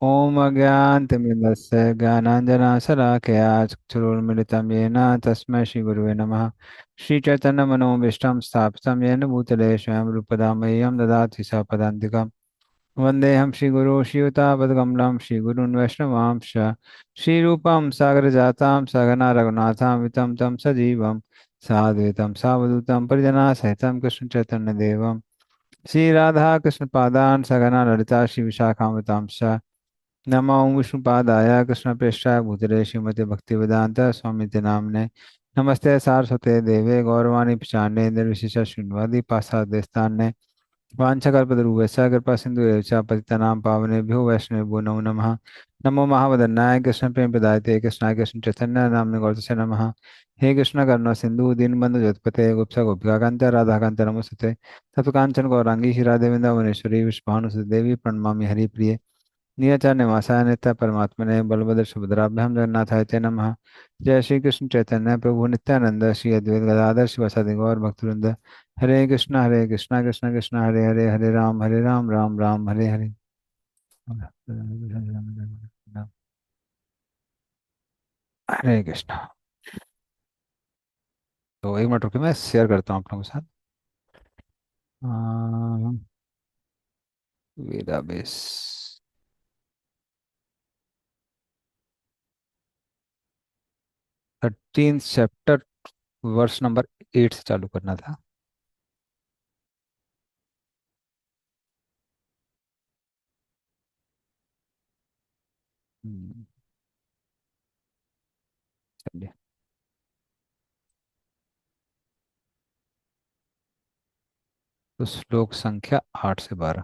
ॐ अज्ञानतिमिरस्य ज्ञानाञ्जनशलाकया चक्षुरुन्मिलितं येन तस्मै श्रीगुरुवे नमः। श्रीचैतन्यमनोभीष्टं स्थापितं येन भूतले स्वयं रूपदा मह्यं ददाति स पदान्तिकम्। वन्देऽहं श्रीगुरो श्रीयुतापदकमलं श्रीगुरून् वैष्णवांश्च श्रीरूपं सागरजातां सगना रघुनाथां वितं तं सजीवं साद्वैतं सावधूतं परिजनासहितं कृष्णचैतन्यदेवं श्रीराधाकृष्णपादान् सगना ललिता श्रीविशाखामृतांश्च नमो विष्णुपादाय कृष्णप्रेष्ठाय भूतले श्रीमते भक्तिवेदांत स्वामिते नामने नमस्ते सारस्वते देवे गौरवाणी पिचाने निर्विशेष शून्यवादी पासादेस्तान्ने वाञ्छकल्पतरुभ्यश्च कृपा सिन्धु एव च पतितानां पावनेभ्यो वैष्णवेभ्यो नमो नमः। नमो महावदन्नाय कृष्णप्रेमप्रदायते कृष्णाय कृष्णचैतन्य नाम्ने गौरतस्य नमः। हे कृष्ण करुणा सिन्धु दीनबन्धु जगत्पते गोप्ता गोपिकान्त राधाकान्त नमोस्तुते तत्काञ्चन गौरांगी श्रीराधेन्द्रवनेश्वरी विष्णुभानुसुते देवी प्रणमामि हरिप्रिये नियतनिवासाय नित्य परमात्मने बलभद्र सुभद्राभ्याम जगन्नाथाय ते नमः। जय श्री कृष्ण चैतन्य प्रभु नित्यानंद श्री अद्वैत गदाधर शिवासादि गौर भक्तवृंद। हरे कृष्णा कृष्ण कृष्ण हरे हरे हरे राम राम राम हरे हरे। हरे कृष्णा। तो एक मिनट रुकिए मैं शेयर करता हूँ आप लोगों के साथ। वेदाबेस 13 चैप्टर वर्ष नंबर 8 से चालू करना था। चलिए। तो श्लोक संख्या 8 से 12।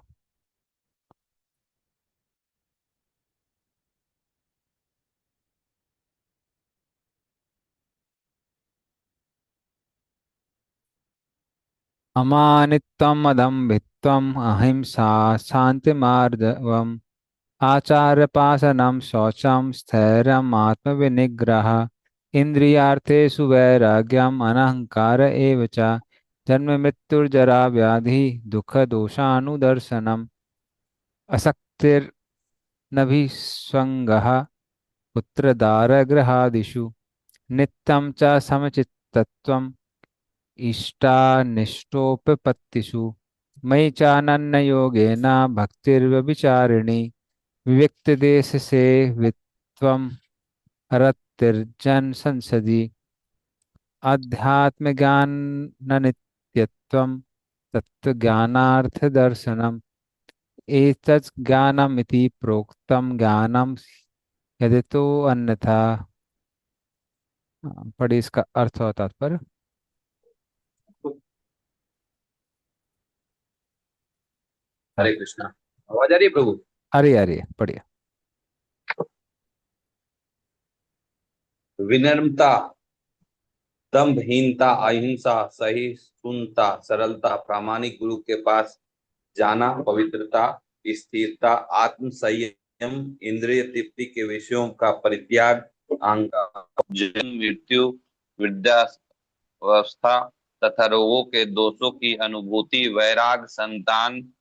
अमानित्वम् अदम्भित्वम् अहिंसा शान्तिमार्जवम् आचार्यपाशनं शौचं स्थैर्यम् आत्मविनिग्रह इन्द्रियार्थेषु वैराग्यम् अनहङ्कार एव च जन्म मृत्युर्जरा व्याधि दुःखदोषानुदर्शनम् असक्तिर्नभिस्वङ्गः पुत्रदारगृहादिषु नित्यं च समचित्तत्वम् इष्टानिष्टोपपत्तिषु मयि चानन्ययोगेन भक्तिर्व्यभिचारिणी विविक्तदेशसेवित्वम् हरतिर्जन संसदि अध्यात्मज्ञाननित्यत्वं तत्त्वज्ञानार्थदर्शनम् एतत् ज्ञानमिति प्रोक्तं ज्ञानं यदि तो अन्यथा। पढ़िए इसका अर्थ और तात्पर्य। हरे कृष्णा। आवाज आ रही है प्रभु? अरे अरे पढ़िए। विनम्रता, दंभहीनता, अहिंसा, सहिष्णुता, सरलता, प्रामाणिक गुरु के पास जाना, पवित्रता, स्थिरता, आत्म संयम, इंद्रिय तृप्ति के विषयों का परित्याग, जन्म मृत्यु, वृद्धावस्था तथा रोगों के दोषों की अनुभूति, वैराग, संतान,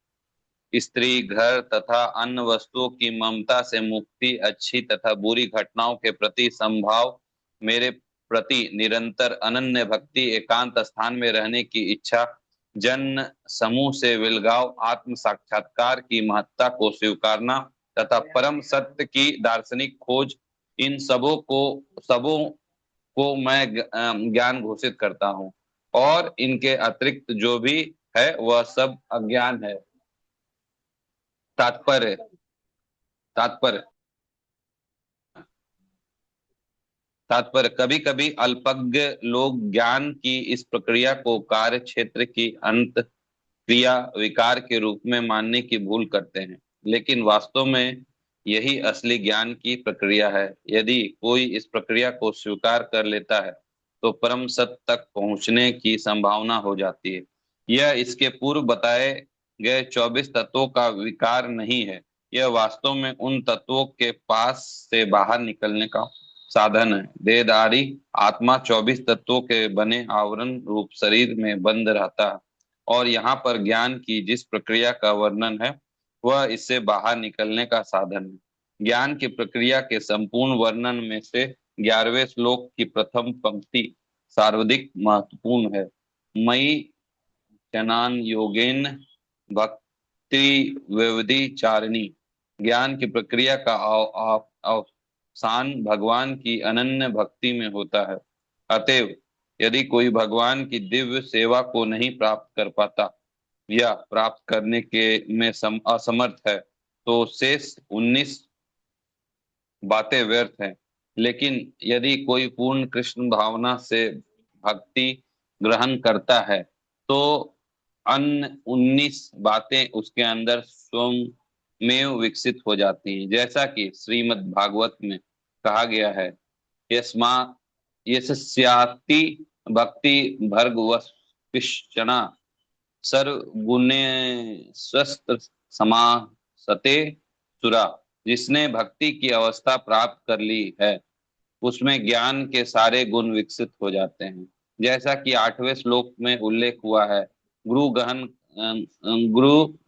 स्त्री, घर तथा अन्य वस्तुओं की ममता से मुक्ति, अच्छी तथा बुरी घटनाओं के प्रति संभाव, मेरे प्रति निरंतर अनन्य भक्ति, एकांत स्थान में रहने की इच्छा, जन समूह से विलगाव, आत्म साक्षात्कार की महत्ता को स्वीकारना तथा परम सत्य की दार्शनिक खोज, इन सबों को मैं ज्ञान घोषित करता हूँ और इनके अतिरिक्त जो भी है वह सब अज्ञान है। तात्पर्य तात्पर्य तात्पर्य कभी कभी अल्पज्ञ लोग ज्ञान की इस प्रक्रिया को कार्य क्षेत्र की अंत क्रिया विकार के रूप में मानने की भूल करते हैं, लेकिन वास्तव में यही असली ज्ञान की प्रक्रिया है। यदि कोई इस प्रक्रिया को स्वीकार कर लेता है तो परम सत्य तक पहुंचने की संभावना हो जाती है। यह इसके पूर्व बताए गए 24 तत्वों का विकार नहीं है, यह वास्तव में उन तत्वों के पास से बाहर निकलने का साधन है। देहधारी आत्मा 24 तत्वों के बने आवरण रूप शरीर में बंद रहता है और यहाँ पर ज्ञान की जिस प्रक्रिया का वर्णन है वह इससे बाहर निकलने का साधन है। ज्ञान की प्रक्रिया के संपूर्ण वर्णन में से 11वें श्लोक की प्रथम पंक्ति सर्वाधिक महत्वपूर्ण है। मयि जनान योगेन भक्ति विविधि चारिणी। ज्ञान की प्रक्रिया का अवसान भगवान की अनन्य भक्ति में होता है। अतएव यदि कोई भगवान की दिव्य सेवा को नहीं प्राप्त कर पाता या प्राप्त करने के में असमर्थ है तो शेष 19 बातें व्यर्थ हैं। लेकिन यदि कोई पूर्ण कृष्ण भावना से भक्ति ग्रहण करता है तो अन्य 19 बातें उसके अंदर स्वयं में विकसित हो जाती हैं। जैसा कि श्रीमद् भागवत में कहा गया है, यस्मा यस्याति भक्ति भर्गवस्पिशना सर्वगुणे स्वस्थ समासते सुरा। जिसने भक्ति की अवस्था प्राप्त कर ली है उसमें ज्ञान के सारे गुण विकसित हो जाते हैं। जैसा कि 8वें श्लोक में उल्लेख हुआ है, गुरु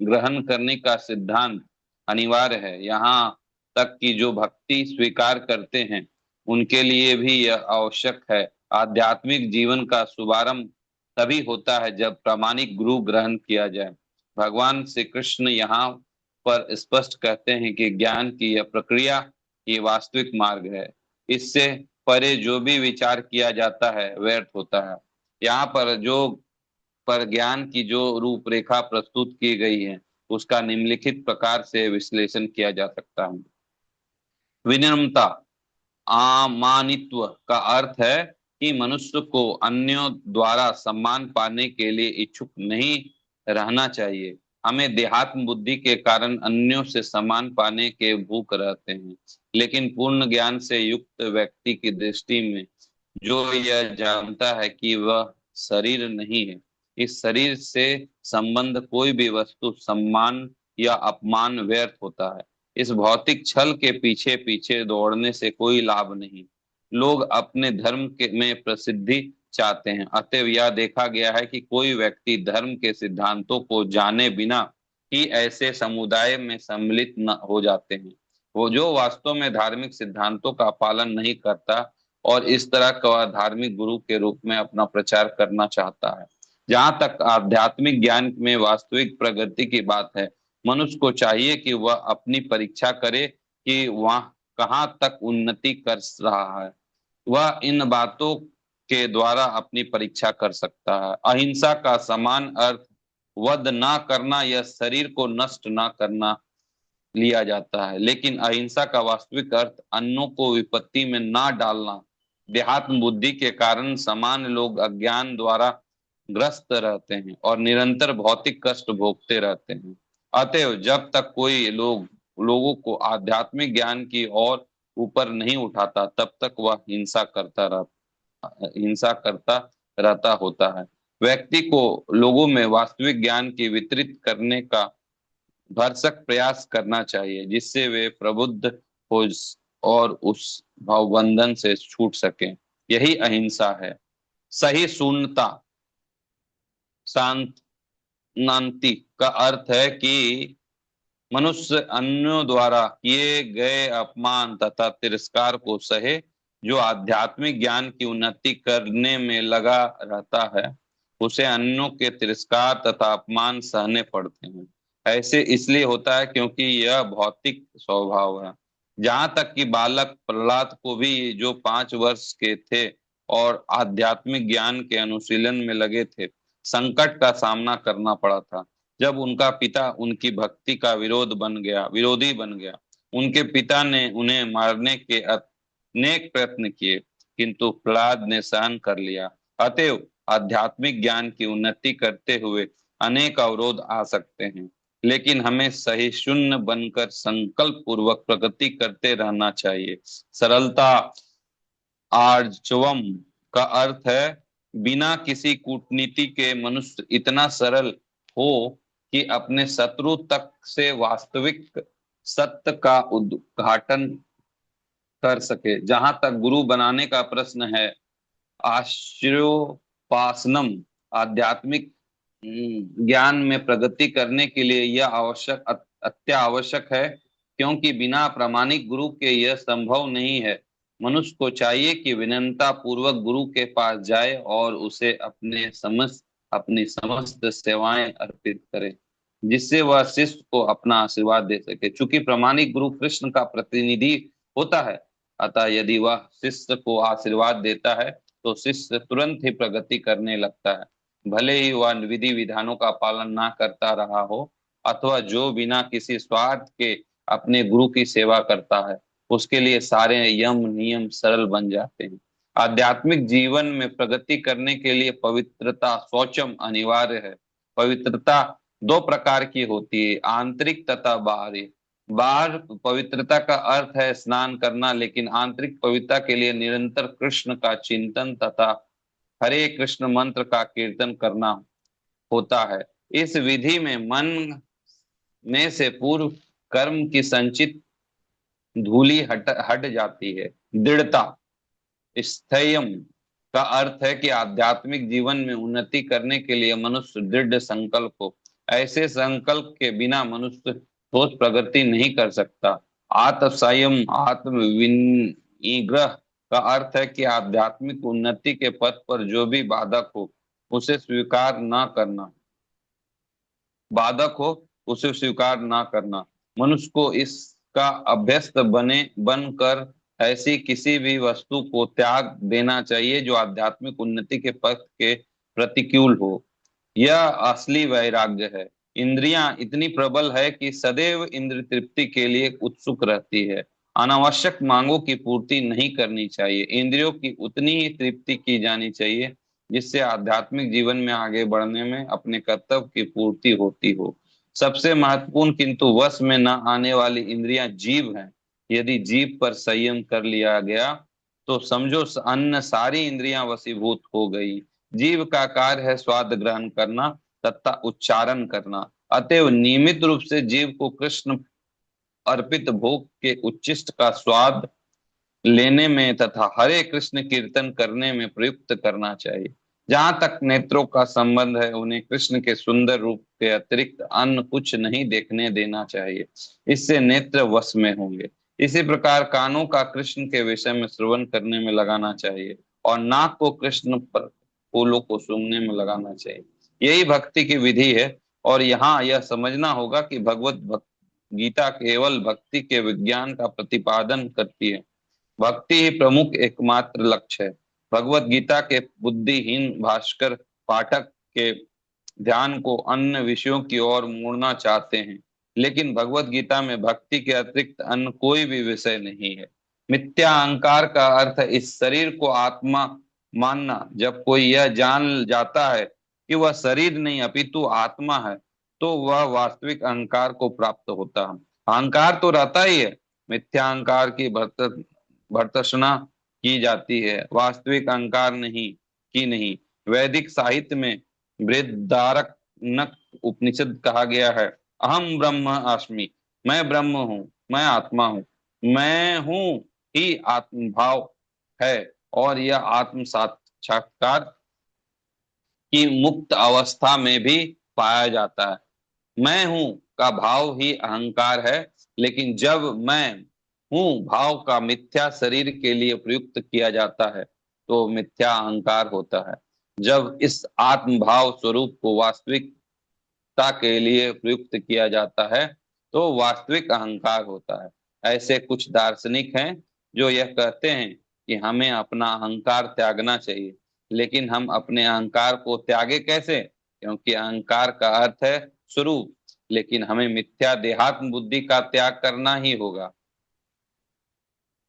ग्रहण करने का सिद्धांत अनिवार्य है। यहाँ तक कि जो भक्ति स्वीकार करते हैं उनके लिए भी यह आवश्यक है। आध्यात्मिक जीवन का शुभारंभ तभी होता है जब प्रामाणिक गुरु ग्रहण किया जाए। भगवान श्री कृष्ण यहाँ पर स्पष्ट कहते हैं कि ज्ञान की यह प्रक्रिया ये वास्तविक मार्ग है। इससे परे जो भी विचार किया जाता है व्यर्थ होता है। यहाँ पर ज्ञान की जो रूपरेखा प्रस्तुत की गई है उसका निम्नलिखित प्रकार से विश्लेषण किया जा सकता है। विनम्रता अमानित्व का अर्थ है कि मनुष्य को अन्यों द्वारा सम्मान पाने के लिए इच्छुक नहीं रहना चाहिए। हमें देहात्म बुद्धि के कारण अन्यों से सम्मान पाने के भूख रहते हैं, लेकिन पूर्ण ज्ञान से युक्त व्यक्ति की दृष्टि में जो यह जानता है कि वह शरीर नहीं है, इस शरीर से संबंध कोई भी वस्तु सम्मान या अपमान व्यर्थ होता है। इस भौतिक छल के पीछे पीछे दौड़ने से कोई लाभ नहीं। लोग अपने धर्म के में प्रसिद्धि चाहते हैं, अतएव यह देखा गया है कि कोई व्यक्ति धर्म के सिद्धांतों को जाने बिना ही ऐसे समुदाय में सम्मिलित न हो जाते हैं। वो जो वास्तव में धार्मिक सिद्धांतों का पालन नहीं करता और इस तरह का धार्मिक गुरु के रूप में अपना प्रचार करना चाहता है। जहां तक आध्यात्मिक ज्ञान में वास्तविक प्रगति की बात है, मनुष्य को चाहिए कि वह अपनी परीक्षा करे कि वह कहाँ तक उन्नति कर रहा है। वह इन बातों के द्वारा अपनी परीक्षा कर सकता है। अहिंसा का समान अर्थ वध ना करना या शरीर को नष्ट ना करना लिया जाता है, लेकिन अहिंसा का वास्तविक अर्थ अन्यों को विपत्ति में ना डालना। देहात्म बुद्धि के कारण सामान्य लोग अज्ञान द्वारा ग्रस्त रहते हैं और निरंतर भौतिक कष्ट भोगते रहते हैं। अतएव जब तक कोई लोगों को आध्यात्मिक ज्ञान की ओर ऊपर नहीं उठाता तब तक वह हिंसा करता रहता होता है। व्यक्ति को लोगों में वास्तविक ज्ञान की वितरित करने का भरसक प्रयास करना चाहिए जिससे वे प्रबुद्ध हो और उस भावबंधन से छूट सकें। यही अहिंसा है। सही शून्यता शांत नान्ति का अर्थ है कि मनुष्य अन्यों द्वारा किए गए अपमान तथा तिरस्कार को सहे। जो आध्यात्मिक ज्ञान की उन्नति करने में लगा रहता है उसे अन्यों के तिरस्कार तथा अपमान सहने पड़ते हैं। ऐसे इसलिए होता है क्योंकि यह भौतिक स्वभाव है। जहां तक कि बालक प्रहलाद को भी, जो 5 वर्ष के थे और आध्यात्मिक ज्ञान के अनुशीलन में लगे थे, संकट का सामना करना पड़ा था। जब उनका पिता उनकी भक्ति का विरोधी बन गया। उनके पिता ने उन्हें मारने के अनेक प्रयत्न किए, किंतु प्रहलाद ने सहन कर लिया। अतएव आध्यात्मिक ज्ञान की उन्नति करते हुए अनेक अवरोध आ सकते हैं, लेकिन हमें सहिष्णु बनकर संकल्प पूर्वक प्रगति करते रहना चाहिए। सरलता आर्जवम का अर्थ है बिना किसी कूटनीति के मनुष्य इतना सरल हो कि अपने शत्रु तक से वास्तविक सत्य का उद्घाटन कर सके। जहां तक गुरु बनाने का प्रश्न है, आश्रयोपासनम आध्यात्मिक ज्ञान में प्रगति करने के लिए यह अत्यावश्यक है क्योंकि बिना प्रामाणिक गुरु के यह संभव नहीं है। मनुष्य को चाहिए कि विनम्रता पूर्वक गुरु के पास जाए और उसे अपनी समस्त सेवाएं अर्पित करे, जिससे वह शिष्य को अपना आशीर्वाद दे सके। चूंकि प्रामाणिक गुरु कृष्ण का प्रतिनिधि होता है, अतः यदि वह शिष्य को आशीर्वाद देता है तो शिष्य तुरंत ही प्रगति करने लगता है, भले ही वह विधि विधानों का पालन ना करता रहा हो, अथवा जो बिना किसी स्वार्थ के अपने गुरु की सेवा करता है, उसके लिए सारे यम नियम सरल बन जाते हैं। आध्यात्मिक जीवन में प्रगति करने के लिए पवित्रता शौचम अनिवार्य है। पवित्रता दो प्रकार की होती है, आंतरिक तथा बाहरी। बाहर पवित्रता का अर्थ है स्नान करना, लेकिन आंतरिक पवित्रता के लिए निरंतर कृष्ण का चिंतन तथा हरे कृष्ण मंत्र का कीर्तन करना होता है। इस विधि में मन में से पूर्व कर्म की संचित धूली हट हट जाती है। दृढ़ता, स्थैर्य का अर्थ है कि आध्यात्मिक जीवन में उन्नति करने के लिए मनुष्य दृढ़ संकल्प हो। ऐसे संकल्प के बिना मनुष्य ठोस प्रगति नहीं कर सकता। आत्म संयम, आत्म विनिग्रह का अर्थ है कि आध्यात्मिक उन्नति के पथ पर जो भी बाधक हो उसे स्वीकार ना करना। मनुष्य को इसका अभ्यस्त बनकर ऐसी किसी भी वस्तु को त्याग देना चाहिए जो आध्यात्मिक उन्नति के पथ के प्रतिकूल हो। यह असली वैराग्य है। इंद्रियां इतनी प्रबल है कि सदैव इंद्र तृप्ति के लिए उत्सुक रहती है। अनावश्यक मांगों की पूर्ति नहीं करनी चाहिए। इंद्रियों की उतनी ही तृप्ति की जानी चाहिए जिससे आध्यात्मिक जीवन में आगे बढ़ने में अपने कर्तव्य की पूर्ति होती हो। सबसे महत्वपूर्ण किंतु वश में न आने वाली इंद्रियां जीभ हैं। यदि जीभ पर संयम कर लिया गया तो समझो अन्य सारी इंद्रियां वशीभूत हो गई। जीव का कार्य है स्वाद ग्रहण करना तथा उच्चारण करना। अतएव नियमित रूप से जीव को कृष्ण अर्पित भोग के उच्छिष्ट का स्वाद लेने में तथा हरे कृष्ण कीर्तन करने में प्रयुक्त करना चाहिए। जहां तक नेत्रों का संबंध है, उन्हें कृष्ण के सुंदर रूप के अतिरिक्त अन्य कुछ नहीं देखने देना चाहिए। इससे नेत्र वश में होंगे। इसी प्रकार कानों का कृष्ण के विषय में श्रवण करने में लगाना चाहिए और नाक को कृष्ण पर फूलों को सूंघने में लगाना चाहिए। यही भक्ति की विधि है। और यहाँ यह समझना होगा कि गीता केवल भक्ति के विज्ञान का प्रतिपादन करती है। भक्ति ही प्रमुख एकमात्र लक्ष्य है। भगवत गीता के बुद्धिहीन भास्कर पाठक के ध्यान को अन्य विषयों की ओर मोड़ना चाहते हैं, लेकिन भगवत गीता में भक्ति के अतिरिक्त अन्य कोई भी विषय नहीं है। मिथ्या अहंकार का अर्थ है इस शरीर को आत्मा मानना। जब कोई यह जान जाता है कि वह शरीर नहीं अपितु आत्मा है, तो वह वास्तविक अहंकार को प्राप्त होता है। अहंकार तो रहता ही है, मिथ्या अहंकार की भर्त्सना की जाती है, वास्तविक अहंकार नहीं। वैदिक साहित्य में बृहदारण्यक उपनिषद कहा गया है, अहम ब्रह्म अस्मि, मैं ब्रह्म हूँ, मैं आत्मा हूँ। मैं हूँ ही आत्मभाव है और यह आत्म साक्षात्कार की मुक्त अवस्था में भी पाया जाता है। मैं हूं का भाव ही अहंकार है, लेकिन जब मैं हूं भाव का मिथ्या शरीर के लिए प्रयुक्त किया जाता है तो मिथ्या अहंकार होता है। जब इस आत्म भाव स्वरूप को वास्तविकता के लिए प्रयुक्त किया जाता है तो वास्तविक अहंकार होता है। ऐसे कुछ दार्शनिक हैं जो यह कहते हैं कि हमें अपना अहंकार त्यागना चाहिए, लेकिन हम अपने अहंकार को त्यागे कैसे? क्योंकि अहंकार का अर्थ है स्वरूप, लेकिन हमें मिथ्या देहात्म बुद्धि का त्याग करना ही होगा।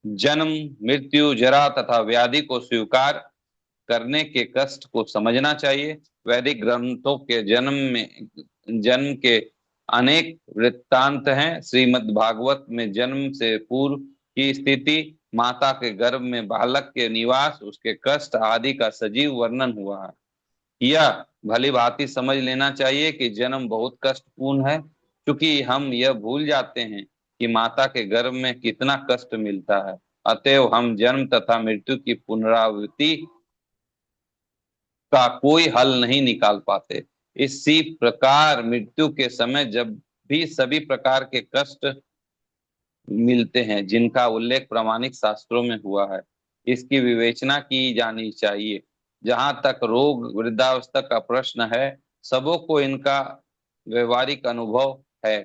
जन्म, मृत्यु, जरा तथा व्याधि को स्वीकार करने के कष्ट को समझना चाहिए। वैदिक ग्रंथों के जन्म के अनेक वृत्तांत हैं। श्रीमद् भागवत में जन्म से पूर्व की स्थिति, माता के गर्भ में बालक के निवास, उसके कष्ट आदि का सजीव वर्णन हुआ है। यह भली भांति समझ लेना चाहिए कि जन्म बहुत कष्टपूर्ण है, क्योंकि हम यह भूल जाते हैं कि माता के गर्भ में कितना कष्ट मिलता है। अतएव हम जन्म तथा मृत्यु की पुनरावृत्ति का कोई हल नहीं निकाल पाते। इसी प्रकार मृत्यु के समय जब भी सभी प्रकार के कष्ट मिलते हैं जिनका उल्लेख प्रामाणिक शास्त्रों में हुआ है। इसकी विवेचना की जानी चाहिए। जहां तक रोग वृद्धावस्था का प्रश्न है, सबों को इनका व्यवहारिक अनुभव है।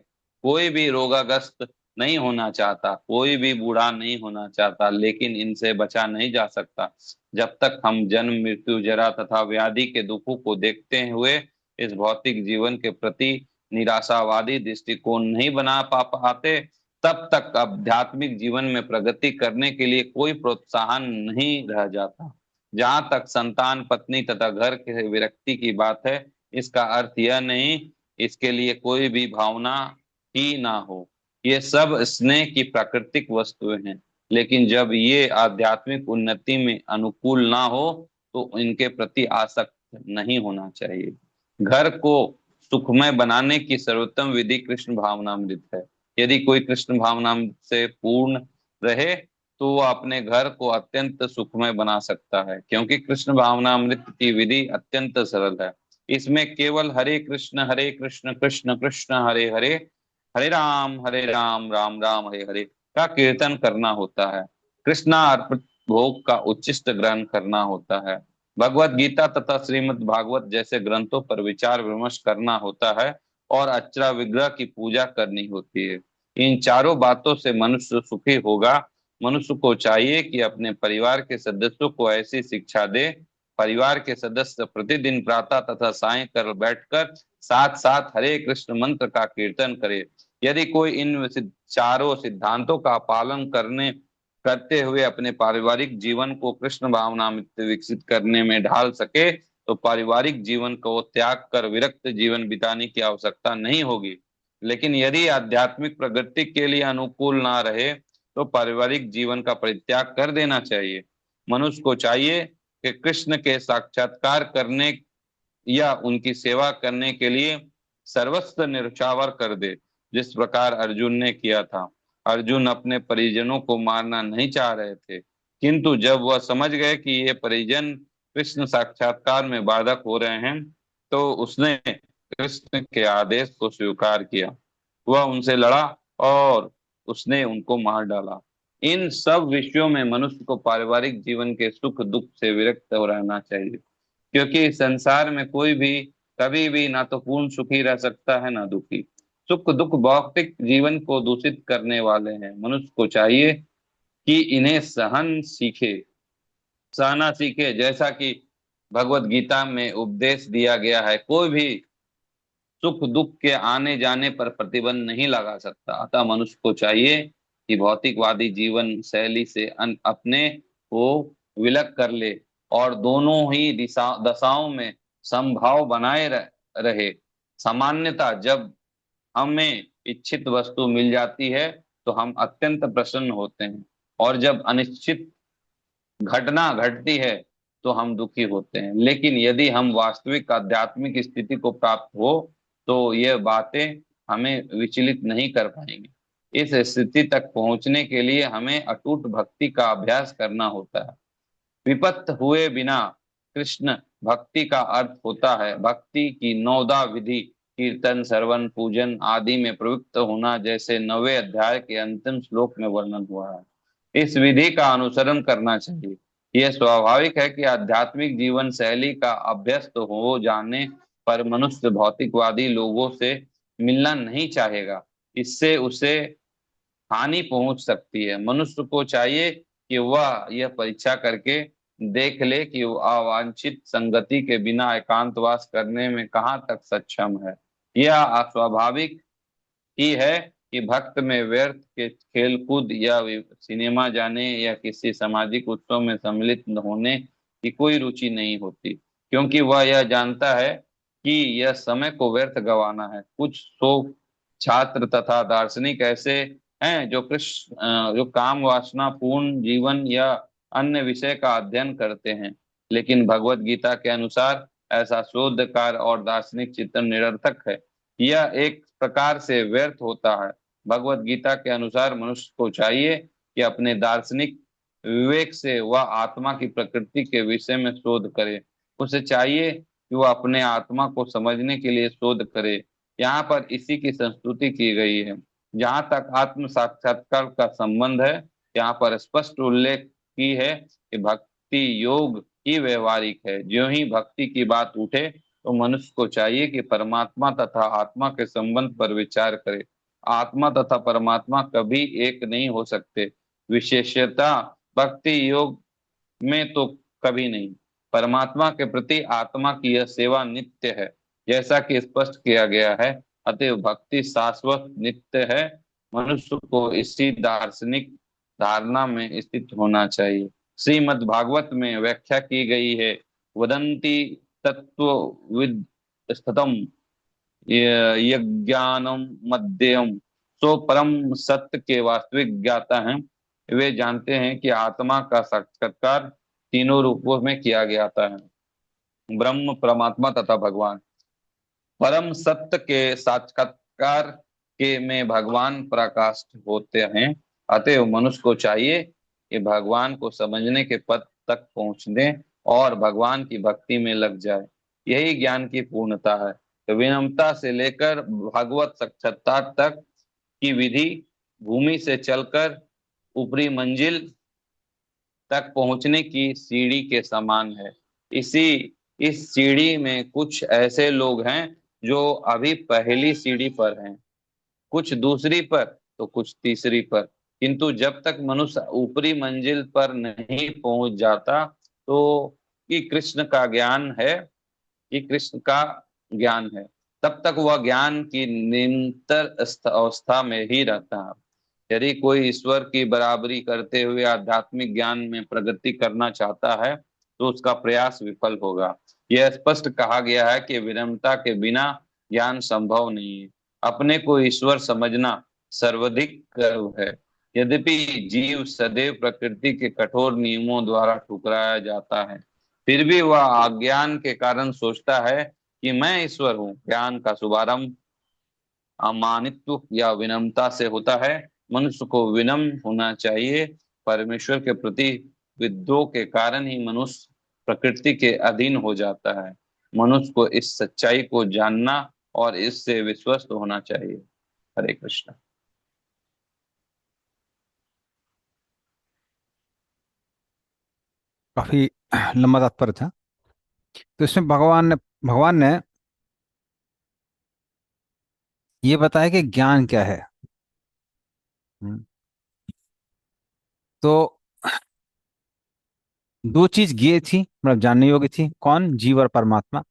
कोई भी रोगाग्रस्त नहीं होना चाहता, कोई भी बूढ़ा नहीं होना चाहता, लेकिन इनसे बचा नहीं जा सकता। जब तक हम जन्म मृत्यु जरा तथा व्याधि के दुखों को देखते हुए इस भौतिक जीवन के प्रति निराशावादी दृष्टिकोण नहीं बना पाते, तब तक आध्यात्मिक जीवन में प्रगति करने के लिए कोई प्रोत्साहन नहीं रह जाता। जहां तक संतान, पत्नी तथा घर के विरक्ति की बात है, इसका अर्थ यह नहीं इसके लिए कोई भी भावना ही ना हो। ये सब स्नेह की प्राकृतिक वस्तुएं हैं, लेकिन जब ये आध्यात्मिक उन्नति में अनुकूल ना हो तो इनके प्रति आसक्त नहीं होना चाहिए। घर को सुखमय बनाने की सर्वोत्तम विधि कृष्ण भावनामृत है। यदि कोई कृष्ण भावनामृत से पूर्ण रहे तो वो अपने घर को अत्यंत सुखमय बना सकता है, क्योंकि कृष्ण भावनामृत की विधि अत्यंत सरल है। इसमें केवल हरे कृष्ण कृष्ण कृष्ण हरे हरे, हरे राम राम राम हरे हरे का कीर्तन करना होता है। कृष्णा अर्पित भोग का उच्चिष्ट ग्रहण करना होता है। भगवत गीता तथा श्रीमद् भागवत जैसे ग्रंथों पर विचार विमर्श करना होता है और अक्षरा विग्रह की पूजा करनी होती है। इन चारों बातों से मनुष्य सुखी होगा। मनुष्य को चाहिए कि अपने परिवार के सदस्यों को ऐसी शिक्षा दे। परिवार के सदस्य प्रतिदिन प्रातः तथा सायं कर बैठकर साथ साथ हरे कृष्ण मंत्र का कीर्तन करे। यदि कोई इन चारों सिद्धांतों का पालन करने करते हुए अपने पारिवारिक जीवन को कृष्ण भावना में विकसित करने में ढाल सके, तो पारिवारिक जीवन को त्याग कर विरक्त जीवन बिताने की आवश्यकता नहीं होगी। लेकिन यदि आध्यात्मिक प्रगति के लिए अनुकूल ना रहे तो पारिवारिक जीवन का परित्याग कर देना चाहिए। मनुष्य को चाहिए कि कृष्ण के साक्षात्कार करने या उनकी सेवा करने के लिए सर्वस्व न्यौछावर कर दे, जिस प्रकार अर्जुन ने किया था। अर्जुन अपने परिजनों को मारना नहीं चाह रहे थे, किंतु जब वह समझ गए कि ये परिजन कृष्ण साक्षात्कार में बाधक हो रहे हैं, तो उसने कृष्ण के आदेश को स्वीकार किया। वह उनसे लड़ा और उसने उनको मार डाला। इन सब विषयों में मनुष्य को पारिवारिक जीवन के सुख दुख से विरक्त हो रहना चाहिए, क्योंकि संसार में कोई भी कभी भी ना तो पूर्ण सुखी रह सकता है ना दुखी। सुख दुख भौतिक जीवन को दूषित करने वाले हैं। मनुष्य को चाहिए कि इन्हें सहना सीखे, जैसा कि भगवत गीता में उपदेश दिया गया है। कोई भी सुख दुख के आने जाने पर प्रतिबंध नहीं लगा सकता। अतः मनुष्य को चाहिए कि भौतिकवादी जीवन शैली से अपने को विलग कर ले और दोनों ही दशाओं में समभाव बनाए रहे। सामान्यतः जब हमें इच्छित वस्तु मिल जाती है तो हम अत्यंत प्रसन्न होते हैं, और जब अनिश्चित घटना घटती है तो हम दुखी होते हैं। लेकिन यदि हम वास्तविक आध्यात्मिक स्थिति को प्राप्त हो तो ये बातें हमें विचलित नहीं कर पाएंगी। इस स्थिति तक पहुंचने के लिए हमें अटूट भक्ति का अभ्यास करना होता है। विपत्त हुए बिना कृष्ण भक्ति का अर्थ होता है भक्ति की नौदा विधि, कीर्तन श्रवण पूजन आदि में प्रवृत्त होना, जैसे 9वें अध्याय के अंतिम श्लोक में वर्णन हुआ है। इस विधि का अनुसरण करना चाहिए। यह स्वाभाविक है कि आध्यात्मिक जीवन शैली का अभ्यस्त हो जाने पर मनुष्य भौतिकवादी लोगों से मिलना नहीं चाहेगा। इससे उसे हानि पहुंच सकती है। मनुष्य को चाहिए कि वह यह परीक्षा करके देख ले कि वो अवांछित संगति के बिना एकांतवास करने में कहाँ तक सक्षम है। यह अस्वाभाविक ही है कि भक्त में व्यर्थ के खेलकूद या सिनेमा जाने या किसी सामाजिक उत्सव में सम्मिलित होने की कोई रुचि नहीं होती, क्योंकि वह यह जानता है कि यह समय को व्यर्थ गंवाना है। कुछ शोक छात्र तथा दार्शनिक ऐसे हैं जो जो काम वासना पूर्ण जीवन या अन्य विषय का अध्ययन करते हैं, लेकिन भगवत गीता के अनुसार ऐसा शोध कार्य और दार्शनिक चिंतन निरर्थक है। यह एक प्रकार से व्यर्थ होता है। भगवत गीता के अनुसार मनुष्य को चाहिए कि अपने दार्शनिक विवेक से वह आत्मा की प्रकृति के विषय में शोध करे। उसे चाहिए कि वह अपने आत्मा को समझने के लिए शोध करे। यहाँ पर इसी की संस्तुति की गई है। जहाँ तक आत्म साक्षात्कार का संबंध है, यहाँ पर स्पष्ट उल्लेख की है कि भक्ति योग ही व्यवहारिक है। ज्यों ही भक्ति की बात उठे तो मनुष्य को चाहिए कि परमात्मा तथा आत्मा के संबंध पर विचार करे। आत्मा तथा परमात्मा कभी एक नहीं हो सकते। विशेषता भक्ति योग में तो कभी नहीं। परमात्मा के प्रति आत्मा की यह सेवा नित्य है, जैसा कि स्पष्ट किया गया है। अतएव भक्ति शाश्वत नित्य है। मनुष्य को इसी दार्शनिक धारणा में स्थित होना चाहिए। श्रीमद् भागवत में व्याख्या की गई है, वदंती तत्वविद स्थितम यज्ञानम मध्यम, सो परम सत्य के वास्तविक ज्ञाता हैं। वे जानते हैं कि आत्मा का साक्षात्कार तीनों रूपों में किया जाता है, ब्रह्म, परमात्मा तथा भगवान। परम सत्य के साक्षात्कार के में भगवान प्रकाशित होते हैं। अतएव मनुष्य को चाहिए कि भगवान को समझने के पद तक पहुंचने और भगवान की भक्ति में लग जाए। यही ज्ञान की पूर्णता है। तो विनम्रता से लेकर भगवत साक्षात्कार तक की विधि भूमि से चलकर ऊपरी मंजिल तक पहुंचने की सीढ़ी के समान है। इसी इस सीढ़ी में कुछ ऐसे लोग हैं जो अभी पहली सीढ़ी पर हैं, कुछ दूसरी पर तो कुछ तीसरी पर। किंतु जब तक मनुष्य ऊपरी मंजिल पर नहीं पहुंच जाता तो कि कृष्ण का ज्ञान है कि कृष्ण का ज्ञान है, तब तक वह ज्ञान की निरंतर अवस्था में ही रहता है। यदि कोई ईश्वर की बराबरी करते हुए आध्यात्मिक ज्ञान में प्रगति करना चाहता है तो उसका प्रयास विफल होगा। यह स्पष्ट कहा गया है कि विनम्रता के बिना ज्ञान संभव नहीं है। अपने को ईश्वर समझना सर्वाधिक गर्व है। यद्यपि जीव सदैव प्रकृति के कठोर नियमों द्वारा ठुकराया जाता है, फिर भी वह अज्ञान के कारण सोचता है कि मैं ईश्वर हूँ। ज्ञान का शुभारंभ अमानित्व या विनम्रता से होता है। मनुष्य को विनम्र होना चाहिए। परमेश्वर के प्रति विद्रोह के कारण ही मनुष्य प्रकृति के अधीन हो जाता है। मनुष्य को इस सच्चाई को जानना और इससे विश्वस्त होना चाहिए। हरे कृष्ण। काफी लंबा तात्पर्य था। तो इसमें भगवान ने ये बताया कि ज्ञान क्या है। हम्म, तो दो चीज ये थी, मतलब जानने योग्य थी, कौन? जीव और परमात्मा।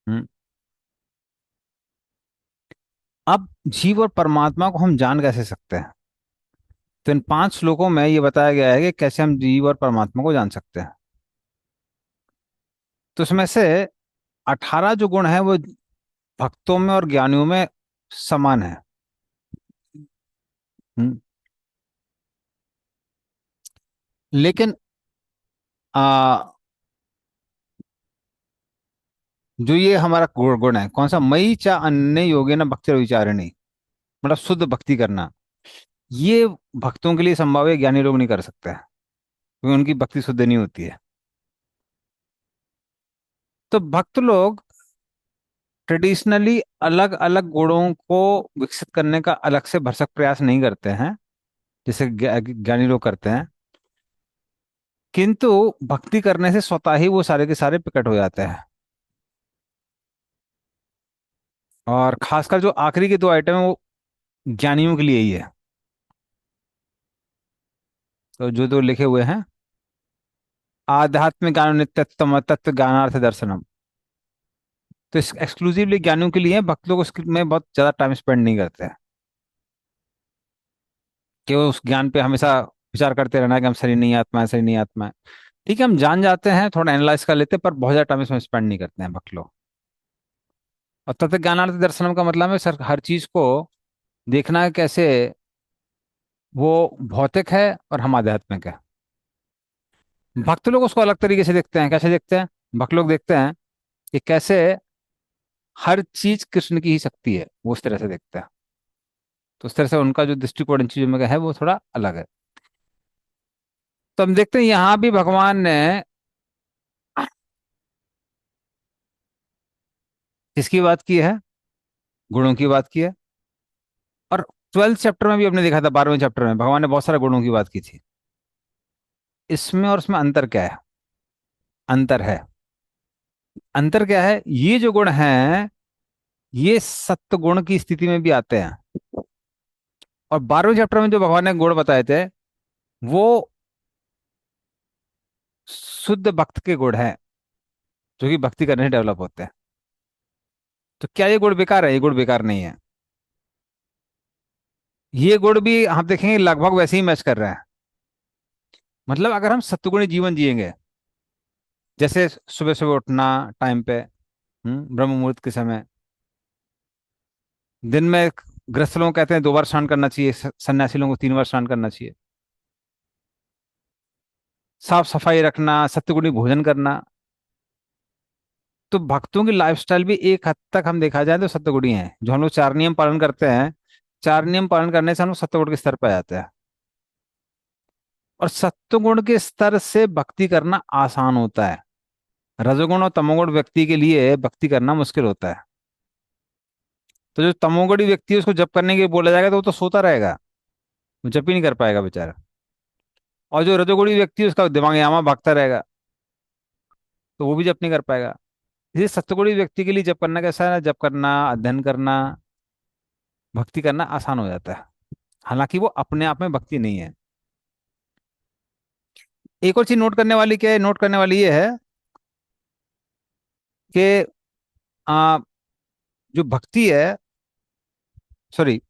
हम्म, अब जीव और परमात्मा को हम जान कैसे सकते हैं? तो इन 5 श्लोकों में ये बताया गया है कि कैसे हम जीव और परमात्मा को जान सकते हैं। तो उसमें से 18 जो गुण हैं वो भक्तों में और ज्ञानियों में समान है। हम्म, लेकिन आ, जो ये हमारा गुण है कौन सा? मई चा अन्य योगेन भक्ति विचारिणी, मतलब शुद्ध भक्ति करना। ये भक्तों के लिए संभव है, ज्ञानी लोग नहीं कर सकते हैं, क्योंकि उनकी भक्ति शुद्ध नहीं होती है। तो भक्त लोग ट्रेडिशनली अलग अलग गुणों को विकसित करने का अलग से भरसक प्रयास नहीं करते हैं, जैसे ज्ञानी लोग करते हैं। किंतु भक्ति करने से स्वतः ही वो सारे के सारे प्रकट हो जाते हैं। और खासकर जो आखिरी के 2 आइटम है वो ज्ञानियों के लिए ही है। तो जो दो लिखे हुए हैं, आध्यात्मिक ज्ञान नित्यत्म तत्व ज्ञानार्थ दर्शनम, तो इस एक्सक्लूसिवली ज्ञानियों के लिए है। भक्त लोग उसमें बहुत ज्यादा टाइम स्पेंड नहीं करते हैं, कि वो उस ज्ञान पे हमेशा विचार करते रहना कि हम शरीर नहीं आत्मा है, शरीर नहीं आत्मा है। ठीक है, हम जान जाते हैं, थोड़ा एनालाइज कर लेते हैं, पर बहुत ज्यादा टाइम इसमें स्पेंड नहीं करते हैं भक्त लोग। और तत्व ज्ञानार्थ दर्शनम का मतलब है सर हर चीज को देखना है कैसे वो भौतिक है और हम आध्यात्मिक है। भक्त लोग उसको अलग तरीके से देखते हैं। कैसे देखते हैं? भक्त लोग देखते हैं कि कैसे हर चीज कृष्ण की ही शक्ति है, वो उस तरह से देखते हैं। तो उस तरह से उनका जो दृष्टिकोण इन चीजों में का है वो थोड़ा अलग है। तो हम देखते हैं यहाँ भी भगवान ने किसकी बात की है? गुणों की बात की है। और ट्वेल्थ चैप्टर में भी हमने देखा था, 12वें चैप्टर में भगवान ने बहुत सारे गुणों की बात की थी। इसमें और उसमें अंतर क्या है? अंतर है, अंतर क्या है, ये जो गुण हैं ये सत्व गुण की स्थिति में भी आते हैं। और 12वें चैप्टर में जो भगवान ने गुण बताए थे वो शुद्ध भक्त के गुण हैं, जो कि भक्ति करने से डेवलप होते हैं। तो क्या ये गुण बेकार है? ये गुण बेकार नहीं है। ये गुण भी हम देखेंगे लगभग वैसे ही मैच कर रहे हैं। मतलब अगर हम सत्वगुणी जीवन जिएंगे, जैसे सुबह सुबह उठना टाइम पे, ब्रह्म मुहूर्त के समय, दिन में गृहस्थ लोग कहते हैं 2 बार स्नान करना चाहिए, सन्यासी लोगों को 3 बार स्नान करना चाहिए, साफ सफाई रखना, सत्वगुणी भोजन करना। तो भक्तों की लाइफस्टाइल भी एक हद तक हम देखा जाए तो सत्वगुणी है। जो हम लोग 4 नियम पालन करते हैं, 4 नियम पालन करने से हम लोग सत्वगुण के स्तर पर आ जाते हैं। और सत्वगुण के स्तर से भक्ति करना आसान होता है। रजोगुण और तमोगुण व्यक्ति के लिए भक्ति करना मुश्किल होता है। तो जो तमोगुणी व्यक्ति है उसको जप करने के लिए बोला जाएगा तो वो तो सोता रहेगा, वो जप ही नहीं कर पाएगा बेचारा। और जो रजोगुणी व्यक्ति है उसका दिमाग यामा भागता रहेगा, तो वो भी जप नहीं कर पाएगा। इसलिए सत्वगुणी व्यक्ति के लिए जप करना कैसा है ना, जप करना, अध्ययन करना, भक्ति करना आसान हो जाता है। हालांकि वो अपने आप में भक्ति नहीं है। एक और चीज नोट करने वाली क्या है, नोट करने वाली ये है कि आ, जो भक्ति है, सॉरी,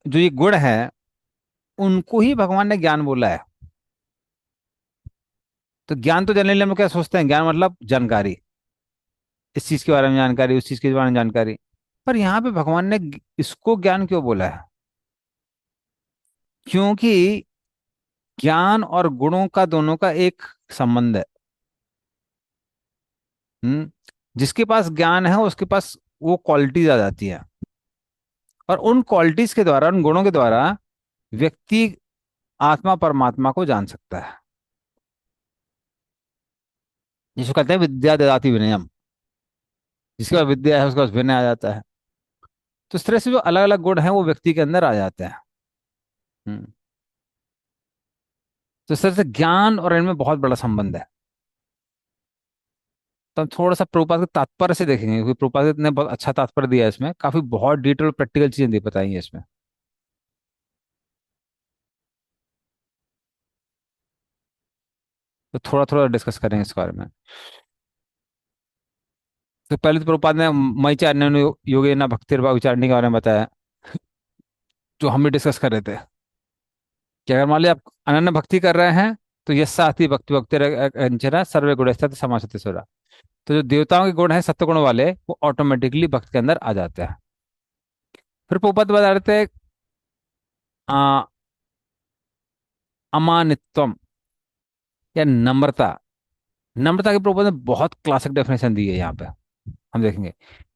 जो ये गुण है, उनको ही भगवान ने ज्ञान बोला है। तो ज्ञान तो जनरली हम लोग क्या सोचते हैं, ज्ञान मतलब जानकारी, इस चीज के बारे में जानकारी, उस चीज के बारे में जानकारी। पर यहाँ पे भगवान ने इसको ज्ञान क्यों बोला है? क्योंकि ज्ञान और गुणों का दोनों का एक संबंध है। हम्म जिसके पास ज्ञान है उसके पास वो क्वालिटीज आ जाती है। और उन क्वालिटीज के द्वारा, उन गुणों के द्वारा व्यक्ति आत्मा परमात्मा को जान सकता है, जिसको कहते हैं विद्या ददाति विनयम। जिसके पास विद्या है उसके पास विनय आ जाता है। तो इस तरह से जो अलग अलग गुण हैं वो व्यक्ति के अंदर आ जाते हैं। हम्म तो इस तरह से ज्ञान और इनमें बहुत बड़ा संबंध है। तो हम थोड़ा सा प्रभुपाद के तात्पर्य से देखेंगे, क्योंकि प्रभुपाद ने बहुत अच्छा तात्पर्य दिया है इसमें, काफी बहुत डिटेल प्रैक्टिकल चीजें दी बताई हैं इसमें। तो थोड़ा थोड़ा डिस्कस करेंगे इस बारे में। तो पहले तो प्रभुपाद ने मई चार योगे ना भक्ति विचारने के बारे में बताया, जो हम भी डिस्कस कर रहे थे कि अगर मान लिया आप अनन्य भक्ति कर रहे हैं तो यस्साति भक्ति भक्ति अंचना सर्वे गुण समासते सुरा। तो जो देवताओं के गुण हैं सत्व गुण वाले, वो ऑटोमेटिकली भक्त के अंदर आ जाते हैं। फिर प्रभुपाद बता रहे थे आ, अमानित्वम या नम्रता। नम्रता के प्रभुपाद ने बहुत क्लासिक डेफिनेशन दी है यहाँ पे, हम देखेंगे।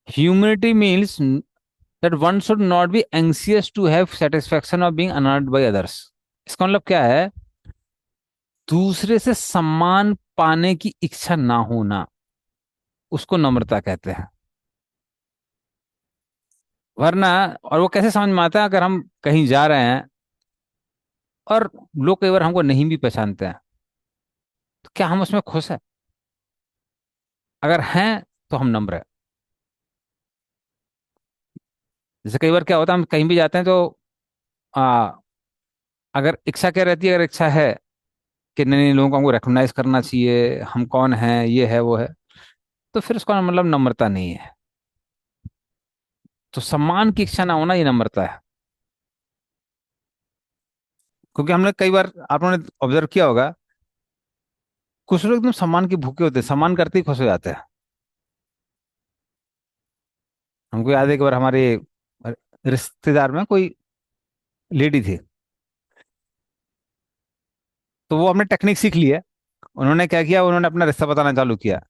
Humility means that one should not be anxious to have satisfaction of being honoured by others. इसका मतलब क्या है? दूसरे से सम्मान पाने की इच्छा ना होना, उसको नम्रता कहते हैं। वरना, और वो कैसे समझ में आता है, अगर हम कहीं जा रहे हैं और लोग कई बार हमको नहीं भी पहचानते हैं, तो क्या हम उसमें खुश है? अगर हैं तो हम नम्र है। जैसे कई बार क्या होता है, हम कहीं भी जाते हैं तो आ, अगर इच्छा क्या रहती है, अगर इच्छा है कि नहीं नहीं, लोगों को हमको रिकॉग्नाइज करना चाहिए, हम कौन हैं, ये है वो है, तो फिर उसका मतलब नम्रता नहीं है। तो सम्मान की इच्छा ना होना ये नम्रता है। क्योंकि हमने कई बार, आप लोगों ने ऑब्जर्व किया होगा, कुछ लोग एकदम सम्मान के भूखे होते हैं, सम्मान करते ही खुश हो जाते हैं। हमको याद है एक बार हमारे रिश्तेदार में कोई लेडी थी, तो वो हमने टेक्निक सीख ली है। उन्होंने क्या किया, उन्होंने अपना रिश्ता बताना चालू किया।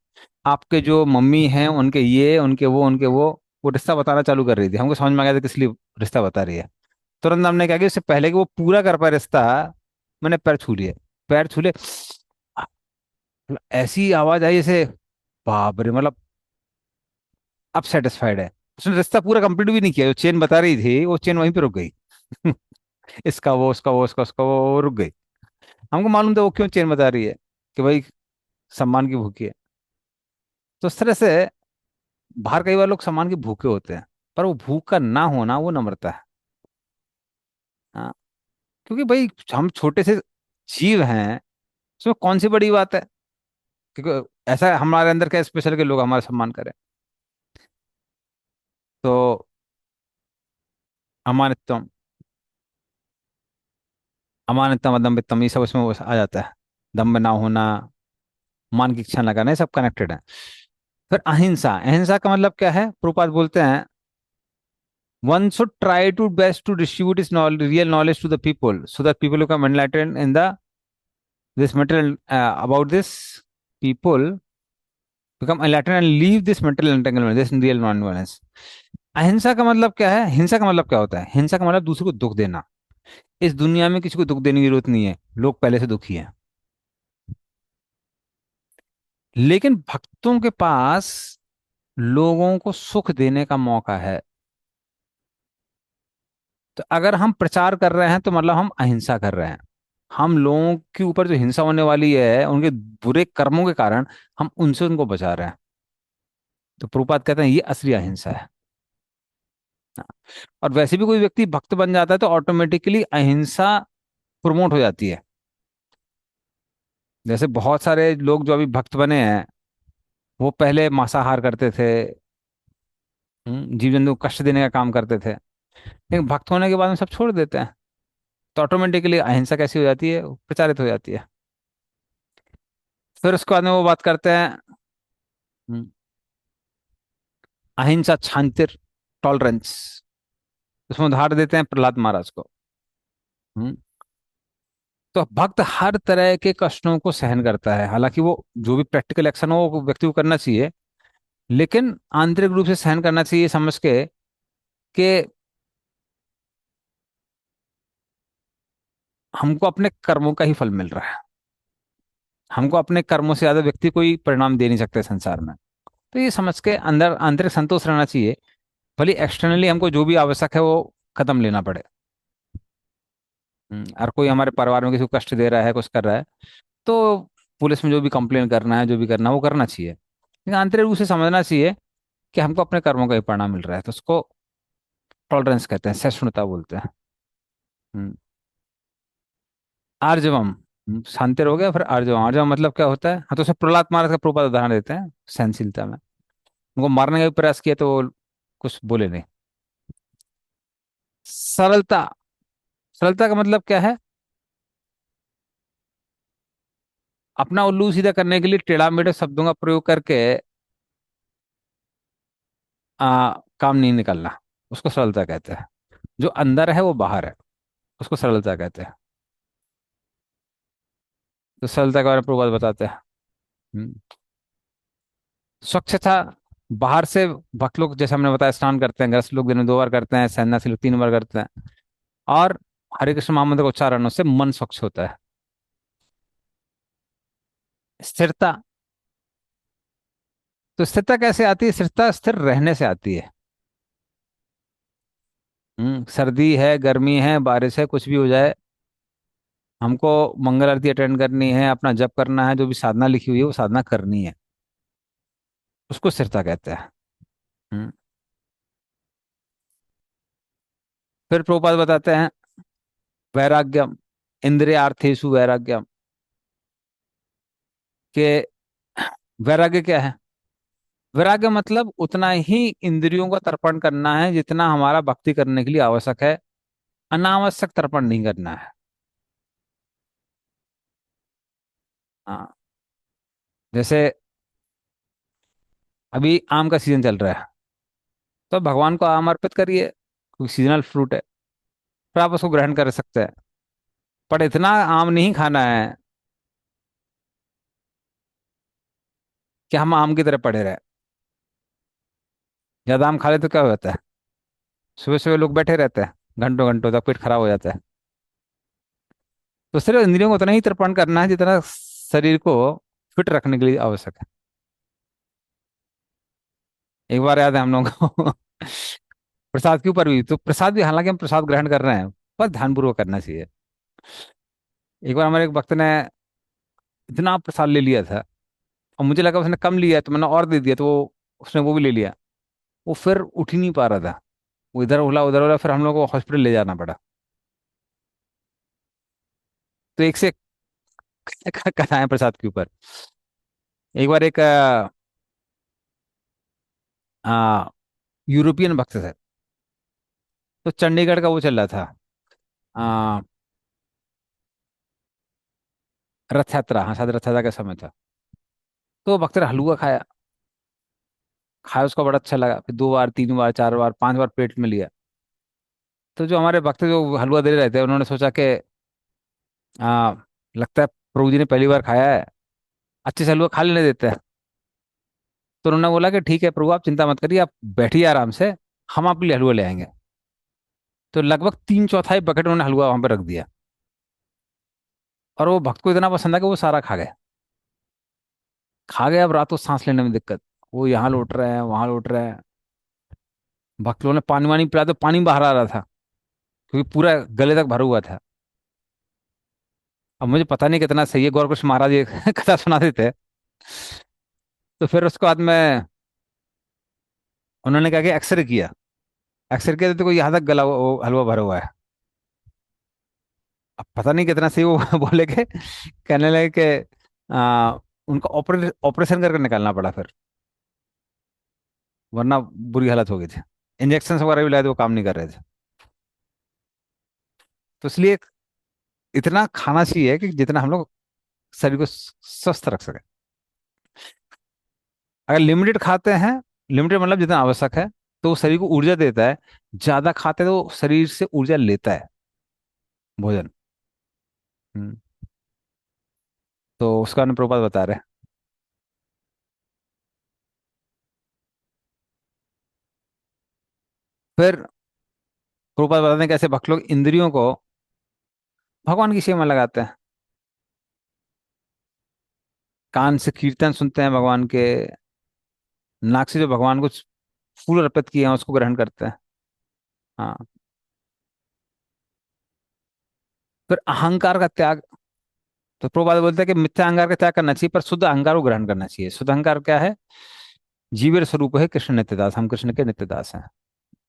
आपके जो मम्मी हैं उनके ये, उनके वो, उनके वो रिश्ता बताना चालू कर रही थी। हमको समझ में आ गया था किस लिए रिश्ता बता रही है। तुरंत हमने क्या किया, उससे पहले कि वो पूरा कर पाए रिश्ता, मैंने पैर छू लिए। पैर छू लिए, मतलब ऐसी आवाज आई जैसे, बाप रे, मतलब अब सेटिस्फाइड है। उसने रिश्ता पूरा कंप्लीट भी नहीं किया, जो चेन बता रही थी वो चेन वहीं पे रुक गई। इसका वो, उसका वो, उसका उसका वो रुक गई। हमको मालूम था वो क्यों चेन बता रही है, कि भाई सम्मान की भूखी है। तो इस तरह से बाहर कई बार लोग सम्मान के भूखे होते हैं, पर वो भूख का ना होना वो नम्रता है। हाँ, क्योंकि भाई हम छोटे से जीव हैं, उसमें कौन सी बड़ी बात है, क्योंकि ऐसा हमारे अंदर क्या स्पेशल के लोग हमारा सम्मान करें। तो अमानितम, अमानितम अदम्भितम, ये सब उसमें वो आ जाता है। दम्भ ना होना, मान की इच्छा न करना, ये सब कनेक्टेड है। फिर अहिंसा, अहिंसा का मतलब क्या है, प्रभुपाद बोलते हैं, one should try to best to distribute his knowledge, real knowledge to the people, so that people become enlightened in the this material about this people become enlightened and leave this material entanglement, this real non-violence. अहिंसा का मतलब क्या है, हिंसा का मतलब क्या होता है, हिंसा का मतलब दूसरे को दुख देना। इस दुनिया में किसी को दुख देने की जरूरत नहीं है, लोग पहले से दुखी हैं। लेकिन भक्तों के पास लोगों को सुख देने का मौका है। तो अगर हम प्रचार कर रहे हैं तो मतलब हम अहिंसा कर रहे हैं। हम लोगों के ऊपर जो हिंसा होने वाली है उनके बुरे कर्मों के कारण, हम उनसे उनको बचा रहे हैं। तो प्रभुपाद कहते हैं ये असली अहिंसा है। और वैसे भी कोई व्यक्ति भक्त बन जाता है तो ऑटोमेटिकली अहिंसा प्रमोट हो जाती है। जैसे बहुत सारे लोग जो अभी भक्त बने हैं, वो पहले मांसाहार करते थे, जीव जंतु को कष्ट देने का काम करते थे, लेकिन भक्त होने के बाद में सब छोड़ देते हैं। तो ऑटोमेटिकली अहिंसा कैसी हो जाती है, प्रचारित हो जाती है। फिर उसके बाद में वो बात करते हैं, हम्म, अहिंसा शांतिर, टॉलरेंस। उसमें उदाहरण देते हैं प्रहलाद महाराज को। हम्म, तो भक्त हर तरह के कष्टों को सहन करता है, हालांकि वो जो भी प्रैक्टिकल एक्शन हो वो व्यक्ति को करना चाहिए, लेकिन आंतरिक रूप से सहन करना चाहिए, समझ के कि हमको अपने कर्मों का ही फल मिल रहा है। हमको अपने कर्मों से ज्यादा व्यक्ति कोई परिणाम दे नहीं सकते संसार में। तो ये समझ के अंदर आंतरिक संतोष रहना चाहिए, भले एक्सटर्नली हमको जो भी आवश्यक है वो कदम लेना पड़े। और कोई हमारे परिवार में किसी को कष्ट दे रहा है, कुछ कर रहा है, तो पुलिस में जो भी कंप्लेन करना है, जो भी करना है वो करना चाहिए, लेकिन आंतरिक रूप से समझना चाहिए कि हमको अपने कर्मों का ही परिणाम मिल रहा है। तो उसको टॉलरेंस कहते हैं, सहिष्णुता बोलते हैं। हम्म, आर्जवम, शांति हो गया। फिर आर्जवम, आर्जवम मतलब क्या होता है, हाँ तो उसमें प्रहलाद महाराज का प्रोपा उदाहरण देते हैं सहनशीलता में। उनको मारने का भी प्रयास किया तो वो कुछ बोले नहीं। सरलता, सरलता का मतलब क्या है, अपना उल्लू सीधा करने के लिए टेढ़ा मेढ़े शब्दों का प्रयोग करके काम नहीं निकलना, उसको सरलता कहते हैं। जो अंदर है वो बाहर है, उसको सरलता कहते हैं। तो सरलता के बारे में प्रभुपाद बताते हैं। हम्म, स्वच्छता, बाहर से भक्त लोग जैसे हमने बताया स्नान करते हैं, गृहस्थ लोग दिन में 2 बार करते हैं, सन्यासी लोग 3 बार करते हैं। और हरे कृष्ण महामंत्र के उच्चारणों से मन स्वच्छ होता है। स्थिरता, तो स्थिरता कैसे आती है, स्थिरता स्थिर रहने से आती है। सर्दी है, गर्मी है, बारिश है, कुछ भी हो जाए, हमको मंगल आरती अटेंड करनी है, अपना जप करना है, जो भी साधना लिखी हुई है वो साधना करनी है, उसको स्थिरता कहते हैं। हम्म, फिर प्रभुपाद बताते हैं वैराग्यम, इंद्रियार्थेषु वैराग्यम, के वैराग्य क्या है, वैराग्य मतलब उतना ही इंद्रियों का तर्पण करना है जितना हमारा भक्ति करने के लिए आवश्यक है, अनावश्यक तर्पण नहीं करना है। हाँ, जैसे अभी आम का सीजन चल रहा है, तो भगवान को आम अर्पित करिए, क्योंकि सीजनल फ्रूट है, फिर आप उसको ग्रहण कर सकते हैं। पर इतना आम नहीं खाना है कि हम आम की तरह पड़े रहे। ज्यादा आम खा ले तो क्या होता है, सुबह सुबह लोग बैठे रहते हैं घंटों घंटों तक, पेट खराब हो जाता है। तो सिर्फ इंद्रियों को उतना ही तर्पण करना है जितना शरीर को फिट रखने के लिए आवश्यक है। एक बार याद है हम लोगों को प्रसाद के ऊपर भी, तो प्रसाद भी, हालांकि हम प्रसाद ग्रहण कर रहे हैं, बस ध्यानपूर्वक करना चाहिए। एक बार हमारे एक भक्त ने इतना प्रसाद ले लिया था, और मुझे लगा उसने कम लिया है, तो मैंने और दे दिया, तो वो उसने वो भी ले लिया। वो फिर उठ ही नहीं पा रहा था, वो इधर उला उधर उला, फिर हम लोग को हॉस्पिटल ले जाना पड़ा। तो एक से एक कथाएं प्रसाद के ऊपर। एक बार एक आ, यूरोपियन भक्त थे, तो चंडीगढ़ का वो चल रहा था, आ, रथ यात्रा, हाँ शायद रथ यात्रा का समय था। तो वो भक्त ने हलवा खाया, खाया, उसको बड़ा अच्छा लगा, फिर 2 बार 3 बार 4 बार 5 बार पेट में लिया। तो जो हमारे भक्त जो हलवा दे रहे थे, उन्होंने सोचा कि आ, लगता है प्रभु जी ने पहली बार खाया है, अच्छे से हलवा खा लेने देते हैं। तो उन्होंने बोला कि ठीक है प्रभु, आप चिंता मत करिए, आप बैठिए आराम से, हम आपके लिए हलवा ले आएंगे। तो लगभग 3/4 बकेट उन्होंने हलवा वहां पर रख दिया, और वो भक्त को इतना पसंद है कि वो सारा खा गए। खा गए, अब रात को सांस लेने में दिक्कत, वो यहाँ लौट रहे हैं वहां लौट रहे हैं। भक्त लोगों ने पानी वानी पिलाया, तो पानी बाहर आ रहा था, क्योंकि पूरा गले तक भरा हुआ था। अब मुझे पता नहीं कितना सही है, गौरकृष्ण महाराज ये कथा सुनाते थे। तो फिर उसके बाद में उन्होंने कहा कि एक्सरे किया। एक्सरे किया तो देखो यहाँ तक गला वो हलवा भरा हुआ है। अब पता नहीं कितना सही वो बोले के कहने लगे कि उनका ऑपरेशन करके निकालना पड़ा फिर, वरना बुरी हालत हो गई थी। इंजेक्शन वगैरह भी लाए थे, वो काम नहीं कर रहे थे। तो इसलिए इतना खाना चाहिए कि जितना हम लोग शरीर को स्वस्थ रख सके। अगर लिमिटेड खाते हैं, लिमिटेड मतलब जितना आवश्यक है, तो वो शरीर को ऊर्जा देता है। ज्यादा खाते हैं तो वो शरीर से ऊर्जा लेता है भोजन। हम्म, तो उसका अनुप्रपात प्रभुपाद बता रहे हैं। फिर प्रभुपाद बताते हैं कैसे भक्त लोग इंद्रियों को भगवान की सेवा में लगाते हैं। कान से कीर्तन सुनते हैं भगवान के, नाक से जो भगवान को फूल अर्पित किए हैं उसको ग्रहण करते हैं। हाँ। फिर अहंकार का त्याग। तो प्रभुपाद बोलते हैं कि मिथ्या अहंकार का त्याग करना चाहिए, पर शुद्ध अहंकार को ग्रहण करना चाहिए। शुद्ध अहंकार क्या है? जीवेर स्वरूप है कृष्ण नित्यदास, हम कृष्ण के नित्यदास हैं,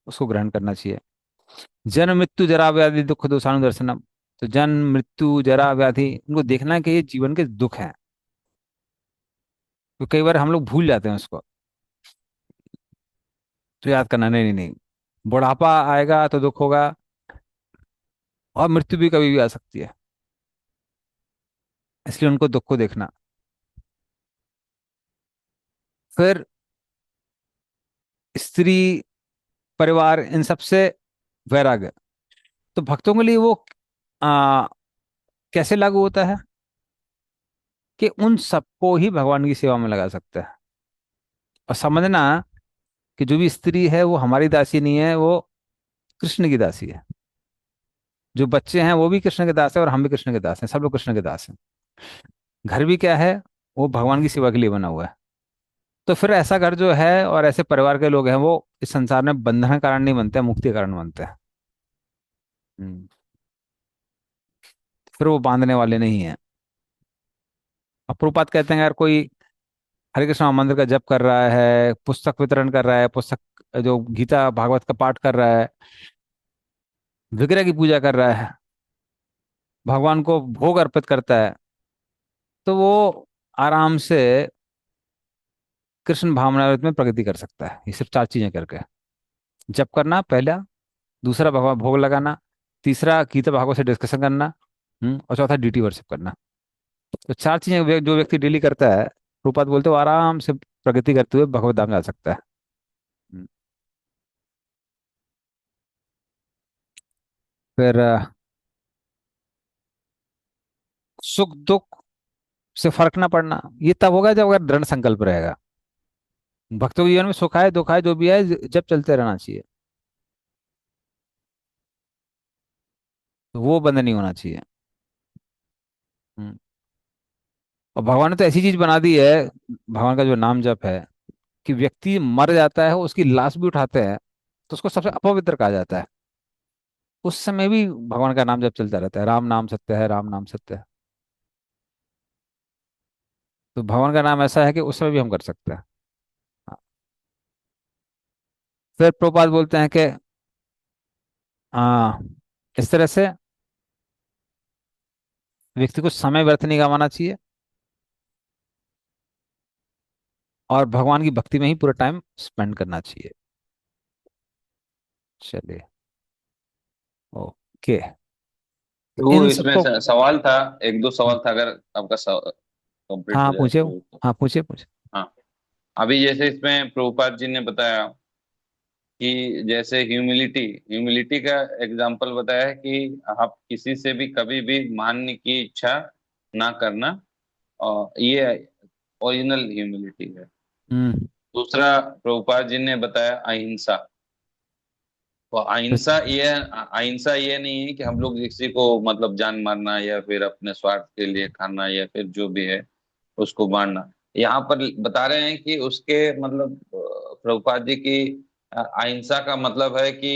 उसको ग्रहण करना चाहिए। जन्म मृत्यु जरा व्याधि दुख दोषानुदर्शनम। तो जन्म मृत्यु जरा व्याधि, उनको देखना है कि ये जीवन के दुख हैं। तो कई बार हम लोग भूल जाते हैं उसको, तो याद करना, नहीं नहीं नहीं, बुढ़ापा आएगा तो दुख होगा, और मृत्यु भी कभी भी आ सकती है, इसलिए उनको दुख को देखना। फिर स्त्री, परिवार, इन सबसे वैराग्य। तो भक्तों के लिए वो आ, कैसे लागू होता है कि उन सबको ही भगवान की सेवा में लगा सकते हैं। और समझना कि जो भी स्त्री है वो हमारी दासी नहीं है, वो कृष्ण की दासी है। जो बच्चे हैं वो भी कृष्ण के दास है, और हम भी कृष्ण के दास हैं, सब लोग कृष्ण के दास हैं। घर भी क्या है? वो भगवान की सेवा के लिए बना हुआ है। तो फिर ऐसा घर जो है और ऐसे परिवार के लोग हैं, वो इस संसार में बंधन का कारण नहीं बनते हैं, मुक्ति का कारण बनते हैं। हम्म। फिर वो बांधने वाले नहीं है। अब प्रभुपाद कहते हैं अगर कोई हरे कृष्ण मंदिर का जप कर रहा है, पुस्तक वितरण कर रहा है, पुस्तक जो गीता भागवत का पाठ कर रहा है, विग्रह की पूजा कर रहा है, भगवान को भोग अर्पित करता है, तो वो आराम से कृष्ण भावनामृत में प्रगति कर सकता है, ये सिर्फ 4 चीजें करके। जप करना पहला, दूसरा भगवान भोग लगाना, तीसरा गीता भागवत से डिस्कशन करना, और चौथा डीटी वर्शिप करना। तो 4 चीजें जो व्यक्ति डेली करता है, रूपात बोलते हो, आराम से प्रगति करते हुए भगवत धाम जा सकता है। हम्म, फिर सुख दुख से फर्क ना पड़ना, ये तब होगा जब अगर दृढ़ संकल्प रहेगा। भक्तों के जीवन में सुख आए दुख आए जो भी आए, जब चलते रहना चाहिए, तो वो बंद नहीं होना चाहिए। हम्म, और भगवान ने तो ऐसी चीज बना दी है, भगवान का जो नाम जप है, कि व्यक्ति मर जाता है उसकी लाश भी उठाते हैं, तो उसको सबसे अपवित्र कहा जाता है। उस समय भी भगवान का नाम जब चलता रहता है, राम नाम सत्य है, राम नाम सत्य है। तो भगवान का नाम ऐसा है कि उस समय भी हम कर सकते हैं। हाँ। फिर प्रभुपाद बोलते हैं कि हाँ, इस तरह से व्यक्ति को समय व्यर्थ नहीं गंवाना चाहिए, और भगवान की भक्ति में ही पूरा टाइम स्पेंड करना चाहिए। चलिए। ओके। तो तो इन इसमें सबको। सवाल था, एक दो सवाल था, अगर आपका कंप्लीट हाँ हो हाँ, जाए पूछे। तो। हाँ, पूछे पूछे। हाँ, अभी जैसे इसमें प्रभुपाद जी ने बताया कि जैसे ह्यूमिलिटी, ह्यूमिलिटी का एग्जांपल बताया है कि आप किसी से भी कभी भी मानने की इच्छा ना करना, और ये ओरिजिनल ह्यूमिलिटी है। हम्म। दूसरा, प्रभुपाद जी ने बताया अहिंसा। तो अहिंसा ये नहीं है कि हम लोग किसी को मतलब जान मारना या फिर अपने स्वार्थ के लिए खाना या फिर जो भी है उसको मारना। यहाँ पर बता रहे हैं कि उसके मतलब प्रभुपाद जी की अहिंसा का मतलब है कि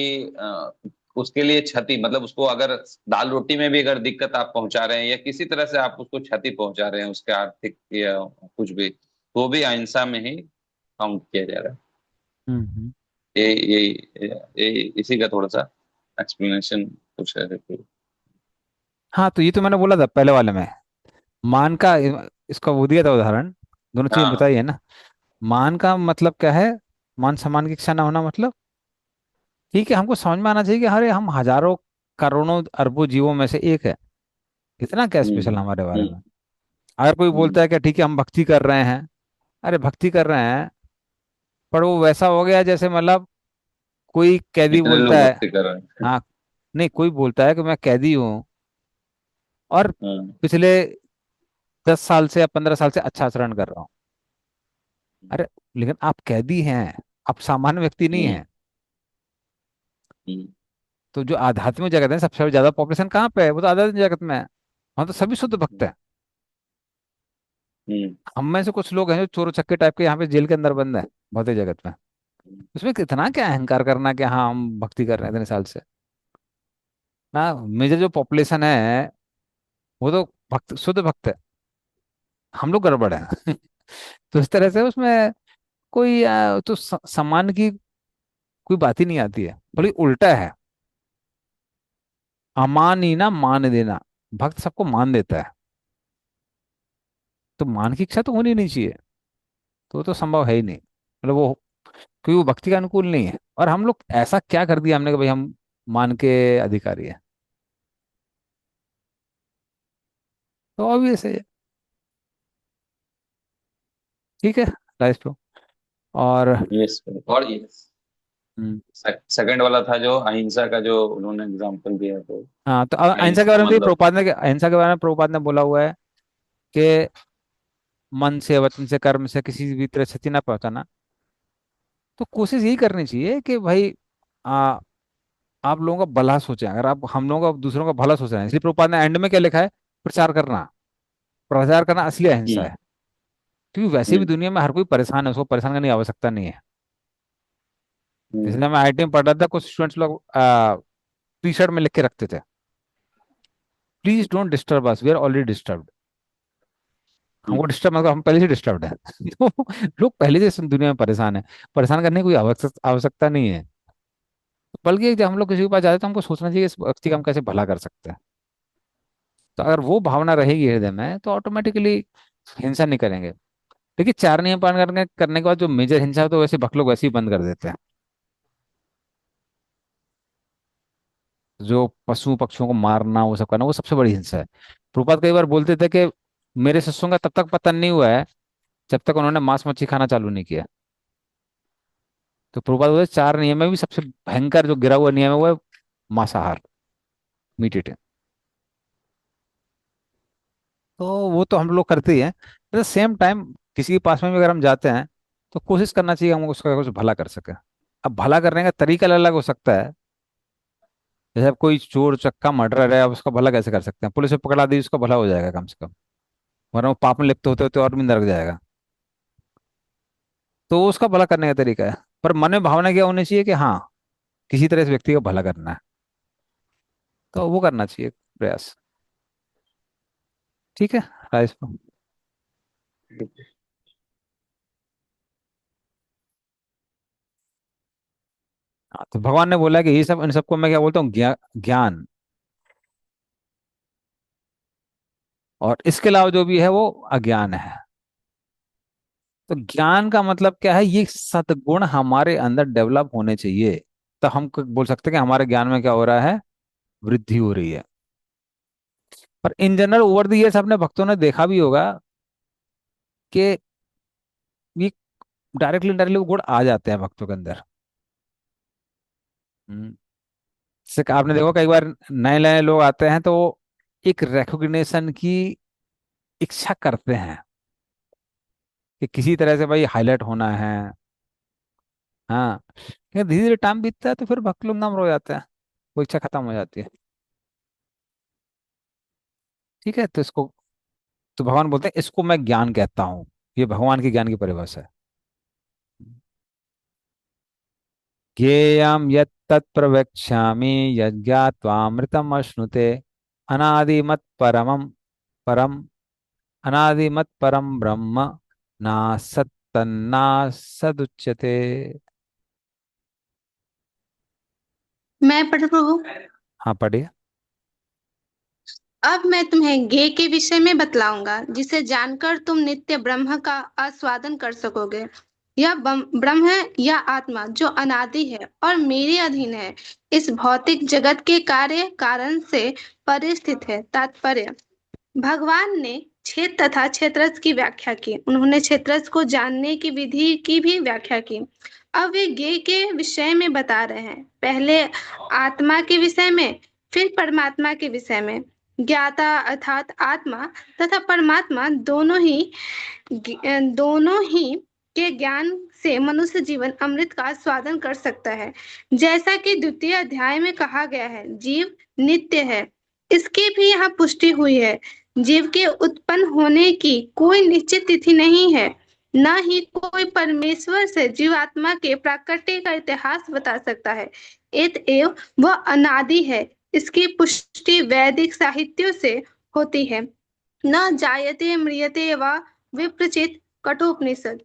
उसके लिए क्षति, मतलब उसको अगर दाल रोटी में भी अगर दिक्कत आप पहुंचा रहे हैं या किसी तरह से आप उसको क्षति पहुंचा रहे हैं, उसके आर्थिक या कुछ भी, तो भी अहिंसा में ही काउंट किया जा रहा है। हम्म। ये इसी का थोड़ा सा एक्सप्लेनेशन कुछ है देखिए। हाँ, तो ये तो मैंने बोला था पहले वाले में। मान का इसका वो दिया था उदाहरण। दोनों चीजें हाँ। बताई है ना। मान का मतलब क्या है? मान सम्मान की इच्छा ना होना मतलब, ठीक है, हमको समझ में आना चाहिए कि अरे हम हजारों करोड़ों अरबों जीवों में से एक है। इतना क्या स्पेशल हम्म। हमारे बारे हम्म। में? अगर कोई हम्म। बोलता है कि ठीक है हम भक्ति कर रहे हैं, अरे भक्ति कर रहे हैं, पर वो वैसा हो गया जैसे मतलब कोई कैदी इतने बोलता लोग है। भक्ति कर रहे हैं। हाँ। नहीं, कोई बोलता है कि मैं कैदी हूँ, और हाँ। पिछले 10 साल से या 15 साल से अच्छा आचरण कर रहा हूँ। अरे, लेकिन आप कैदी हैं, आप सामान्य व्यक्ति नहीं हम्म। हैं। हम्म। तो जो आध्यात्मिक जगत है, सबसे ज्यादा पॉपुलेशन कहाँ पे है? वो तो आध्यात्मिक जगत में है। वहाँ तो सभी शुद्ध भक्त हैं। हम्म। हम में से कुछ लोग हैं जो चोर चक्के टाइप के यहाँ पे जेल के अंदर बंद है भौतिक जगत में। उसमें कितना क्या अहंकार करना कि हाँ हम भक्ति कर रहे हैं इतने साल से। ना, मेजर जो पॉपुलेशन है वो तो भक्त, शुद्ध भक्त है। हम लोग गड़बड़ है। तो इस तरह से उसमें कोई तो सम्मान की कोई बात ही नहीं आती है, बल्कि उल्टा है। अमान ही ना मान देना। भक्त सबको मान देता है। तो मान की इच्छा तो होनी नहीं चाहिए। तो वो तो संभव है ही नहीं, मतलब वो, क्योंकि वो भक्ति का अनुकूल नहीं है। और हम लोग ऐसा क्या कर दिया हमने कि भाई हम मान के अधिकारी है? तो ऑब्वियस है ये। ठीक है, राइस प्रो। और यस। और यस, हम्म, सेकंड वाला था जो अहिंसा का, जो उन्होंने एग्जांपल दिया, तो हाँ, तो अहिंसा के अहिंसा बारे में मतलब। प्रभुपाद ने, अहिंसा के बारे में प्रभुपाद ने बोला हुआ है कि मन से, वचन से, कर्म से किसी भी तरह क्षति ना पहुंचाना। तो कोशिश यही करनी चाहिए कि भाई आ, आप लोगों का भला सोचें। अगर आप हम लोगों का दूसरों का भला सोच रहे हैं, इसलिए प्रभुपाद ने एंड में क्या लिखा है? प्रचार करना। प्रचार करना असली अहिंसा हम्म। है। क्योंकि वैसे भी हम्म। दुनिया में हर कोई परेशान है, उसको परेशान करने की आवश्यकता नहीं है। हम्म। इसलिए मैं आईआईटी में पढ़ रहा था, कुछ स्टूडेंट्स लोग टी शर्ट में लिख के रखते थे, please don't disturb us, we are already disturbed. Hmm. हमको डिस्टर्ब मतलब हम पहले से डिस्टर्ब्ड है। तो लोग पहले से इस दुनिया में परेशान है। परेशान करने की कोई आवश्यकता नहीं है। बल्कि जब हम लोग किसी के पास जाते हैं तो हमको सोचना चाहिए इस व्यक्ति का हम कैसे भला कर सकते हैं। तो अगर वो भावना रहेगी हृदय में तो ऑटोमेटिकली हिंसा नहीं करेंगे। देखिए, 4 नियम पालन करने के बाद जो मेजर हिंसा है तो वैसे भक्त लोग वैसे ही बंद कर देते हैं। जो पशु पक्षियों को मारना, वो सब करना, वो सबसे बड़ी हिंसा है। प्रभुपाद कई बार बोलते थे कि मेरे शिष्यों का तब तक पतन नहीं हुआ है जब तक उन्होंने मांस मच्छी खाना चालू नहीं किया। तो प्रभुपाद बोलते 4 नियम में भी सबसे भयंकर जो गिरा हुआ नियम है वो है मांसाहार, मीट ईटिंग। तो वो तो हम लोग करते ही हैं। एट द सेम टाइम किसी के पास में भी अगर हम जाते हैं तो कोशिश करना चाहिए हम उसका कुछ भला कर सके। अब भला करने का तरीका अलग अलग हो सकता है। जैसे अब कोई चोर चक्का मर्डरर है, अब उसका भला कैसे कर सकते हैं? पुलिस में पकड़ा दी, उसका भला हो जाएगा कम से कम। वरना वो पाप में लिप्त होते होते और भी नरक जाएगा। तो वो उसका भला करने का तरीका है। पर मन में भावना क्या होनी चाहिए कि हाँ, किसी तरह इस व्यक्ति का भला करना है। तो वो करना चाहिए प्रयास। ठीक है, राइस। हाँ, तो भगवान ने बोला कि ये सब, इन सबको मैं क्या बोलता हूँ, ज्ञान। और इसके अलावा जो भी है वो अज्ञान है। तो ज्ञान का मतलब क्या है, ये सद्गुण हमारे अंदर डेवलप होने चाहिए। तो हम बोल सकते हैं कि हमारे ज्ञान में क्या हो रहा है, वृद्धि हो रही है। पर in general over the years अपने भक्तों ने देखा भी होगा कि ये डायरेक्टली इनडायरेक्टली वो गुण आ जाते हैं भक्तों के अंदर। हम्म, जैसे कि आपने देखो कई बार नए नए लोग आते हैं तो वो एक रिकॉग्निशन की इच्छा करते हैं कि किसी तरह से भाई हाईलाइट होना है। हाँ, लेकिन धीरे धीरे टाइम बीतता है तो फिर भक्त लोग नम्र हो जाते हैं, वो इच्छा खत्म हो जाती है। ठीक है, तो इसको, तो भगवान बोलते हैं इसको मैं ज्ञान कहता हूँ। ये भगवान के ज्ञान की परिभाषा है। ज्ञेयं यत्तत् प्रवक्ष्यामि यज्ञात्वामृतम् अश्नुते अनादिमत् परम अनादिमत् परम ब्रह्म नासत्तन्नासदुच्यते। मैं पढ़ प्रभु। हाँ, पढ़िए। अब मैं तुम्हें ज्ञेय के विषय में बतलाऊंगा, जिसे जानकर तुम नित्य ब्रह्म का आस्वादन कर सकोगे। यह ब्रह्म है, यह आत्मा जो अनादि है और मेरे अधीन है, इस भौतिक जगत के कार्य कारण से परिस्थित है। तात्पर्य: भगवान ने क्षेत्र तथा क्षेत्रज की व्याख्या की। उन्होंने क्षेत्रज को जानने की विधि की भी व्याख्या की। अब वे ज्ञेय के विषय में बता रहे हैं। पहले आत्मा के विषय में, फिर परमात्मा के विषय में। ज्ञाता अर्थात आत्मा तथा परमात्मा दोनों ही के ज्ञान से मनुष्य जीवन अमृत का स्वादन कर सकता है। जैसा कि द्वितीय अध्याय में कहा गया है, जीव नित्य है, इसकी भी यहाँ पुष्टि हुई है। जीव के उत्पन्न होने की कोई निश्चित तिथि नहीं है, न ही कोई परमेश्वर से जीवात्मा के प्राकट्य का इतिहास बता सकता है। अतएव वह अनादि है। इसकी पुष्टि वैदिक साहित्यों से होती है। न जायते म्रियते व विप्रचित कठोपनिषद।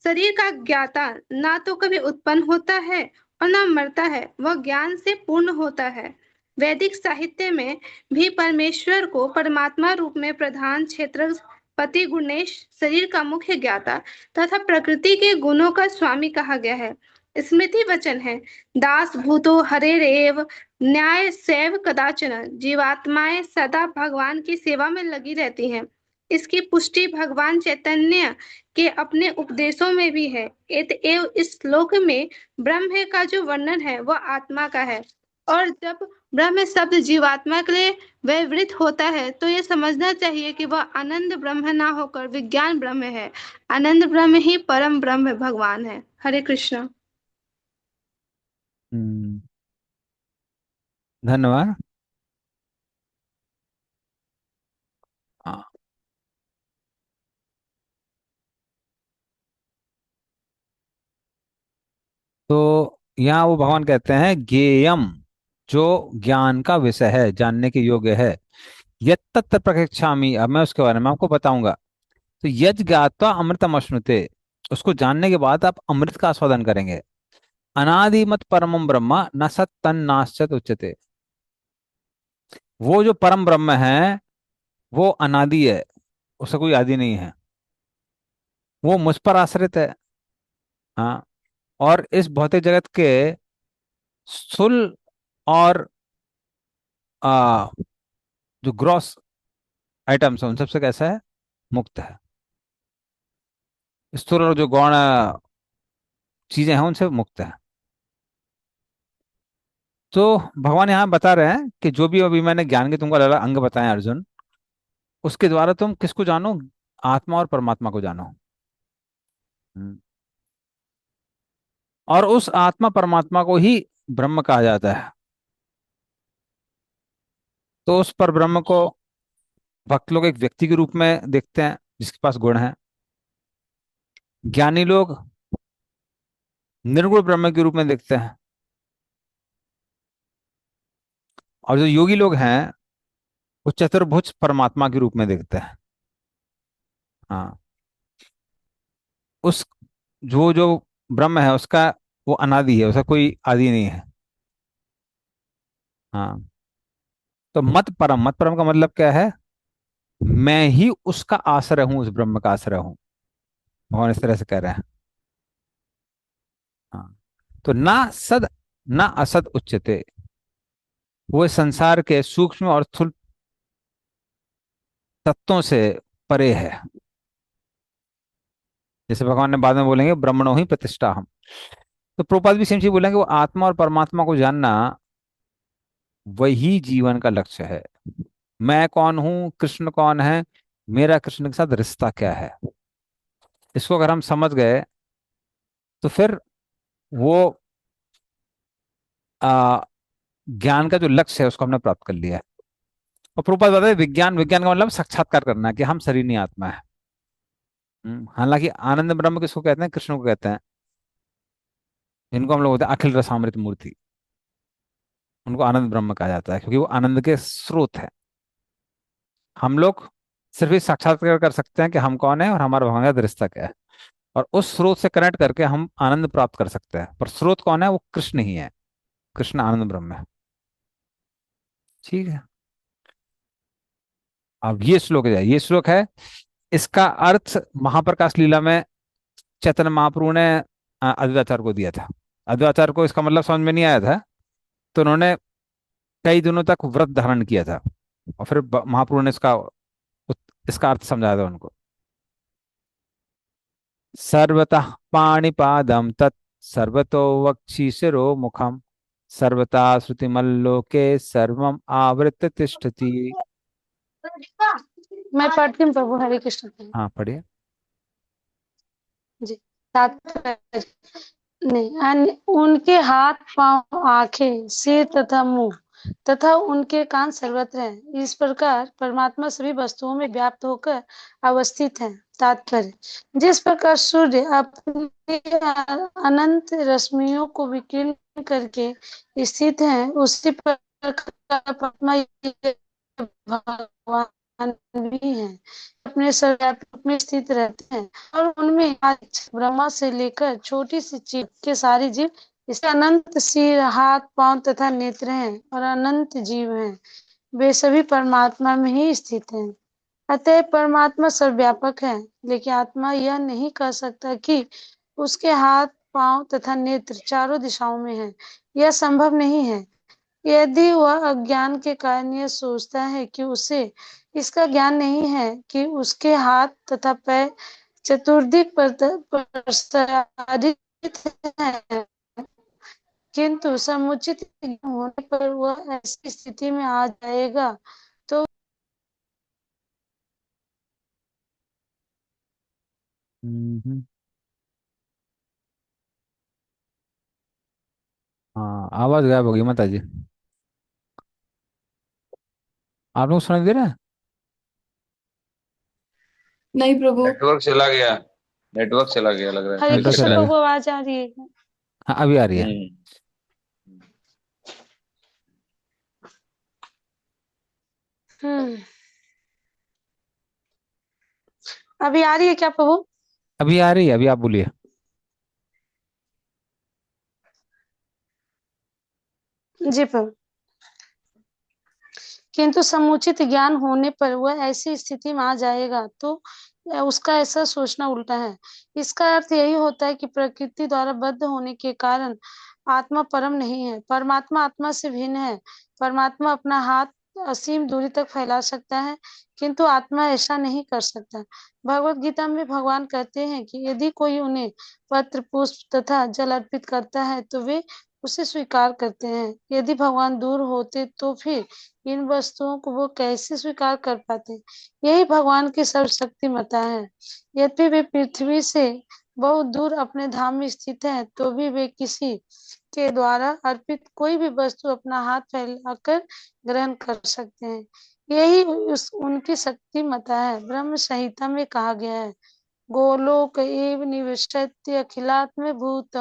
शरीर का ज्ञाता ना तो कभी उत्पन्न होता है और ना मरता है, वह ज्ञान से पूर्ण होता है। वैदिक साहित्य में भी परमेश्वर को परमात्मा रूप में प्रधान क्षेत्र पति गुणेश, शरीर का मुख्य ज्ञाता तथा प्रकृति के गुणों का स्वामी कहा गया है। स्मृति वचन है, दास भूतो हरेरेव न्याय सैव कदाचन। जीवात्माएं सदा भगवान की सेवा में लगी रहती हैं। इसकी पुष्टि भगवान चैतन्य के अपने उपदेशों में भी है। अतएव इस श्लोक में ब्रह्म का जो वर्णन है वह आत्मा का है। और जब ब्रह्म शब्द जीवात्मा के लिए व्यवहृत होता है तो ये समझना चाहिए कि वह आनंद ब्रह्म ना होकर विज्ञान ब्रह्म है। आनंद ब्रह्म ही परम ब्रह्म भगवान है। हरे कृष्ण। हम्म, धन्यवाद। हाँ, तो यहाँ वो भगवान कहते हैं ज्ञेयम, जो ज्ञान का विषय है, जानने के योग्य है। यत्तत् प्रकृच्छामि, अब मैं उसके बारे में आपको बताऊंगा। तो यज्ञ ज्ञात्वा अमृतम अश्नुते, उसको जानने के बाद आप अमृत का आस्वादन करेंगे। अनादिमत परमम ब्रह्म न सत तन नाश्चत उच्यते। वो जो परम ब्रह्म है वो अनादि है, उसका कोई आदि नहीं है, वो मुझ पर आश्रित है। हाँ, और इस भौतिक जगत के स्थूल और आ, जो ग्रॉस आइटम्स है उन सबसे कैसा है, मुक्त है। स्थूल और जो गौण चीजें हैं उनसे मुक्त है। तो भगवान यहाँ बता रहे हैं कि जो भी अभी मैंने ज्ञान के तुमको अलग अलग अंग बताए अर्जुन, उसके द्वारा तुम किसको जानो, आत्मा और परमात्मा को जानो। हम्म। और उस आत्मा परमात्मा को ही ब्रह्म कहा जाता है। तो उस पर ब्रह्म को भक्त लोग एक व्यक्ति के रूप में देखते हैं जिसके पास गुण है। ज्ञानी लोग निर्गुण ब्रह्म के रूप में देखते हैं। और जो योगी लोग हैं वो चतुर्भुज परमात्मा के रूप में देखते हैं। हाँ, उस जो जो ब्रह्म है उसका, वो अनादि है, उसका कोई आदि नहीं है। हाँ, तो मत परम का मतलब क्या है? मैं ही उसका आश्रय हूँ, उस ब्रह्म का आश्रय हूँ। भगवान इस तरह से कह रहे हैं। हाँ, तो ना सद ना असद उच्चते, वो इस संसार के सूक्ष्म और स्थूल तत्वों से परे है। जैसे भगवान ने बाद में बोलेंगे ब्रह्मणो ही प्रतिष्ठा हम। तो प्रभुपाद भी सेम चीज बोलेंगे, वो आत्मा और परमात्मा को जानना वही जीवन का लक्ष्य है। मैं कौन हूँ, कृष्ण कौन है, मेरा कृष्ण के साथ रिश्ता क्या है, इसको अगर हम समझ गए तो फिर वो आ, ज्ञान का जो लक्ष्य है उसको हमने प्राप्त कर लिया है। और प्रभुपाद बताते हैं विज्ञान, विज्ञान का मतलब साक्षात्कार करना है कि हम शरीर नहीं आत्मा है। हालांकि आनंद ब्रह्म किसको कहते हैं? कृष्ण को कहते हैं। जिनको हम लोग बोलते हैं अखिल रसामृत मूर्ति, उनको आनंद ब्रह्म कहा जाता है क्योंकि वो आनंद के स्रोत है। हम लोग सिर्फ इस साक्षात्कार कर सकते हैं कि हम कौन है और हमारा भगवान का रिश्ता क्या है, और उस स्रोत से कनेक्ट करके हम आनंद प्राप्त कर सकते हैं। पर स्रोत कौन है? वो कृष्ण ही है। कृष्ण आनंद ब्रह्म है। ठीक है। अब ये श्लोक है, ये श्लोक है, इसका अर्थ महाप्रकाश लीला में चैतन्य महाप्रभु ने अद्वैताचार्य को दिया था। अद्वैताचार्य को इसका मतलब समझ में नहीं आया था, तो उन्होंने कई दिनों तक व्रत धारण किया था, और फिर महाप्रभु ने इसका अर्थ समझाया था उनको। सर्वतः पाणिपादं तत् सर्वतो वक्षिशिरो मुखम सर्वता श्रुतिमल्लोके सर्वम आवृत्य तिष्ठति। मैं पढ़ती हूँ प्रभु। हरे कृष्ण। हाँ, पढ़िए। जी। तात्पर्य। नहीं, उनके हाथ पांव आंखें सिर तथा मुंह तथा उनके कान सर्वत्र हैं। इस प्रकार परमात्मा सभी वस्तुओं में व्याप्त होकर अवस्थित है। तात्पर्य। जिस प्रकार सूर्य अपने अनंत रश्मियों को विकीर्ण करके स्थित है, उसी प्रकार परमात्मा भगवान भी है, अपने सर्वव्यापी रूप में स्थित रहते हैं और उनमें आज ब्रह्मा से लेकर छोटी सी जीव के सारे जीव, इसके अनंत सिर हाथ पांव तथा नेत्र हैं और अनंत जीव हैं। वे सभी परमात्मा में ही स्थित हैं। अतः परमात्मा सर्वव्यापक है, लेकिन आत्मा यह नहीं कह सकता कि उसके हाथ पांव तथा नेत्र चारों दिशाओं में है। यह संभव नहीं है। यदि वह अज्ञान के कारण यह सोचता है कि उसे इसका ज्ञान नहीं है कि उसके हाथ तथा पैर चतुर्दिक प्रसारित है, किंतु समुचित ज्ञान होने पर वह ऐसी स्थिति में आ जाएगा तो हम्म। हाँ, आवाज गायब हो गई माता जी। आप लोग सुनाई दे रहे हैं? नहीं प्रभु। नेटवर्क चला गया, नेटवर्क चला गया लग रहा है। हरे नेटवर्क कृष्ण चला गया। प्रभु आवाज आ रही है। हाँ, अभी आ रही है। हम्म। हम्म। अभी आ रही है क्या प्रभु? अभी आ रही है, अभी आप बोलिए। जी प्रभु। किंतु समुचित ज्ञान होने पर वह ऐसी स्थिति में आ जाएगा तो उसका ऐसा सोचना उल्टा है। इसका अर्थ यही होता है कि प्रकृति द्वारा बद्ध होने के कारण आत्मा परम नहीं है। परमात्मा आत्मा से भिन्न है। परमात्मा अपना हाथ असीम दूरी तक फैला सकता है, किंतु आत्मा ऐसा नहीं कर सकता। भगवत गीता में भगवान कहते हैं कि यदि कोई उन्हें पत्र पुष्प तथा जल अर्पित करता है तो वे उसे स्वीकार करते हैं। यदि भगवान दूर होते तो फिर इन वस्तुओं को वो कैसे स्वीकार कर पाते? यही भगवान की सर्वशक्तिमत्ता है। यद्यपि वे पृथ्वी से बहुत दूर अपने धाम में स्थित हैं, तो भी वे किसी के द्वारा अर्पित कोई भी वस्तु अपना हाथ फैलाकर ग्रहण कर सकते हैं। यही उनकी शक्तिमत्ता है। ब्रह्म संहिता में कहा गया है, गोलोक एव निविशत्य अखिलात्म भूत।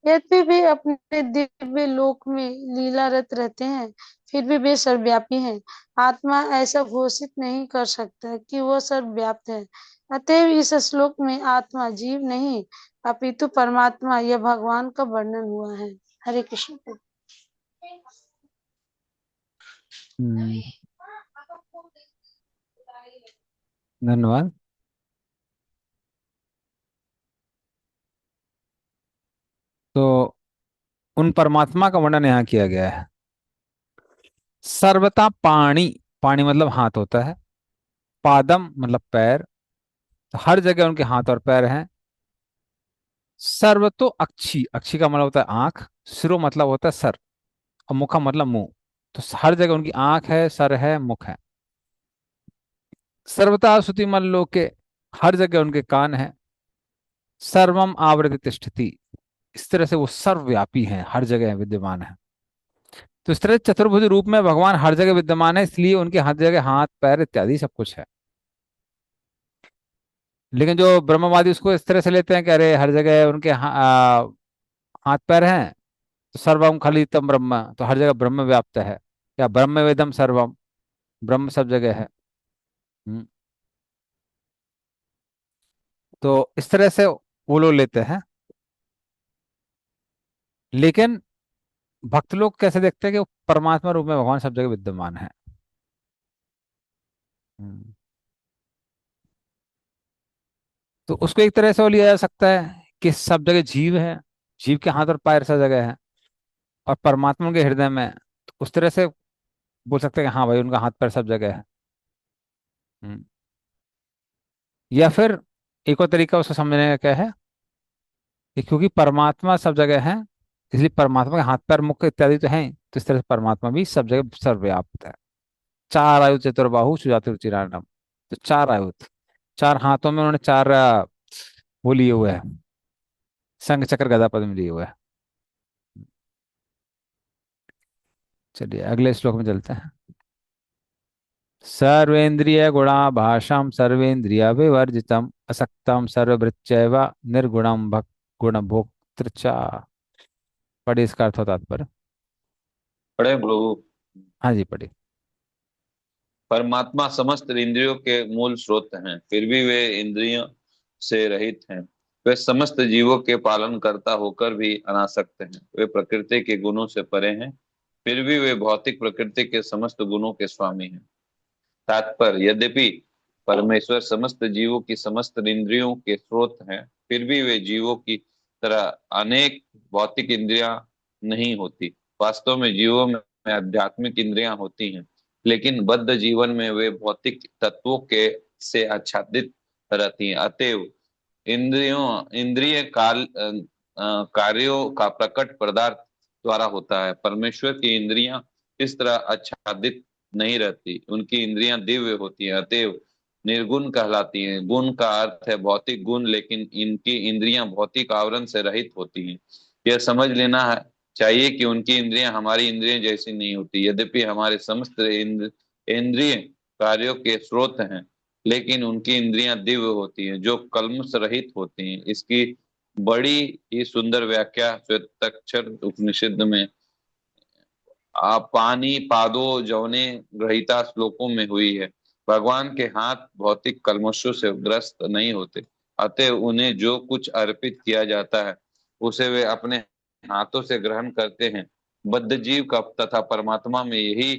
यद्यपि वे अपने दिव्य लोक में लीलारत रहते हैं, फिर भी वे सर्वव्यापी हैं। आत्मा ऐसा घोषित नहीं कर सकता कि वह सर्वव्याप्त है। अतएव इस श्लोक में आत्मा जीव नहीं अपितु परमात्मा या भगवान का वर्णन हुआ है। हरे कृष्ण। हम्म, धन्यवाद। तो उन परमात्मा का वर्णन यहाँ किया गया है। सर्वता पाणी, पाणी मतलब हाथ होता है, पादम मतलब पैर, तो हर जगह उनके हाथ और पैर हैं। सर्वतो अक्षी, अक्षी का मतलब होता है आंख, सिरो मतलब होता है सर, और मुखा मतलब मुंह। तो हर जगह उनकी आंख है, सर है, मुख है। सर्वता श्रुति लोके, हर जगह उनके कान है। सर्वम आवृत्ति तिष्ठति, इस तरह से वो सर्वव्यापी हैं, हर जगह विद्यमान है। तो इस तरह चतुर्भुज रूप में भगवान हर जगह विद्यमान है, इसलिए उनके हर जगह हाथ पैर इत्यादि सब कुछ है। लेकिन जो ब्रह्मवादी उसको इस तरह से लेते हैं कि अरे हर जगह उनके हाथ पैर हैं, तो सर्वम खलितम ब्रह्म, तो हर जगह ब्रह्म व्याप्त है, या ब्रह्म वेदम सर्वम, ब्रह्म सब जगह है। हम्म, तो इस तरह से वो लोग लेते हैं। लेकिन भक्त लोग कैसे देखते हैं कि वो परमात्मा रूप में भगवान सब जगह विद्यमान है। हम्म, तो उसको एक तरह से वो लिया जा सकता है कि सब जगह जीव है, जीव के हाथ और पैर सब जगह है, और परमात्मा के हृदय में है। तो उस तरह से बोल सकते हैं कि हाँ भाई उनका हाथ पैर सब जगह है। हम्म, या फिर एक और तरीका उसको समझने का क्या है कि क्योंकि परमात्मा सब जगह है, इसलिए परमात्मा के हाथ पैर मुख इत्यादि तो हैं, तो इस तरह से परमात्मा भी सब जगह सर्वव्याप्त है। चार आयु चतुर्बाहु सुजाति रुचिरानम, तो चार आयुध, चार हाथों में उन्होंने चार वो लिए हुए हैं, शंख चक्र गदा पद्म लिए हुए हैं। चलिए अगले श्लोक में चलते हैं। सर्वेन्द्रिय गुणाभाषम सर्वेन्द्रिय विवर्जितम असक्तम सर्वभृत्यैव निर्गुणम भक् गुण भोक्तृ च। पढ़िए इसका अर्थ और तात्पर्य। बड़े प्रभु, हाँ जी पढ़िए। परमात्मा समस्त इंद्रियों के मूल स्रोत हैं, फिर भी वे इंद्रियों से रहित हैं। वे समस्त जीवों के पालन करता होकर भी अनासक्त हैं। वे प्रकृति के गुणों से परे हैं, फिर भी वे भौतिक प्रकृति के समस्त गुणों के स्वामी हैं। तात्पर्य, यद्यपि परमेश्वर समस्त जीवों की समस्त इंद्रियों के स्रोत हैं, फिर भी वे जीवों की तरह अनेक भौतिक इंद्रियां नहीं होती। वास्तव में जीवों में आध्यात्मिक इंद्रियां होती हैं, लेकिन बद्ध जीवन में वे भौतिक तत्वों के से आच्छादित रहती हैं। अतएव इंद्रिय कार्यों का प्रकट पदार्थ द्वारा होता है। परमेश्वर की इंद्रियां इस तरह आच्छादित नहीं रहती, उनकी इंद्रियां दिव्य होती हैं, अतएव निर्गुण कहलाती हैं। गुण का अर्थ है भौतिक गुण, लेकिन इनकी इंद्रियां भौतिक आवरण से रहित होती हैं। यह समझ लेना है चाहिए कि उनकी इंद्रियां हमारी इंद्रियां जैसी नहीं होती। यद्यपि हमारे समस्त इंद्रिय कार्यों के स्रोत हैं, लेकिन उनकी इंद्रियां दिव्य होती हैं, जो कल्मष रहित होती हैं। इसकी बड़ी ही सुंदर व्याख्या श्वेताक्षर उपनिषद में पानी पादो जौने ग्रहीता श्लोकों में हुई है। भगवान के हाथ भौतिक कल्मशों से ग्रस्त नहीं होते, अतः उन्हें जो कुछ अर्पित किया जाता है उसे वे अपने हाथों से ग्रहण करते हैं। बद्ध जीव का तथा परमात्मा में यही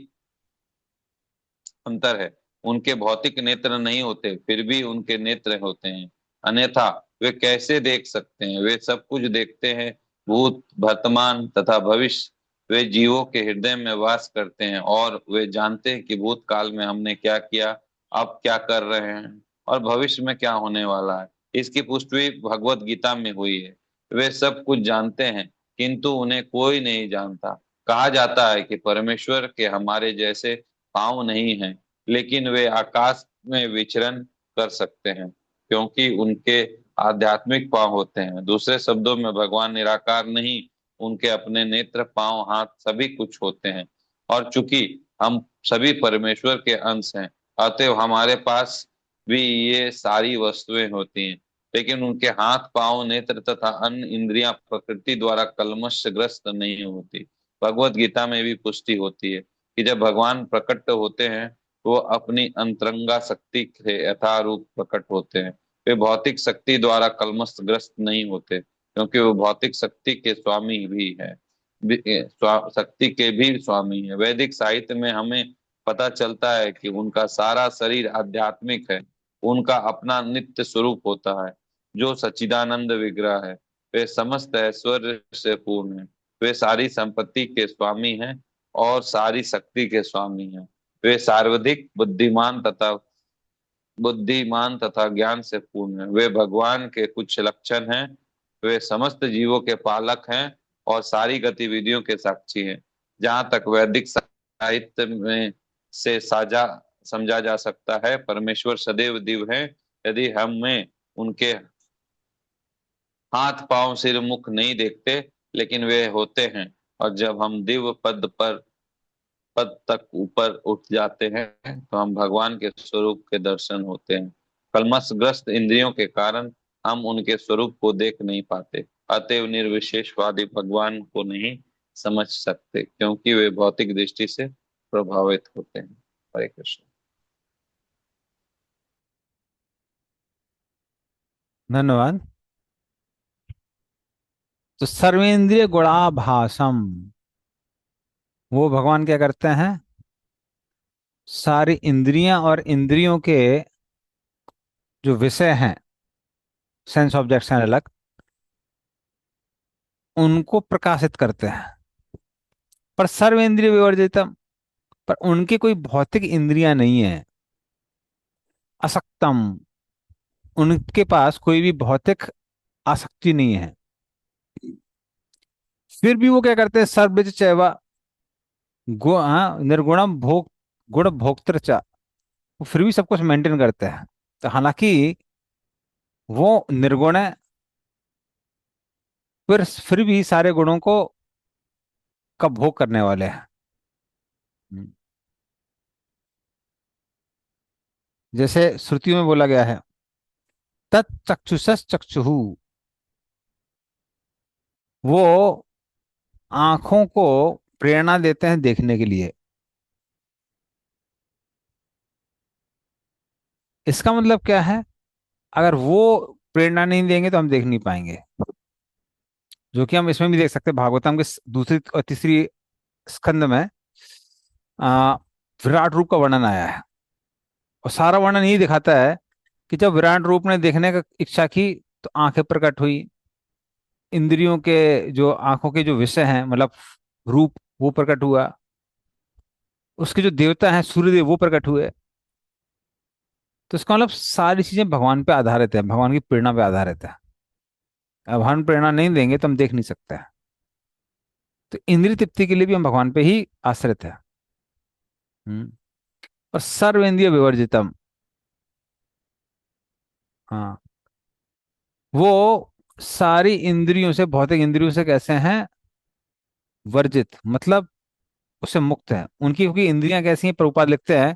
अंतर है। उनके भौतिक नेत्र नहीं होते, फिर भी उनके नेत्र होते हैं, अन्यथा वे कैसे देख सकते हैं? वे सब कुछ देखते हैं, भूत वर्तमान तथा भविष्य। वे जीवों के हृदय में वास करते हैं, और वे जानते हैं कि भूतकाल में हमने क्या किया, अब क्या कर रहे हैं, और भविष्य में क्या होने वाला है। इसकी पुष्टि भगवत गीता में हुई है। वे सब कुछ जानते हैं, किंतु उन्हें कोई नहीं जानता। कहा जाता है कि परमेश्वर के हमारे जैसे पांव नहीं हैं, लेकिन वे आकाश में विचरण कर सकते हैं, क्योंकि उनके आध्यात्मिक पांव होते हैं। दूसरे शब्दों में भगवान निराकार नहीं, उनके अपने नेत्र पांव हाथ सभी कुछ होते हैं। और चूंकि हम सभी परमेश्वर के अंश हैं, अतएव हमारे पास भी ये सारी वस्तुएं होती हैं, लेकिन उनके हाथ पांव नेत्र तथा अन्य इंद्रियां प्रकृति द्वारा कलमशग्रस्त नहीं होती। भगवत गीता में भी पुष्टि होती है कि जब भगवान प्रकट होते हैं तो वो अपनी अंतरंगा शक्ति के यथारूप प्रकट होते हैं। वे भौतिक शक्ति द्वारा कलमशग्रस्त नहीं होते, क्योंकि वो भौतिक शक्ति के स्वामी भी है, शक्ति के भी स्वामी है। वैदिक साहित्य में हमें पता चलता है कि उनका सारा शरीर आध्यात्मिक है। उनका अपना नित्य स्वरूप होता है जो सच्चिदानंद विग्रह है। वे समस्त ऐश्वर्य से पूर्ण है। वे सारी संपत्ति के स्वामी हैं और सारी शक्ति के स्वामी हैं। वे सर्वाधिक बुद्धिमान तथा ज्ञान से पूर्ण है। वे भगवान के कुछ लक्षण हैं। वे समस्त जीवों के पालक हैं और सारी गतिविधियों के साक्षी हैं। जहाँ तक वैदिक साहित्य में से साझा समझा जा सकता है, परमेश्वर सदैव दिव्य है। यदि हमें उनके हाथ पांव सिर मुख नहीं देखते, लेकिन वे होते हैं। और जब हम दिव्य पद तक ऊपर उठ जाते हैं तो हम भगवान के स्वरूप के दर्शन होते हैं। कलमशग्रस्त इंद्रियों के कारण हम उनके स्वरूप को देख नहीं पाते, अतएव निर्विशेषवादी भगवान को नहीं समझ सकते, क्योंकि वे भौतिक दृष्टि से प्रभावित होते हैं। हरे कृष्ण। धन्यवाद। तो सर्वेंद्रिय गुणाभासम, वो भगवान क्या करते हैं, सारी इंद्रियां और इंद्रियों के जो विषय हैं, सेंस ऑब्जेक्ट्स हैं अलग, उनको प्रकाशित करते हैं। पर सर्वेंद्रिय विवर्जितम, पर उनकी कोई भौतिक इंद्रियां नहीं है। असक्तम, उनके पास कोई भी भौतिक आसक्ति नहीं है। फिर भी वो क्या करते हैं, सर्वज चैवा निर्गुणम भोग गुण भोक्तृ च, वो फिर भी सब कुछ मेंटेन करते हैं। तो हालांकि वो निर्गुण है, फिर भी सारे गुणों को का भोग करने वाले हैं। हम्म। जैसे श्रुतियों में बोला गया है, तत्चक्षुषस चक्षुहु, वो आंखों को प्रेरणा देते हैं देखने के लिए। इसका मतलब क्या है, अगर वो प्रेरणा नहीं देंगे तो हम देख नहीं पाएंगे। जो कि हम इसमें भी देख सकते हैं, भागवतम के दूसरी और तीसरी स्कंद में आ, विराट रूप का वर्णन आया है। और सारा वर्णन यही दिखाता है कि जब विराट रूप ने देखने का इच्छा की तो आंखें प्रकट हुई, इंद्रियों के जो आंखों के जो विषय हैं, मतलब रूप, वो प्रकट हुआ, उसके जो देवता हैं सूर्यदेव वो प्रकट हुए। तो इसका मतलब सारी चीजें भगवान पे आधारित है, भगवान की प्रेरणा पे आधारित है। अब हम प्रेरणा नहीं देंगे तो हम देख नहीं सकते हैं। तो इंद्रिय तृप्ति के लिए भी हम भगवान पे ही आश्रित है। हम्म। और सर्वेंद्रिय विवर्जितम, हाँ, वो सारी इंद्रियों से, भौतिक इंद्रियों से कैसे हैं, वर्जित, मतलब उससे मुक्त है उनकी, क्योंकि इंद्रियां कैसी हैं, प्रभुपाद लिखते हैं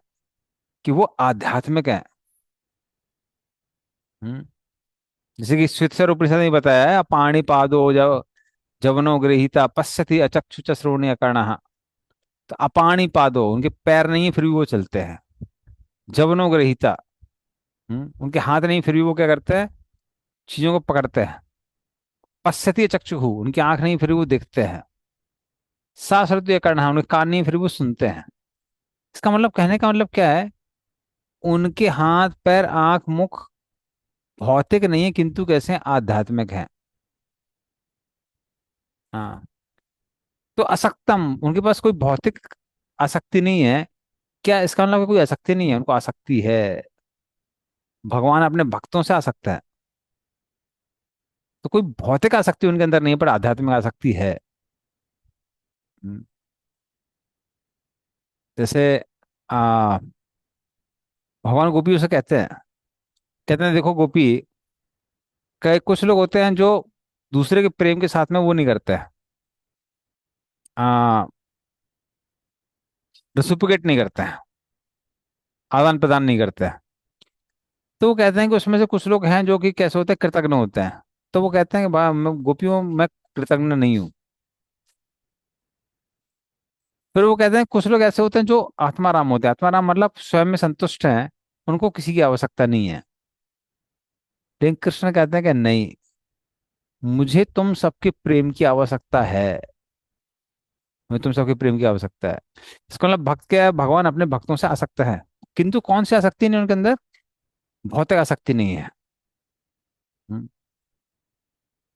कि वो आध्यात्मिक है। हम्म। जैसे कि श्वेतसर उपनिषद ने बताया है, पाणी पादो जब जवनो गृहीता पश्यति अचक्षुच श्रोणीय कर्णः। तो अपाणी पादो, उनके पैर नहीं है फिर भी वो चलते हैं। जवनो गृहीता, उनके हाथ नहीं फिर भी वो क्या करते हैं, चीजों को पकड़ते हैं। पश्यति चक्षुः, उनकी आंख नहीं फिर भी वो देखते हैं। सा श्रुति कर्णः, उनके कान नहीं फिर भी वो सुनते हैं। इसका मतलब, कहने का मतलब क्या है, उनके हाथ पैर आंख मुख भौतिक नहीं है, किंतु कैसे हैं? आध्यात्मिक है। हाँ। तो असक्तम, उनके पास कोई भौतिक आसक्ति नहीं है। क्या इसका मतलब, कोई आसक्ति नहीं है, उनको आसक्ति है। भगवान अपने भक्तों से आसक्त है। तो कोई भौतिक आसक्ति उनके अंदर नहीं है, पर आध्यात्मिक आसक्ति है। हम्म। जैसे आ भगवान गोपियों से कहते हैं देखो गोपी, कई कुछ लोग होते हैं जो दूसरे के प्रेम के साथ में वो नहीं करते हैं, आ रेसिप्रोकेट नहीं करते हैं, आदान प्रदान नहीं करते हैं। तो वो कहते हैं कि उसमें से कुछ लोग हैं जो कि कैसे होते हैं, कृतज्ञ होते हैं। तो वो कहते हैं कि गोपियों मैं कृतज्ञ नहीं हूँ। फिर वो कहते हैं कुछ लोग ऐसे होते हैं जो आत्माराम होते हैं। आत्माराम मतलब स्वयं में संतुष्ट हैं, उनको किसी की आवश्यकता नहीं है। लेकिन कृष्ण कहते हैं कि नहीं, मुझे तुम सबके प्रेम की आवश्यकता है। मुझे तुम सबके प्रेम की आवश्यकता है। इसका मतलब भक्त क्या है, भगवान अपने भक्तों से आसक्त है। किंतु कौन सी आसक्ति नहीं उनके अंदर, भौतिक आसक्ति नहीं है। हम्म।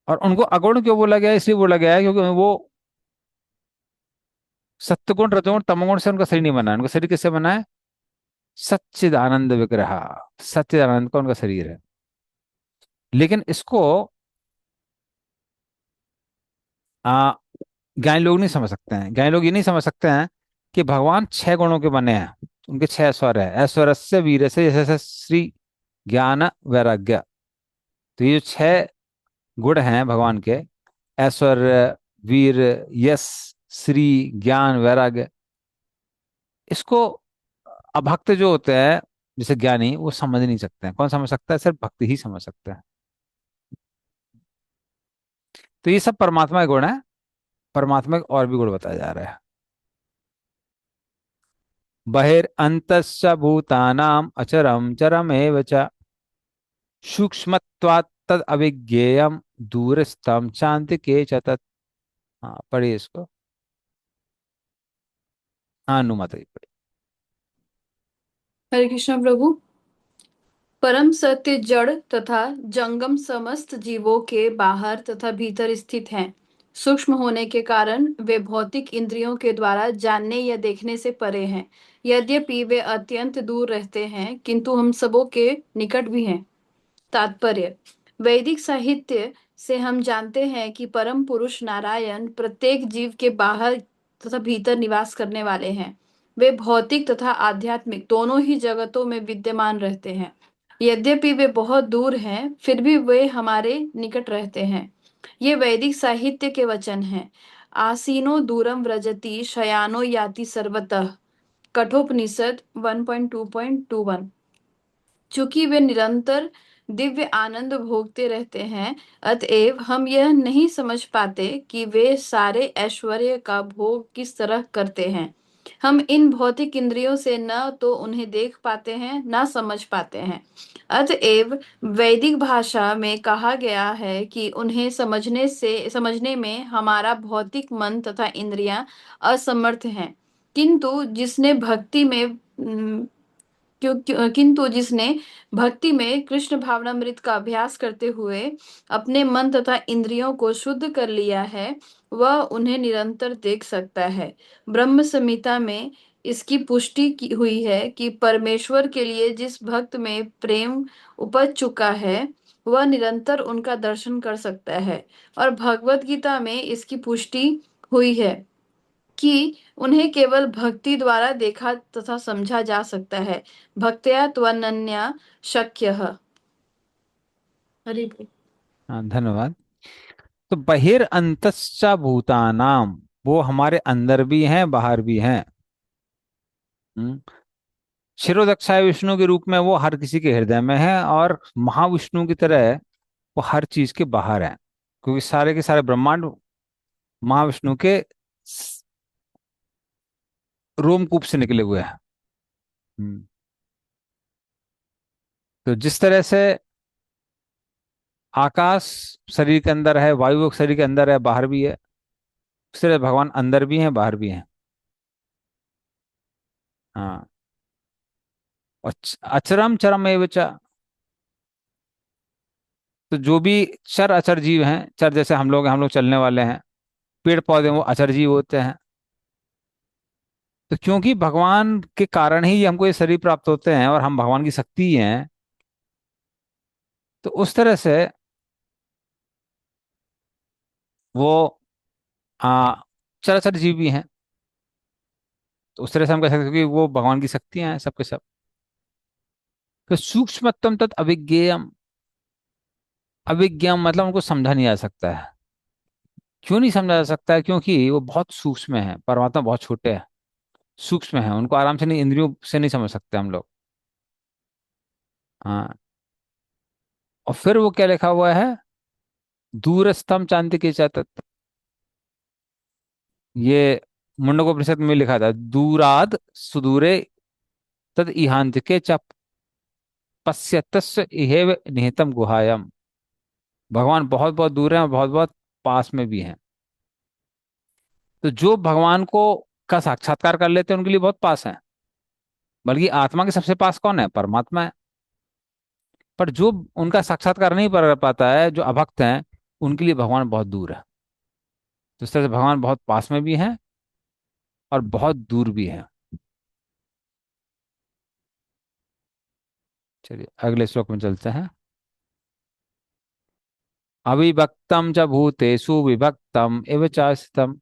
और उनको अगुण क्यों बोला गया है, इसलिए बोला गया है क्योंकि वो सत्वगुण रजोगुण तमोगुण से उनका शरीर नहीं बना है। उनका शरीर किससे बना है, सच्चिदानंद विग्रह, सच्चिदानंद का उनका शरीर है। लेकिन इसको आ ज्ञानी लोग नहीं समझ सकते हैं। ज्ञानी लोग ये नहीं समझ सकते हैं कि भगवान 6 गुणों के बने हैं। उनके 6 स्वर है, ऐश्वर्य वीर से जैसे जैसे श्री ज्ञान वैराग्य। तो ये जो 6 गुण हैं भगवान के, ऐश्वर्य वीर यश श्री ज्ञान वैराग्य, इसको अभक्त जो होते हैं जैसे ज्ञानी वो समझ नहीं सकते हैं। कौन समझ सकता है, सिर्फ भक्त ही समझ सकता है। तो ये सब परमात्मा के गुण है। परमात्मा के और भी गुण बताया जा रहा है। बहिर्अन्तश्च भूतानाम अचरम चरमेव च सूक्ष्मत्वात् तद अविज्ञेयम दूरस्थम चान्तिके च तत्। हाँ पढ़िए इसको। हाँ अनुमति पढ़िए। हरे कृष्ण प्रभु। परम सत्य जड़ तथा जंगम समस्त जीवों के बाहर तथा भीतर स्थित हैं। सूक्ष्म होने के कारण वे भौतिक इंद्रियों के द्वारा जानने या देखने से परे हैं। यद्यपि वे अत्यंत दूर रहते हैं, किंतु हम सबों के निकट भी हैं। तात्पर्य: वैदिक साहित्य से हम जानते हैं कि परम पुरुष नारायण प्रत्येक जीव के बाहर तथा भीतर निवास करने वाले हैं। वे भौतिक तथा आध्यात्मिक दोनों ही जगतों में विद्यमान रहते हैं। यद्यपि वे बहुत दूर हैं, फिर भी वे हमारे निकट रहते हैं। ये वैदिक साहित्य के वचन हैं। आसीनो दूरम व्रजति शयानो याति सर्वतः। कठोपनिषद 1.2.21। चूंकि वे निरंतर दिव्य आनंद भोगते रहते हैं, अतएव हम यह नहीं समझ पाते कि वे सारे ऐश्वर्य का भोग किस तरह करते हैं। हम इन भौतिक इंद्रियों से न तो उन्हें देख पाते हैं, न समझ पाते हैं। अतएव वैदिक भाषा में कहा गया है कि उन्हें समझने में हमारा भौतिक मन तथा इंद्रियां असमर्थ हैं। किंतु जिसने भक्ति में किंतु जिसने भक्ति में कृष्ण भावनामृत का अभ्यास करते हुए अपने मन तथा इंद्रियों को शुद्ध कर लिया है, वह उन्हें निरंतर देख सकता है। ब्रह्म संहिता में इसकी पुष्टि हुई है कि परमेश्वर के लिए जिस भक्त में प्रेम उपज चुका है, वह निरंतर उनका दर्शन कर सकता है। और भगवत गीता में इसकी पुष्टि हुई है कि उन्हें केवल भक्ति द्वारा देखा तथा समझा जा सकता है। भक्त्या त्वनन्या शक्यः। हरि बोल। हाँ धन्यवाद। तो बहिर्अन्तश्च भूतानाम, वो हमारे अंदर भी हैं बाहर भी हैं। हम्म। क्षीरोदक्षाय विष्णु के रूप में वो हर किसी के हृदय में है, और महाविष्णु की तरह वो हर चीज के बाहर है, क्योंकि सारे के सारे ब्रह्मांड महाविष्णु के रोमकूप से निकले हुए हैं। हम्म। तो जिस तरह से आकाश शरीर के अंदर है, वायु शरीर के अंदर है, बाहर भी है, उस तरह भगवान अंदर भी है बाहर भी है। हाँ। और अचरम चरम एवं च, तो जो भी चर अचर जीव हैं, चर जैसे हम लोग हैं, हम लोग चलने वाले हैं, पेड़ पौधे वो अचर जीव होते हैं। तो क्योंकि भगवान के कारण ही हमको ये शरीर प्राप्त होते हैं और हम भगवान की शक्ति ही हैं, तो उस तरह से वो आ चराचर जीव भी हैं। तो उस तरह से हम कह सकते हैं कि वो भगवान की शक्तियां हैं सबके सब। तो सूक्ष्मतम तत् अविज्ञेयम, अविज्ञम मतलब उनको समझा नहीं जा सकता है। क्यों नहीं समझा जा सकता है, क्योंकि वो बहुत सूक्ष्म है। परमात्मा बहुत छोटे हैं, सूक्ष्म है, उनको आराम से नहीं, इंद्रियों से नहीं समझ सकते हम लोग। हाँ। और फिर वो क्या लिखा हुआ है, दूरस्थम चांति के तत्, ये मुंडकोपनिषद में लिखा था, दूराद सुदूरे तद इहांतिके च पश्यतस्य इहेव निहितम गुहायम। भगवान बहुत बहुत दूर हैं और बहुत बहुत पास में भी हैं। तो जो भगवान को का साक्षात्कार कर लेते हैं उनके लिए बहुत पास है, बल्कि आत्मा के सबसे पास कौन है, परमात्मा है। पर जो उनका साक्षात्कार नहीं कर पाता है, जो अभक्त हैं, उनके लिए भगवान बहुत दूर है। तो इस तरह से भगवान बहुत पास में भी हैं और बहुत दूर भी हैं। चलिए अगले श्लोक में चलते हैं। अविभक्तम च भूतेषु विभक्तम एव च स्थितम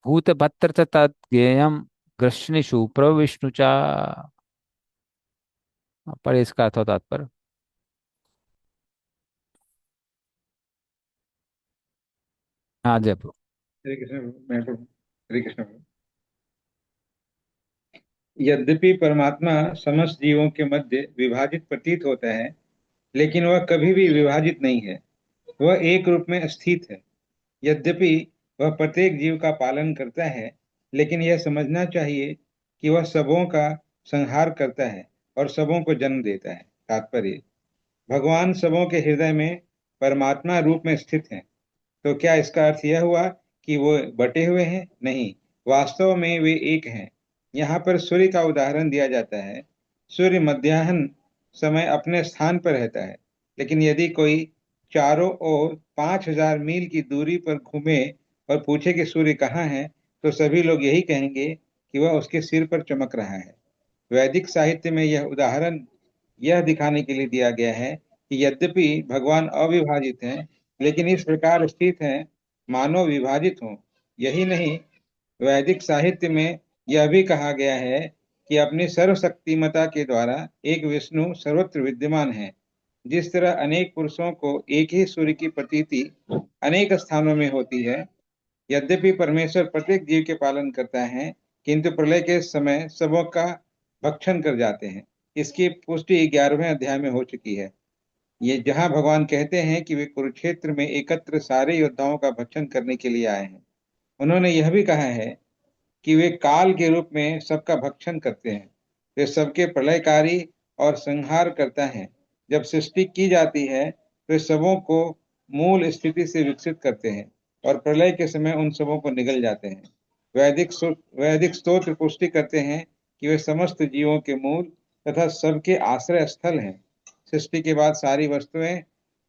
भूतभत्र च तद्ज्ञेयम कृष्णेषु प्रविष्णु च। पर इसका अर्थ और तात्पर्य। हाँ जय प्रभु। हरे कृष्ण मैं प्रभु। हरे कृष्ण प्रभु। यद्यपि परमात्मा समस्त जीवों के मध्य विभाजित प्रतीत होता है, लेकिन वह कभी भी विभाजित नहीं है। वह एक रूप में स्थित है। यद्यपि वह प्रत्येक जीव का पालन करता है, लेकिन यह समझना चाहिए कि वह सबों का संहार करता है और सबों को जन्म देता है। तात्पर्य, भगवान सबों के हृदय में परमात्मा रूप में स्थित हैं। तो क्या इसका अर्थ यह हुआ कि वो बटे हुए हैं? नहीं, वास्तव में वे एक हैं। यहाँ पर सूर्य का उदाहरण दिया जाता है। सूर्य मध्याह्न समय अपने स्थान पर रहता है, लेकिन यदि कोई चारों ओर 5,000 मील की दूरी पर घूमे और पूछे कि सूर्य कहाँ है, तो सभी लोग यही कहेंगे कि वह उसके सिर पर चमक रहा है। वैदिक साहित्य में यह उदाहरण यह दिखाने के लिए दिया गया है कि यद्यपि भगवान अविभाजित हैं, लेकिन इस प्रकार स्थित हैं मानो विभाजित हों। यही नहीं, वैदिक साहित्य में यह भी कहा गया है कि अपनी सर्वशक्तिमता के द्वारा एक विष्णु सर्वत्र विद्यमान है। जिस तरह अनेक पुरुषों को एक ही सूर्य की प्रतीति अनेक स्थानों में होती है, यद्यपि परमेश्वर प्रत्येक जीव के पालन करता है, किंतु प्रलय के समय सबों का भक्षण कर जाते हैं। इसकी पुष्टि 11वें अध्याय में हो चुकी है। ये जहां भगवान कहते हैं कि वे कुरुक्षेत्र में एकत्र सारे योद्धाओं का भक्षण करने के लिए आए हैं। उन्होंने यह भी कहा है कि वे काल के रूप में सबका भक्षण करते हैं। वे सबके प्रलयकारी और संहार करता है। जब सृष्टि की जाती है तो वे सबों को मूल स्थिति से विकसित करते हैं और प्रलय के समय उन सबों को निगल जाते हैं। वैदिक स्तोत्र पुष्टि करते हैं कि वे समस्त जीवों के मूल तथा सबके आश्रय स्थल हैं। सृष्टि के बाद सारी वस्तुएं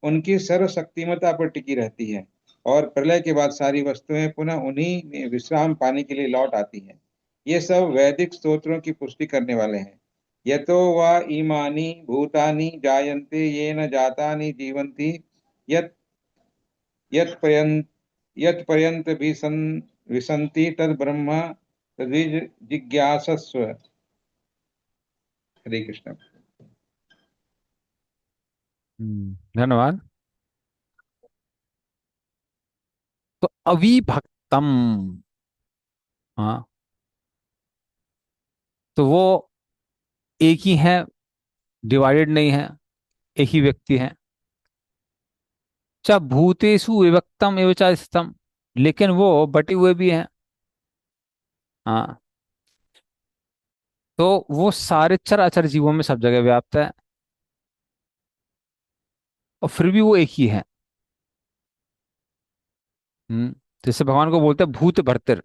उनकी सर्वशक्तिमता पर टिकी रहती हैं और प्रलय के बाद सारी वस्तुएं पुनः उन्हीं में विश्राम पाने के लिए लौट आती हैं। ये सब वैदिक स्तोत्रों की पुष्टि करने वाले हैं। यतो वा इमानि भूतानि जायन्ते येन जातानि जीवन्ति यत् यत् पर्यन्त विसन्ति तद ब्रह्म जिज्ञासस्व। हरे कृष्ण। धन्यवाद। तो अविभक्तम, हाँ, तो वो एक ही है, डिवाइडेड नहीं है, एक ही व्यक्ति है। च भूतेषु विभक्तम एवं च स्थितम, लेकिन वो बटे हुए भी हैं। हाँ, तो वो सारे चर अचर जीवों में सब जगह व्याप्त है और फिर भी वो एक ही है। जैसे भगवान को बोलते हैं भूत भर्तिर,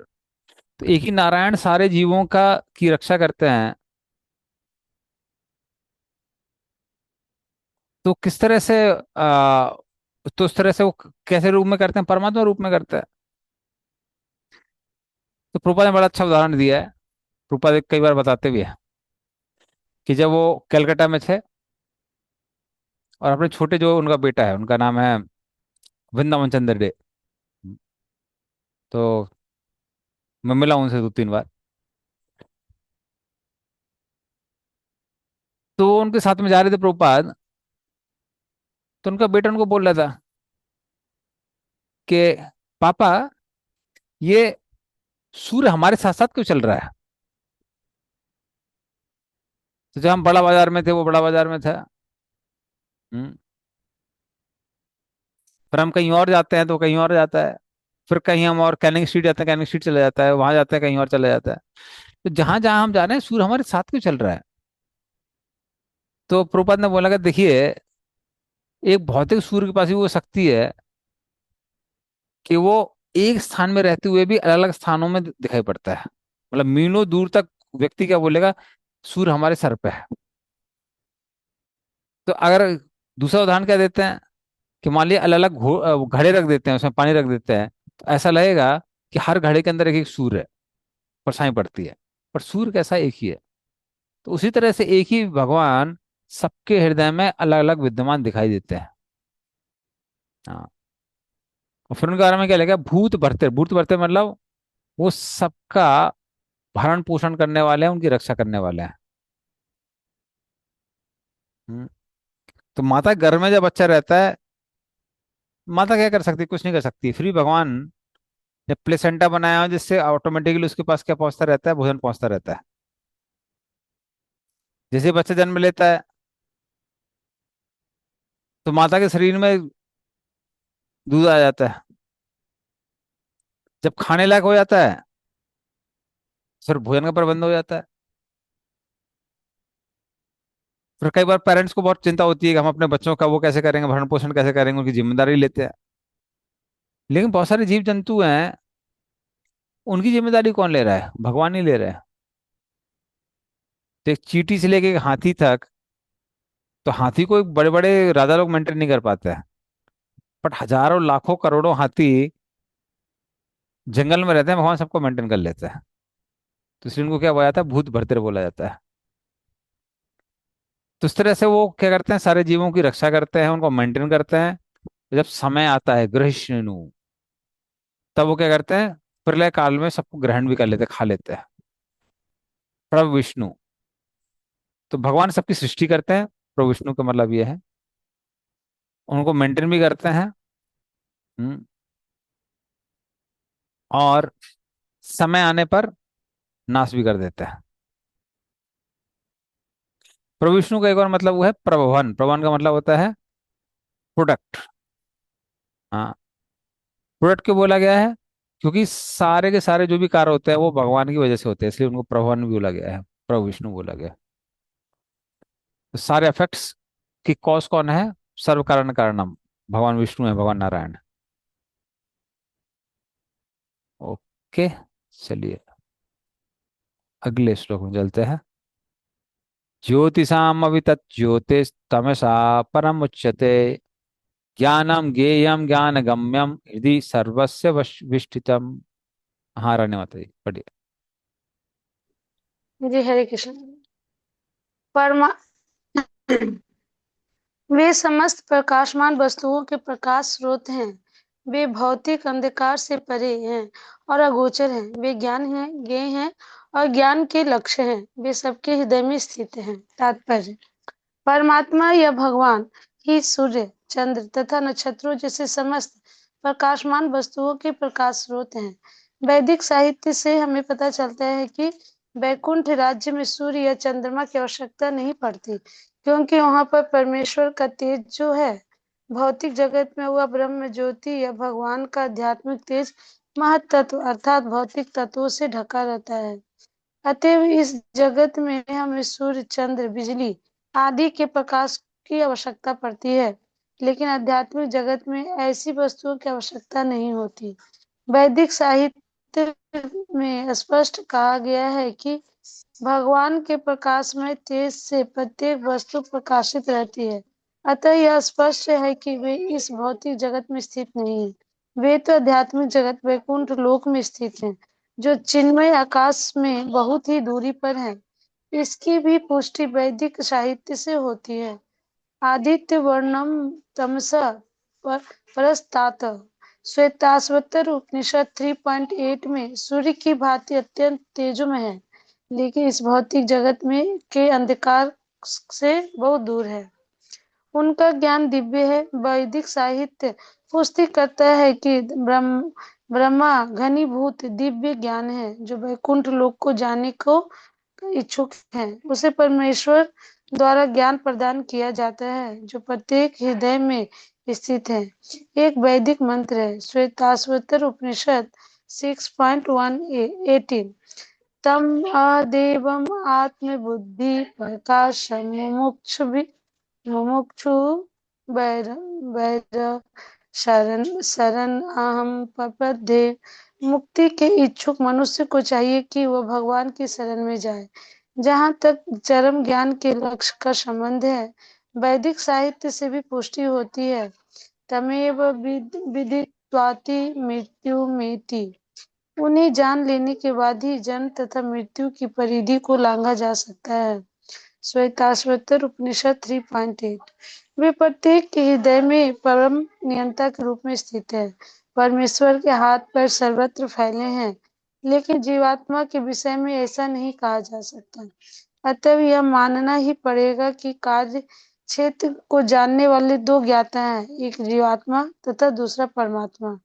तो एक ही नारायण सारे जीवों का की रक्षा करते हैं। तो किस तरह से तो उस तरह से वो कैसे रूप में करते हैं, परमात्मा रूप में करते हैं। तो प्रभुपाद ने बड़ा अच्छा उदाहरण दिया है। प्रभुपाद कई बार बताते भी है कि जब वो कलकत्ता में थे और अपने छोटे, जो उनका बेटा है, उनका नाम है वृंदावन चंद्र डे, तो मैं मिला उनसे 2-3 बार। तो वो उनके साथ में जा रहे थे प्रभुपाद, तो उनका बेटा उनको बोल रहा था कि पापा, ये सूर्य हमारे साथ साथ क्यों चल रहा है। तो जब हम बड़ा बाजार में थे, वो बड़ा बाजार में था। हम्म फिर हम कहीं और जाते हैं तो कहीं और जाता है, फिर कहीं हम और कैनिंग स्ट्रीट जाते हैं, कैनिंग स्ट्रीट चला जाता है, वहां जाते हैं कहीं और चला जाता है। तो जहां जहां हम जा रहे हैं सूर्य हमारे साथ क्यों चल रहा है? तो प्रभुपाद ने बोला कि देखिए, एक भौतिक सूर्य के पास भी वो शक्ति है कि वो एक स्थान में रहते हुए भी अलग अलग स्थानों में दिखाई पड़ता है। मतलब मीलों दूर तक व्यक्ति क्या बोलेगा, सूर्य हमारे सर पे है। तो अगर दूसरा उदाहरण क्या देते हैं कि मान लिया अलग अलग घड़े रख देते हैं, उसमें पानी रख देते हैं, तो ऐसा लगेगा कि हर घड़े के अंदर एक एक सूर्य है, परछाई पड़ती है, पर सूर्य कैसा एक ही है। तो उसी तरह से एक ही भगवान सबके हृदय में अलग अलग विद्यमान दिखाई देते हैं। हाँ। और फिर उनके बारे में क्या लिखा है, भूत भरते मतलब वो सबका भरण पोषण करने वाले हैं, उनकी रक्षा करने वाले हैं। हम्म। तो माता के घर में जब बच्चा रहता है, माता क्या कर सकती है? कुछ नहीं कर सकती। फिर भी भगवान ने प्लेसेंटा बनाया हो जिससे ऑटोमेटिकली उसके पास क्या पहुंचता रहता है, भोजन पहुंचता रहता है। जैसे बच्चा जन्म लेता है तो माता के शरीर में दूध आ जाता है। जब खाने लायक हो जाता है फिर भोजन का प्रबंध हो जाता है। फिर कई बार पेरेंट्स को बहुत चिंता होती है कि हम अपने बच्चों का वो कैसे करेंगे, भरण पोषण कैसे करेंगे, उनकी जिम्मेदारी लेते हैं। लेकिन बहुत सारे जीव जंतु हैं, उनकी जिम्मेदारी कौन ले रहा है? भगवान ही ले रहा है। तो एक चींटी से लेके एक हाथी तक, तो हाथी को एक बड़े बड़े राजा लोग मेंटेन नहीं कर पाते हैं, बट हजारों लाखों करोड़ों हाथी जंगल में रहते हैं, भगवान सबको मेंटेन कर लेते हैं। तो इसलिए उनको क्या बोला जाता है, भूत भर्तर बोला जाता है। तो इस तरह से वो क्या करते हैं, सारे जीवों की रक्षा करते हैं, उनको मेंटेन करते हैं। जब समय आता है ग्रहिष्णु, तब वो क्या करते हैं, प्रलय काल में सबको ग्रहण भी कर लेते हैं, खा लेते हैं। प्रभु विष्णु, तो भगवान सबकी सृष्टि करते हैं, प्रभु विष्णु का मतलब ये है। उनको मेंटेन भी करते हैं। हम्म, और समय आने पर नाश भी कर देते हैं। प्रभु विष्णु का एक और मतलब वो है प्रभवन। प्रभवन का मतलब होता है प्रोडक्ट। हाँ। प्रोडक्ट क्यों बोला गया है? क्योंकि सारे के सारे जो भी कार्य होते हैं वो भगवान की वजह से होते हैं, इसलिए उनको प्रभवन भी बोला गया है, प्रभु विष्णु बोला गया है। तो सारे इफेक्ट्स की कॉज कौन है? सर्व कारण कारणम भगवान विष्णु है, भगवान नारायण। ओके, चलिए अगले श्लोक में चलते हैं। ज्योतिषाम अभी तज्ज्योतिष तमसा परम उच्यते, ज्ञानम ज्ञेयम ज्ञान गम्यम हृदि सर्वस्य विष्ठितम। हाँ, रहने माता जी पढ़िए। जी हरे कृष्ण। परमा वे समस्त प्रकाशमान वस्तुओं के प्रकाश स्रोत हैं। वे भौतिक अंधकार से परे हैं और अगोचर हैं। वे ज्ञान हैं, ज्ञेय हैं और ज्ञान के लक्ष्य हैं। वे सबके हृदय में स्थित हैं। तात्पर्य: परमात्मा या भगवान ही सूर्य, चंद्र तथा नक्षत्रों जैसे समस्त प्रकाशमान वस्तुओं के प्रकाश स्रोत हैं। वैदिक साहित्य से हमें पता चलता है कि वैकुंठ राज्य में सूर्य या चंद्रमा की आवश्यकता नहीं पड़ती, क्योंकि वहां पर परमेश्वर का तेज जो है, भौतिक जगत में वह ब्रह्म ज्योति या भगवान का आध्यात्मिक तेज महतत्व अर्थात भौतिक तत्वों से ढका रहता है। अतएव इस जगत में हमें सूर्य, चंद्र, बिजली आदि के प्रकाश की आवश्यकता पड़ती है, लेकिन आध्यात्मिक जगत में ऐसी वस्तुओं की आवश्यकता नहीं होती। वैदिक साहित्य में स्पष्ट कहा गया है कि भगवान के प्रकाशमय तेज से प्रत्येक वस्तु प्रकाशित रहती है। अतः यह स्पष्ट है कि वे इस भौतिक जगत में स्थित नहीं है। वे तो आध्यात्मिक जगत वैकुंठ लोक में स्थित हैं, जो चिन्मय आकाश में बहुत ही दूरी पर है। इसकी भी पुष्टि वैदिक साहित्य से होती है। आदित्य वर्णम तमसा परस्तात श्वेताश्वतर उपनिषद 3.8 में सूर्य की भांति अत्यंत तेजोमय है, लेकिन इस भौतिक जगत में के अंधकार से बहुत दूर है। उनका ज्ञान दिव्य है। वैदिक साहित्य पुष्टि करता है कि ब्रह्मा घनीभूत दिव्य ज्ञान है, जो वैकुंठ लोक को जाने को इच्छुक है। उसे परमेश्वर द्वारा ज्ञान प्रदान किया जाता है, जो प्रत्येक हृदय में स्थित है। एक वैदिक मंत्र है, श्वेताश्वतर उपनिषद 6.118। तम देवम आत्मबुद्धि प्रकाशम मुमुक्षु वैर वैर शरण शरण अहम प्रपद्ये। मुक्ति के इच्छुक मनुष्य को चाहिए कि वह भगवान की शरण में जाए। जहाँ तक चरम ज्ञान के लक्ष्य का संबंध है, वैदिक साहित्य से भी पुष्टि होती है। तमेव विदित्वाति मृत्युमेति। उन्हें जान लेने के बाद ही जन्म तथा मृत्यु की परिधि को लांघा जा सकता है। श्वेताश्वतर उपनिषद 3.8। वे प्रत्येक के हृदय में परम नियंता के रूप में स्थित है। परमेश्वर के हाथ पैर सर्वत्र फैले हैं, लेकिन जीवात्मा के विषय में ऐसा नहीं कहा जा सकता। अतः यह मानना ही पड़ेगा कि कार्य क्षेत्र को जानने वाले दो ज्ञाता हैं, एक जीवात्मा तथा दूसरा परमात्मा।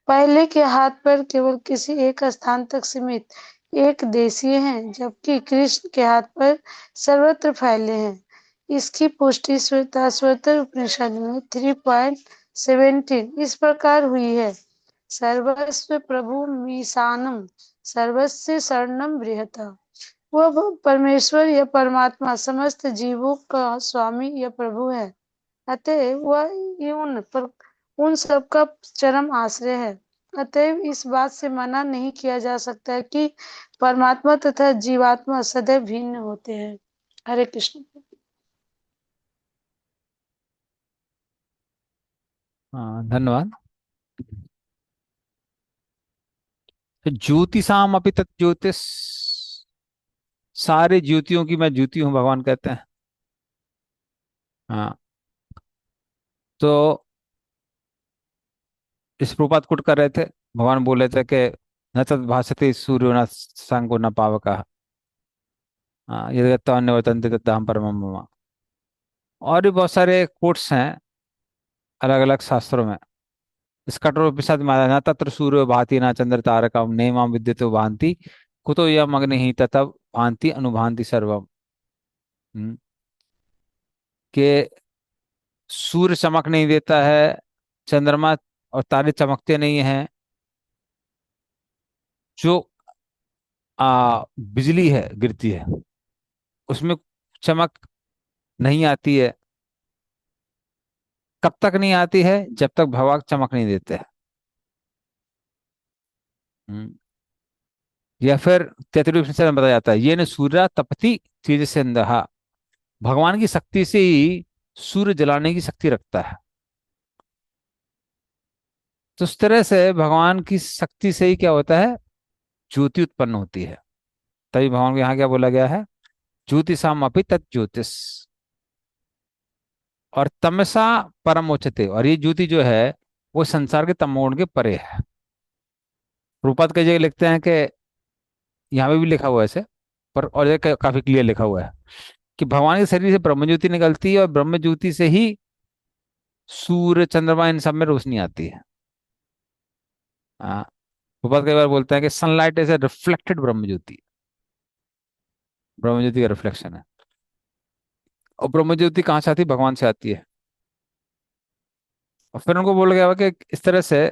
पहले के हाथ पैर केवल किसी एक स्थान तक सीमित एक देशीय हैं, जबकि कृष्ण के हाथ पैर सर्वत्र फैले हैं। इसकी पुष्टि श्वेताश्वतर उपनिषद में 3.17 इस प्रकार हुई है। सर्वस्व प्रभु मीशानम सर्वस्य शरणम बृहता। वह परमेश्वर या परमात्मा समस्त जीवों का स्वामी या प्रभु है, अतः वह उन सब का चरम आश्रय है। अतएव इस बात से मना नहीं किया जा सकता कि परमात्मा तथा जीवात्मा सदैव भिन्न होते हैं। हरे कृष्ण। हाँ, धन्यवाद। तो ज्योतिषाम अपि तत् ज्योतिष, सारे ज्योतियों की मैं ज्योति हूं, भगवान कहते हैं। हाँ, तो इस प्रपात कुट कर रहे थे, भगवान बोले थे कि न तत् भासते सूर्यो न सांगो न पावक। हाँ, ये अन्य वर्तन्ते तद्धाम परमम मम। और भी बहुत सारे कोट्स हैं अलग अलग शास्त्रों में। इस कठोर उपनिषद में न तत्र सूर्यो भाति न चंद्र तारकम नैमां विद्युतो भांति कुतो यम अग्नि ततः भांति अनुभांति सर्वम। हम्म, कि सूर्य चमक नहीं देता है, चंद्रमा और तारे चमकते नहीं हैं। जो बिजली है गिरती है, उसमें चमक नहीं आती है। कब तक नहीं आती है? जब तक भगवान चमक नहीं देते हैं। हम्म, या फिर तैतृय उपनिषद में बताया जाता है ये न सूर्य तपति तेज से अंदहा। भगवान की शक्ति से ही सूर्य जलाने की शक्ति रखता है। तो उस तरह से भगवान की शक्ति से ही क्या होता है? ज्योति उत्पन्न होती है। तभी भगवान को यहाँ क्या बोला गया है? ज्योतिषाम अपि तत् ज्योतिष। और तमसा परम उच्चते, और ये ज्योति जो है वो संसार के तमोगुण के परे है। रूपद कई जगह लिखते हैं कि, यहाँ पे भी लिखा हुआ है ऐसे, पर और जगह काफी क्लियर लिखा हुआ है कि भगवान के शरीर से ब्रह्म ज्योति निकलती है और ब्रह्म ज्योति से ही सूर्य चंद्रमा इन सब में रोशनी आती है। हाँ, रूपद कई बार बोलते हैं कि सनलाइट इज ए रिफ्लेक्टेड ब्रह्म ज्योति। ब्रह्म ज्योति का रिफ्लेक्शन है। और ब्रह्म ज्योति कहाँ से आती है? भगवान से आती है। और फिर उनको बोला गया कि इस तरह से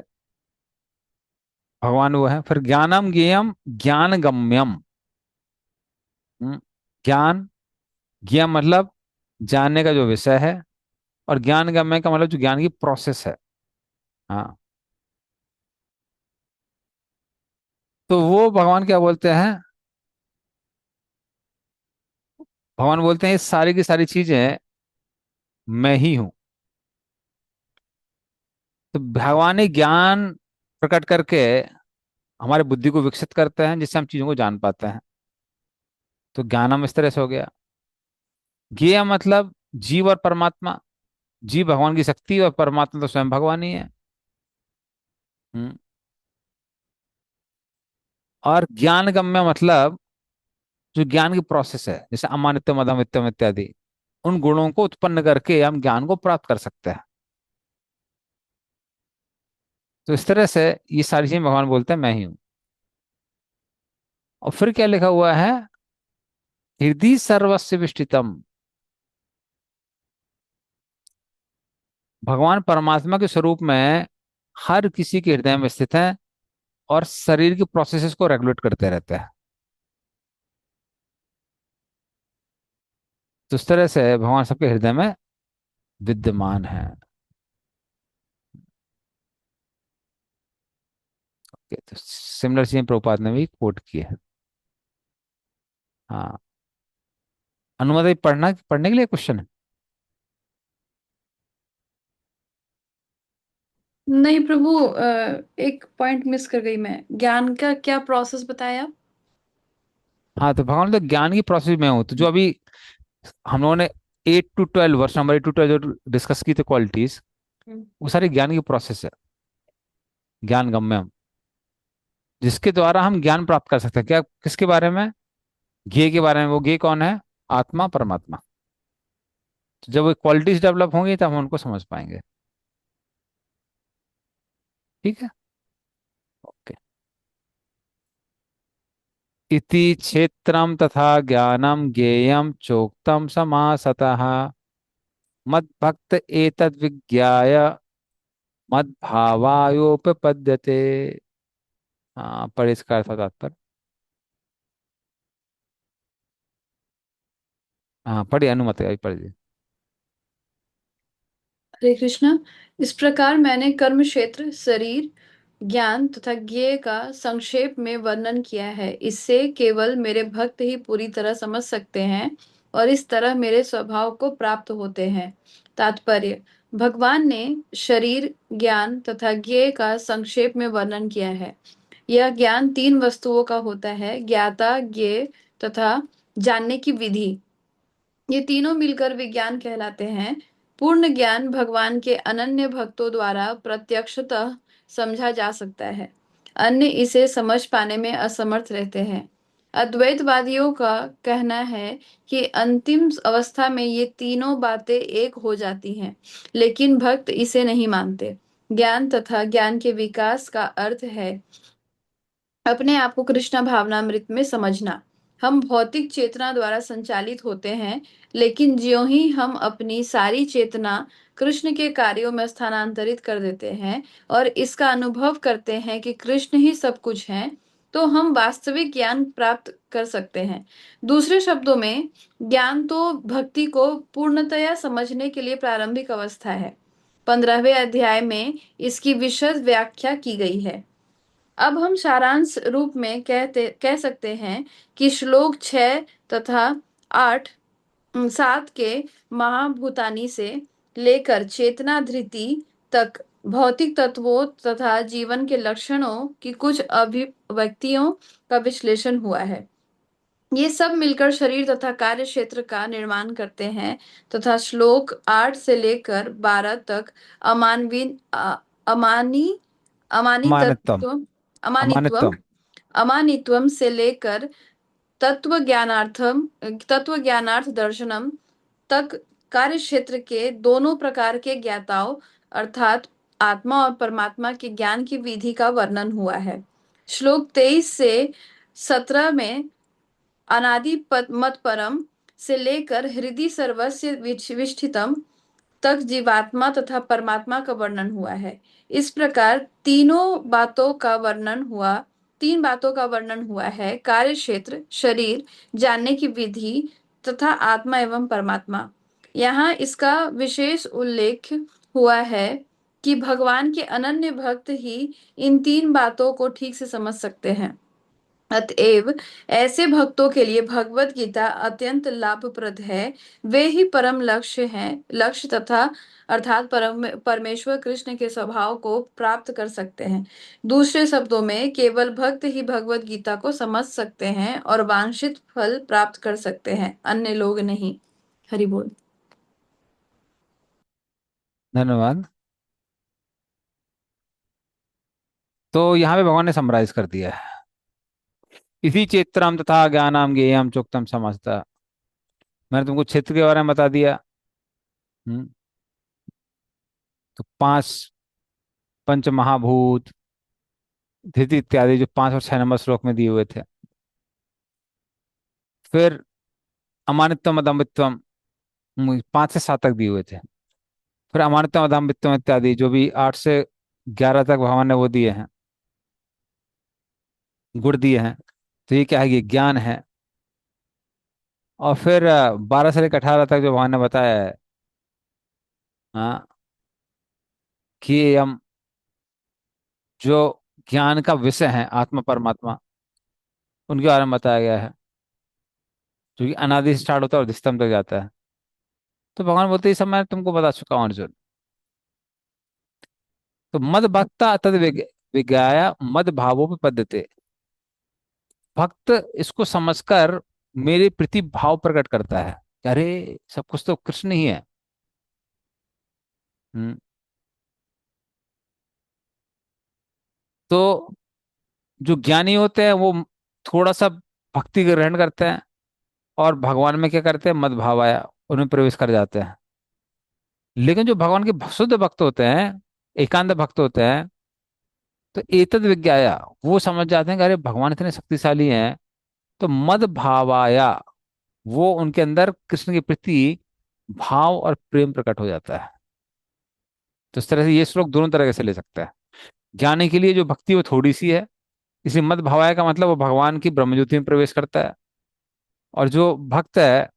भगवान वो है। फिर ज्ञानम ज्ञेयम ज्ञान गम्यम। ज्ञान, ज्ञ मतलब जानने का जो विषय है, और ज्ञान गम्य का मतलब जो ज्ञान की प्रोसेस है। हाँ, तो वो भगवान क्या बोलते हैं? भगवान बोलते हैं ये सारी की सारी चीजें मैं ही हूं। तो भगवान ही ज्ञान प्रकट करके हमारे बुद्धि को विकसित करते हैं, जिससे हम चीजों को जान पाते हैं। तो ज्ञानम इस तरह से हो गया। ज्ञेय मतलब जीव और परमात्मा। जीव भगवान की शक्ति और परमात्मा तो स्वयं भगवान ही है। हम्म, और ज्ञान गम्य मतलब जो ज्ञान की प्रोसेस है, जैसे अमानित्यम अधमित्यम इत्यादि, उन गुणों को उत्पन्न करके हम ज्ञान को प्राप्त कर सकते हैं। तो इस तरह से ये सारी चीजें भगवान बोलते हैं मैं ही हूं। और फिर क्या लिखा हुआ है? हृदय सर्वस्य विष्टितम। भगवान परमात्मा के स्वरूप में हर किसी के हृदय में स्थित है और शरीर की प्रोसेसेस को रेगुलेट करते रहते हैं। तो इस तरह से भगवान सबके हृदय में विद्यमान है। तो सिमिलर चीजें प्रभुपाद ने भी कोट की है। हाँ, अनुवाद पढ़ना पढ़ने के लिए क्वेश्चन है। नहीं प्रभु, एक पॉइंट मिस कर गई मैं। ज्ञान का क्या प्रोसेस बताया? हाँ, तो भगवान तो ज्ञान की प्रोसेस में हूँ, तो जो अभी हम लोगों ने 8 to 12 वर्ष, नंबर 8 to 12 जो डिस्कस की थे क्वालिटीज, हम्म। वो सारी ज्ञान की प्रोसेस है। ज्ञान गम्यम, जिसके द्वारा हम ज्ञान प्राप्त कर सकते हैं। क्या, किसके बारे में? ज्ञेय के बारे में। वो ज्ञेय कौन है? आत्मा, परमात्मा। तो जब वो क्वालिटीज डेवलप होंगी तब हम उनको समझ पाएंगे। ठीक है, ओके। इति क्षेत्रम तथा ज्ञानम ज्ञेयम चोक्तम समासतः मद्भक्त एतद् विज्ञाय मद्भावायोपपद्यते। हाँ, पर इसका अर्थ था तात्पर्य। हाँ, पढ़िए, अनुमति आई, पढ़िए। हरे कृष्णा। इस प्रकार मैंने कर्म क्षेत्र, शरीर, ज्ञान तथा ज्ञेय का संक्षेप में वर्णन किया है। इससे केवल मेरे भक्त ही पूरी तरह समझ सकते हैं और इस तरह मेरे स्वभाव को प्राप्त होते हैं। तात्पर्य: भगवान ने शरीर, ज्ञान तथा ज्ञेय का संक्षेप में वर्णन किया है। यह ज्ञान 3 वस्तुओं का होता है: ज्ञाता, ज्ञेय तथा जानने की विधि। ये तीनों मिलकर विज्ञान कहलाते हैं। पूर्ण ज्ञान भगवान के अनन्य भक्तों द्वारा प्रत्यक्षतः समझा जा सकता है, अन्य इसे समझ पाने में असमर्थ रहते हैं। अद्वैतवादियों का कहना है कि अंतिम अवस्था में ये तीनों बातें एक हो जाती हैं, लेकिन भक्त इसे नहीं मानते। ज्ञान तथा ज्ञान के विकास का अर्थ है अपने आप को कृष्ण भावनामृत में समझना। हम भौतिक चेतना द्वारा संचालित होते हैं, लेकिन ज्यों ही हम अपनी सारी चेतना कृष्ण के कार्यों में स्थानांतरित कर देते हैं और इसका अनुभव करते हैं कि कृष्ण ही सब कुछ है, तो हम वास्तविक ज्ञान प्राप्त कर सकते हैं। दूसरे शब्दों में, ज्ञान तो भक्ति को पूर्णतया समझने के लिए प्रारंभिक अवस्था है। 15वें अध्याय में इसकी विशद व्याख्या की गई है। अब हम सारांश रूप में कह सकते हैं कि श्लोक 6 तथा 8 7 के महाभूतानी से लेकर चेतना धृति तक भौतिक तत्वों तथा जीवन के लक्षणों की कुछ अभिव्यक्तियों का विश्लेषण हुआ है। ये सब मिलकर शरीर तथा कार्य क्षेत्र का निर्माण करते हैं तथा श्लोक 8 से लेकर 12 तक अमानवी अमानी अमानित्वम। अमानित्व अमानित्वम अमानित्वम। अमानित्वम से लेकर तत्व ज्ञानार्थ दर्शनम तक कार्य क्षेत्र के दोनों प्रकार के ज्ञाताओं अर्थात आत्मा और परमात्मा के ज्ञान की विधि का वर्णन हुआ है। श्लोक 23 से 17 में अनादि मत परम से लेकर हृदय सर्वस्य विष्ठितम तक जीवात्मा तथा परमात्मा का वर्णन हुआ है। इस प्रकार तीन बातों का वर्णन हुआ है: कार्य क्षेत्र, शरीर, जानने की विधि तथा आत्मा एवं परमात्मा। यहाँ इसका विशेष उल्लेख हुआ है कि भगवान के अनन्य भक्त ही इन 3 बातों को ठीक से समझ सकते हैं। अतएव ऐसे भक्तों के लिए भगवत गीता अत्यंत लाभप्रद है। वे ही परम लक्ष्य तथा अर्थात परमेश्वर कृष्ण के स्वभाव को प्राप्त कर सकते हैं। दूसरे शब्दों में, केवल भक्त ही भगवत गीता को समझ सकते हैं और वांछित फल प्राप्त कर सकते हैं, अन्य लोग नहीं। हरि बोल। धन्यवाद। तो यहाँ पे भगवान ने समराइज कर दिया है। इसी क्षेत्रम तथा ज्ञानम ज्ञेयम चोक्तम समझता। मैंने तुमको क्षेत्र के बारे में बता दिया। हम्म। तो 5 पंच महाभूत, धृति इत्यादि, जो 5 और 6 नंबर श्लोक में दिए हुए थे। फिर अमानित्वम अदम्भित्वम, 5 से 7 तक दिए हुए थे। फिर अमानितम अधम वित्तम इत्यादि जो भी 8 से 11 तक भगवान ने वो दिए हैं, गुण दिए हैं। तो ये क्या है, ये ज्ञान है। और फिर 12 से लेकर 18 तक जो भगवान ने बताया है, हाँ, कि हम जो ज्ञान का विषय है आत्मा परमात्मा, उनके बारे में बताया गया है, जो कि अनादि से स्टार्ट होता है और अधिकतम तक जाता है। तो भगवान बोलते हैं, ये सब मैं तुमको बता चुका हूँ अर्जुन। तो मद भक्ता तद विज्ञाया मद भावोपपद्यते। भक्त इसको समझकर मेरे प्रति भाव प्रकट करता है कि अरे सब कुछ तो कृष्ण ही है। हम्म। तो जो ज्ञानी होते हैं वो थोड़ा सा भक्ति ग्रहण करते हैं और भगवान में क्या करते हैं, मद भाव आया, उनमें प्रवेश कर जाते हैं। लेकिन जो भगवान के शुद्ध भक्त होते हैं, एकांत भक्त होते हैं, तो एतद विज्ञाया, वो समझ जाते हैं कि अरे भगवान इतने शक्तिशाली हैं। तो मद भावाया, वो उनके अंदर कृष्ण के प्रति भाव और प्रेम प्रकट हो जाता है। तो इस तरह से ये श्लोक दोनों तरह से ले सकता है। ज्ञानी के लिए जो भक्ति वो थोड़ी सी है, इसी मद भावाया का मतलब वो भगवान की ब्रह्मज्योति में प्रवेश करता है। और जो भक्त है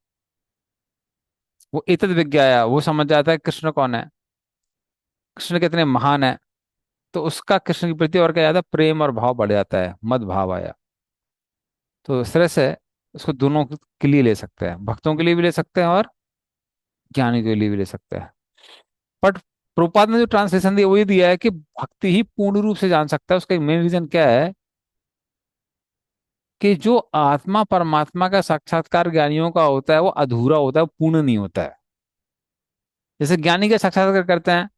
वो एतद विज्ञाया, वो समझ जाता है कृष्ण कौन है, कृष्ण कितने महान है। तो उसका कृष्ण के प्रति और क्या जाता है, प्रेम और भाव बढ़ जाता है, मद भाव आया। तो इस तरह से उसको दोनों के लिए ले सकते हैं, भक्तों के लिए भी ले सकते हैं और ज्ञानी के लिए भी ले सकते हैं। बट प्रभुपाद ने जो ट्रांसलेशन दिया वो ये दिया है कि भक्ति ही पूर्ण रूप से जान सकता है। उसका मेन रीजन क्या है कि जो आत्मा परमात्मा का साक्षात्कार ज्ञानियों का होता है वो अधूरा होता है, वो पूर्ण नहीं होता है। जैसे ज्ञानी का साक्षात्कार करते हैं,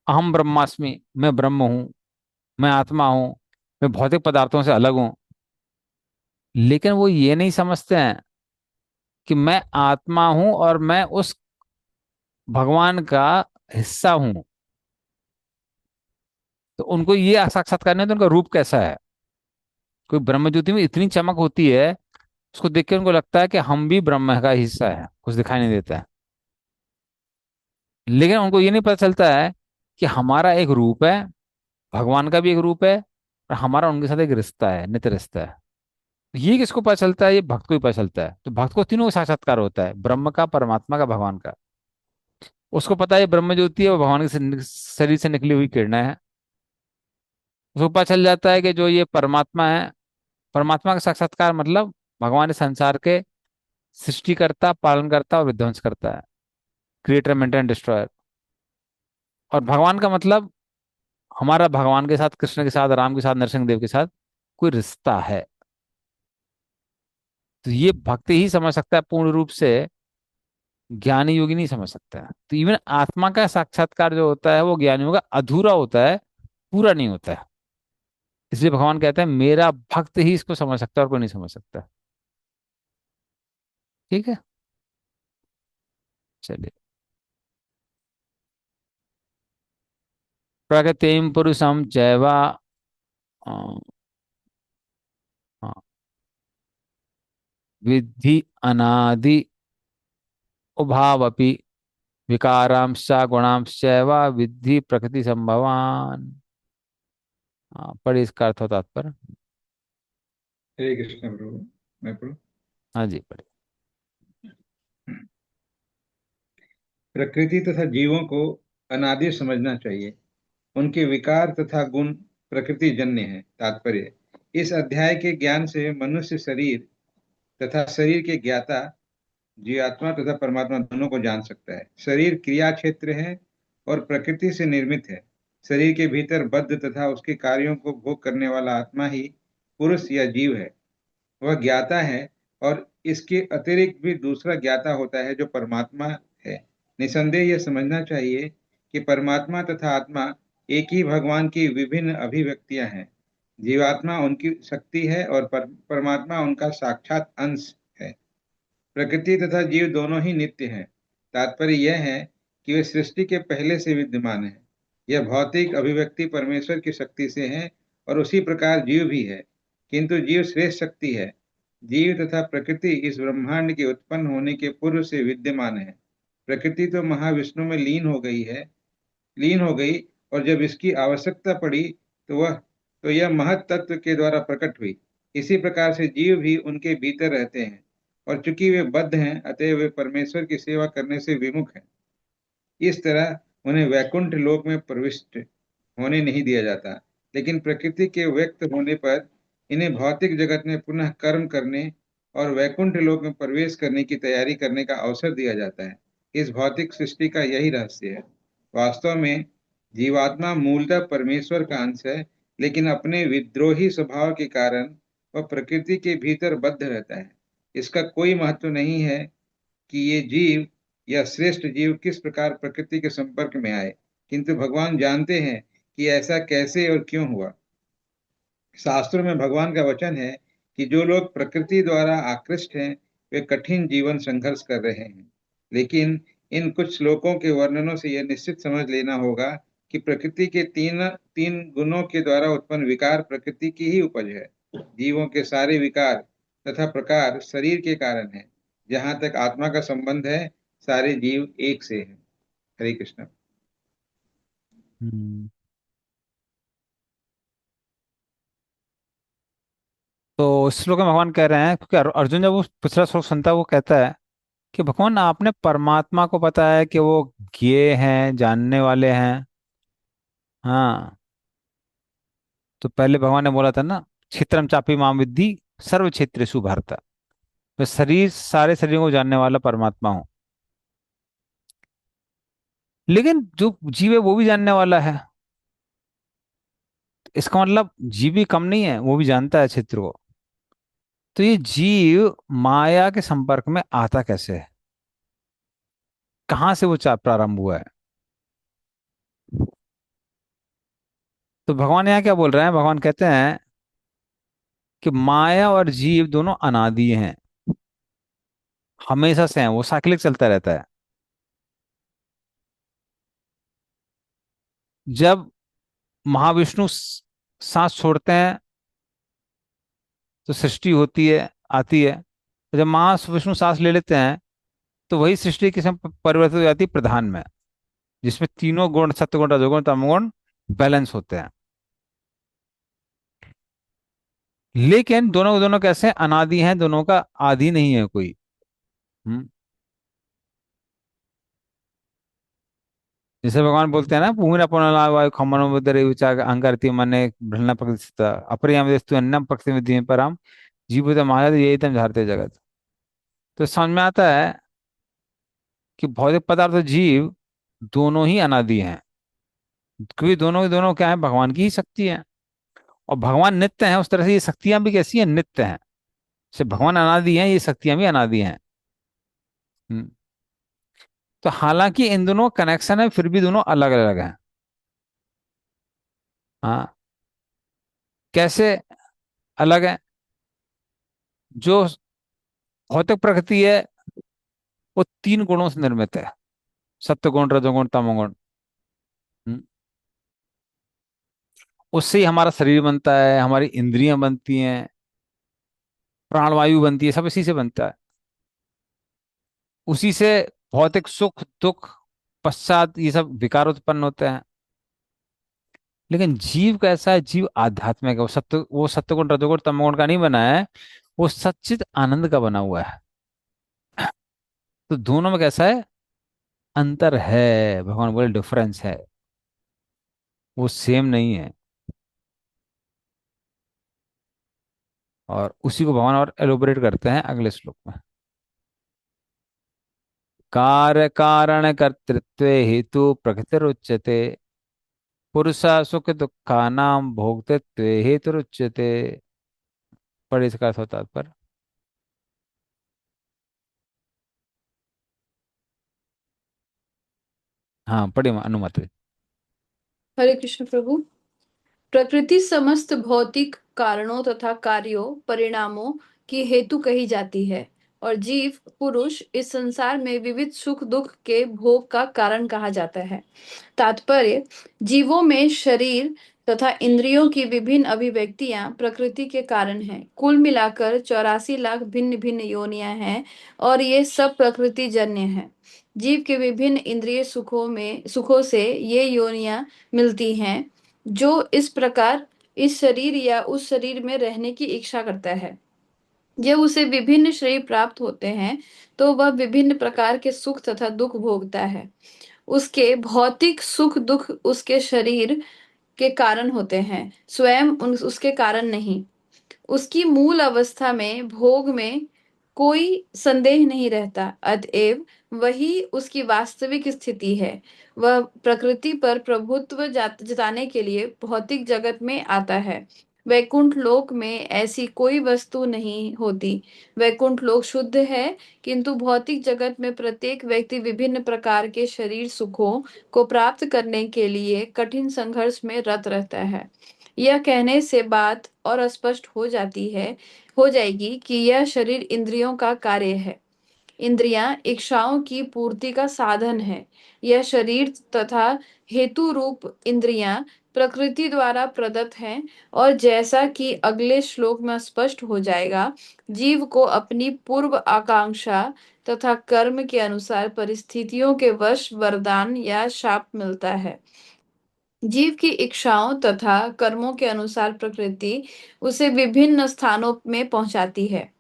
अहम ब्रह्मास्मि, मैं ब्रह्म हूँ, मैं आत्मा हूँ, मैं भौतिक पदार्थों से अलग हूँ। लेकिन वो ये नहीं समझते हैं कि मैं आत्मा हूं और मैं उस भगवान का हिस्सा हूं। तो उनको ये साक्षात्कार नहीं, तो उनका रूप कैसा है। कोई ब्रह्म ज्योति में इतनी चमक होती है, उसको देख के उनको लगता है कि हम भी ब्रह्म का हिस्सा है, कुछ दिखाई नहीं देता है। लेकिन उनको ये नहीं पता चलता है कि हमारा एक रूप है, भगवान का भी एक रूप है, और हमारा उनके साथ एक रिश्ता है, नित्य रिश्ता है। ये किसको पता चलता है, ये भक्त को ही पता चलता है। तो भक्त को तीनों का साक्षात्कार होता है, ब्रह्म का, परमात्मा का, भगवान का। उसको पता है ये ब्रह्म ज्योति है, वो भगवान के शरीर से निकली हुई किरणें है। उसको पता चल जाता है कि जो ये परमात्मा है, परमात्मा का साक्षात्कार मतलब भगवान इस संसार के सृष्टिकर्ता, पालनकर्ता और विध्वंस करता है, क्रिएटर, मेंटेन, डिस्ट्रॉयर। और भगवान का मतलब हमारा भगवान के साथ, कृष्ण के साथ, राम के साथ, नरसिंह देव के साथ कोई रिश्ता है। तो ये भक्ति ही समझ सकता है पूर्ण रूप से, ज्ञानी योगी नहीं समझ सकता है। तो इवन आत्मा का साक्षात्कार जो होता है वो ज्ञानियों का अधूरा होता है, पूरा नहीं होता है। इसलिए भगवान कहते हैं मेरा भक्त ही इसको समझ सकता है और कोई नहीं समझ सकता। ठीक है, चलिए। प्रकृतिम पुरुषम चैवा, अ, हाँ, विद्धि अनादि उभावपि विकारांश गुणांश्चैव विद्धि प्रकृति संभवान। हाँ, पढ़िए इसका अर्थ हो तात्पर्य। हरे कृष्ण प्रभु। मैं पढ़ूं? हाँ जी, पढ़िए। प्रकृति तथा जीवों को अनादि समझना चाहिए। उनके विकार तथा गुण प्रकृति जन्य है। तात्पर्य, इस अध्याय के ज्ञान से मनुष्य शरीर तथा शरीर के ज्ञाता जीवात्मा तथा परमात्मा दोनों को जान सकता है। शरीर क्रिया क्षेत्र है और प्रकृति से निर्मित है। शरीर के भीतर बद्ध तथा उसके कार्यों को भोग करने वाला आत्मा ही पुरुष या जीव है। वह ज्ञाता है और इसके अतिरिक्त भी दूसरा ज्ञाता होता है जो परमात्मा है। निसंदेह यह समझना चाहिए कि परमात्मा तथा आत्मा एक ही भगवान की विभिन्न अभिव्यक्तियां हैं। जीवात्मा उनकी शक्ति है और परमात्मा उनका साक्षात अंश है। प्रकृति तथा जीव दोनों ही नित्य हैं। तात्पर्य यह है कि वे सृष्टि के पहले से विद्यमान हैं। यह भौतिक अभिव्यक्ति परमेश्वर की शक्ति से है और उसी प्रकार जीव भी है, किंतु जीव श्रेष्ठ शक्ति है। जीव तथा प्रकृति इस ब्रह्मांड के उत्पन्न होने के पूर्व से विद्यमान है। प्रकृति तो महाविष्णु में लीन हो गई, और जब इसकी आवश्यकता पड़ी तो यह महत तत्व के द्वारा प्रकट हुई। इसी प्रकार से जीव भी उनके भीतर रहते हैं, और चूंकि वे बद्ध हैं, अतः वे परमेश्वर की सेवा करने से विमुख हैं। इस तरह उन्हें वैकुंठ लोक में प्रविष्ट होने नहीं दिया जाता, लेकिन प्रकृति के व्यक्त होने पर इन्हें भौतिक जगत में पुनः कर्म करने और वैकुंठ लोक में प्रवेश करने की तैयारी करने का अवसर दिया जाता है। इस भौतिक सृष्टि का यही रहस्य है। वास्तव में जीवात्मा मूलतः परमेश्वर का अंश है, लेकिन अपने विद्रोही स्वभाव के कारण वह प्रकृति के भीतर बद्ध रहता है। इसका कोई महत्व नहीं है कि ये जीव या श्रेष्ठ जीव किस प्रकार प्रकृति के संपर्क में आए, किंतु भगवान जानते हैं कि ऐसा कैसे और क्यों हुआ। शास्त्रों में भगवान का वचन है कि जो लोग प्रकृति द्वारा आकृष्ट हैं, वे कठिन जीवन संघर्ष कर रहे हैं। लेकिन इन कुछ श्लोकों के वर्णनों से यह निश्चित समझ लेना होगा कि प्रकृति के तीन तीन गुणों के द्वारा उत्पन्न विकार प्रकृति की ही उपज है। जीवों के सारे विकार तथा प्रकार शरीर के कारण है। जहां तक आत्मा का संबंध है, सारे जीव एक से हैं। हरे कृष्ण। हम्म। तो इस श्लोक में भगवान कह रहे हैं, क्योंकि अर्जुन जब वो पिछला श्लोक सुनता है वो कहता है कि भगवान आपने परमात्मा को पता है कि वो ज्ञेय हैं, जानने वाले हैं। हाँ, तो पहले भगवान ने बोला था ना, क्षेत्रम चापी माम विद्धि सर्व क्षेत्रेषु भारत। मैं सारे शरीरों को जानने वाला परमात्मा हूँ। लेकिन जो जीव है वो भी जानने वाला है। इसका मतलब जीव भी कम नहीं है, वो भी जानता है क्षेत्र को। तो ये जीव माया के संपर्क में आता कैसे है, कहाँ से वो प्रारंभ हुआ है? तो भगवान यहाँ क्या बोल रहे हैं? भगवान कहते हैं कि माया और जीव दोनों अनादि हैं, हमेशा से हैं, वो साइक्लिक चलता रहता है। जब महाविष्णु सांस छोड़ते हैं तो सृष्टि होती है, आती है। तो जब महाविष्णु सांस ले लेते हैं तो वही सृष्टि किस्म परिवर्तित हो जाती है प्रधान में, जिसमें तीनों गुण सत्वगुण रजोगुण तमोगुण बैलेंस होते हैं। लेकिन दोनों दोनों कैसे अनादि हैं, दोनों का आदि नहीं है कोई। हम्म। जैसे भगवान बोलते हैं ना, भूमि वायु खमनो बुद्धरे विचार अहंकारति मने भ्रलना प्रकृति अपरियाम देस्तु अन्नम प्रकृति विधि परम जीवित महाराज ये तम झारते जगत। तो समझ में आता है कि भौतिक पदार्थ और जीव दोनों ही अनादि हैं, क्योंकि दोनों के दोनों क्या है, भगवान की ही शक्ति है। और भगवान नित्य हैं, उस तरह से ये शक्तियां भी कैसी हैं, नित्य हैं। जैसे भगवान अनादि हैं, ये शक्तियां भी अनादि हैं। हम्म। तो हालांकि इन दोनों कनेक्शन है, फिर भी दोनों अलग अलग हैं। हाँ, कैसे अलग है? जो भौतिक प्रकृति है वो तीन गुणों से निर्मित है, सत्व गुण रजोगुण तमोगुण। हम्म। उससे ही हमारा शरीर बनता है, हमारी इंद्रियां बनती हैं, प्राणवायु बनती है, सब इसी से बनता है। उसी से भौतिक सुख दुख पश्चात ये सब विकार उत्पन्न होते हैं। लेकिन जीव कैसा है? जीव आध्यात्मिक है। वो सत्वगुण रजोगुण तमोगुण का नहीं बना है, वो सच्चित आनंद का बना हुआ है। तो दोनों में कैसा है? अंतर है। भगवान बोले डिफरेंस है, वो सेम नहीं है। और उसी को भगवान और एलोबरेट करते हैं अगले श्लोक में। कार्य कारण कर्तृत्व हेतु प्रकृतिरुच्यते पुरुष सुख दुखानाम भोक्तृत्व हेतुरुच्यते। पढ़े इसका अर्थ होता पर। हाँ पढ़े अनुमति। हरे कृष्ण प्रभु। प्रकृति समस्त भौतिक कारणों तथा कार्यों परिणामों की हेतु कही जाती है, और जीव पुरुष इस संसार में विविध सुख दुख के भोग का कारण कहा जाता है। तात्पर्य, जीवों में शरीर तथा इंद्रियों की विभिन्न अभिव्यक्तियां प्रकृति के कारण हैं। कुल मिलाकर 84 लाख भिन्न भिन्न योनियां हैं, और ये सब प्रकृति जन्य हैं। जीव के विभिन्न इंद्रिय सुखों से ये योनियां मिलती हैं, जो इस प्रकार इस शरीर या उस शरीर में रहने की इच्छा करता है। जब उसे विभिन्न शरीर प्राप्त होते हैं, तो वह विभिन्न प्रकार के सुख तथा दुख भोगता है। उसके भौतिक सुख दुख उसके शरीर के कारण होते हैं, स्वयं उसके कारण नहीं। उसकी मूल अवस्था में भोग में कोई संदेह नहीं रहता, अतएव वही उसकी वास्तविक स्थिति है। वह प्रकृति पर प्रभुत्व जताने के लिए भौतिक जगत में आता है। वैकुंठ लोक में ऐसी कोई वस्तु नहीं होती। वैकुंठ लोक शुद्ध है, किंतु भौतिक जगत में प्रत्येक व्यक्ति विभिन्न प्रकार के शरीर सुखों को प्राप्त करने के लिए कठिन संघर्ष में रत रहता है। यह कहने से बात और स्पष्ट हो जाएगी कि यह शरीर इंद्रियों का कार्य है। इंद्रियां इच्छाओं की पूर्ति का साधन है। यह शरीर तथा हेतु रूप इंद्रियां प्रकृति द्वारा प्रदत्त हैं, और जैसा कि अगले श्लोक में स्पष्ट हो जाएगा, जीव को अपनी पूर्व आकांक्षा तथा कर्म के अनुसार परिस्थितियों के वश वरदान या शाप मिलता है। जीव की इच्छाओं तथा कर्मों के अनुसार प्रकृति उसे विभिन्न स्थानों में पहुंचाती है।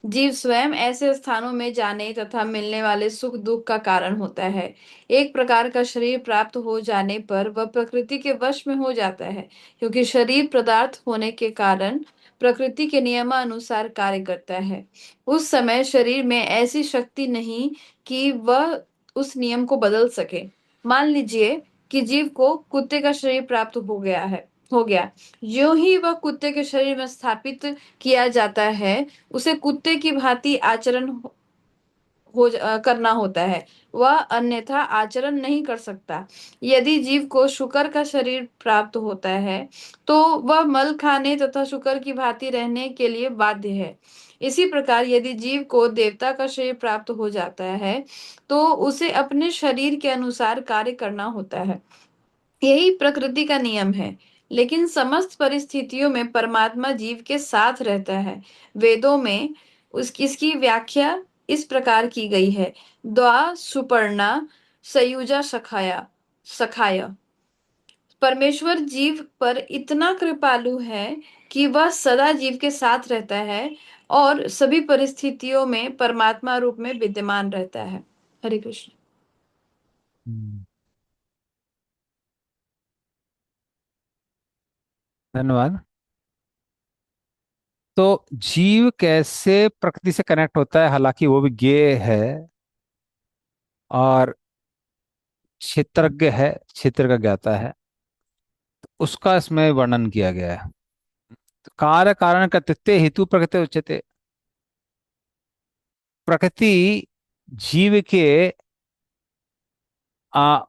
जीव स्वयं ऐसे स्थानों में जाने तथा मिलने वाले सुख दुख का कारण होता है। एक प्रकार का शरीर प्राप्त हो जाने पर वह प्रकृति के वश में हो जाता है, क्योंकि शरीर पदार्थ होने के कारण प्रकृति के नियमानुसार कार्य करता है। उस समय शरीर में ऐसी शक्ति नहीं कि वह उस नियम को बदल सके। मान लीजिए कि जीव को कुत्ते का शरीर प्राप्त हो गया। जो ही वह कुत्ते के शरीर में स्थापित किया जाता है, उसे कुत्ते की भांति आचरण करना होता है। वह अन्यथा आचरण नहीं कर सकता। यदि जीव को शुकर का शरीर प्राप्त होता है, तो वह मल खाने तथा शुकर की भांति रहने के लिए बाध्य है। इसी प्रकार यदि जीव को देवता का शरीर प्राप्त हो जाता है, तो उसे अपने शरीर के अनुसार कार्य करना होता है। यही प्रकृति का नियम है। लेकिन समस्त परिस्थितियों में परमात्मा जीव के साथ रहता है। वेदों में इसकी व्याख्या इस प्रकार की गई है: द्वा सुपर्णा सयुजा सखाय। परमेश्वर जीव पर इतना कृपालु है कि वह सदा जीव के साथ रहता है और सभी परिस्थितियों में परमात्मा रूप में विद्यमान रहता है। हरे कृष्ण। धन्यवाद। तो जीव कैसे प्रकृति से कनेक्ट होता है, हालांकि वो भी ज्ञेय है और क्षेत्रज्ञ है, क्षेत्र का ज्ञाता है, तो उसका इसमें वर्णन किया गया है। तो कार्य कारण कर्तृत्व हेतु प्रकृति उच्यते। प्रकृति जीव के आ,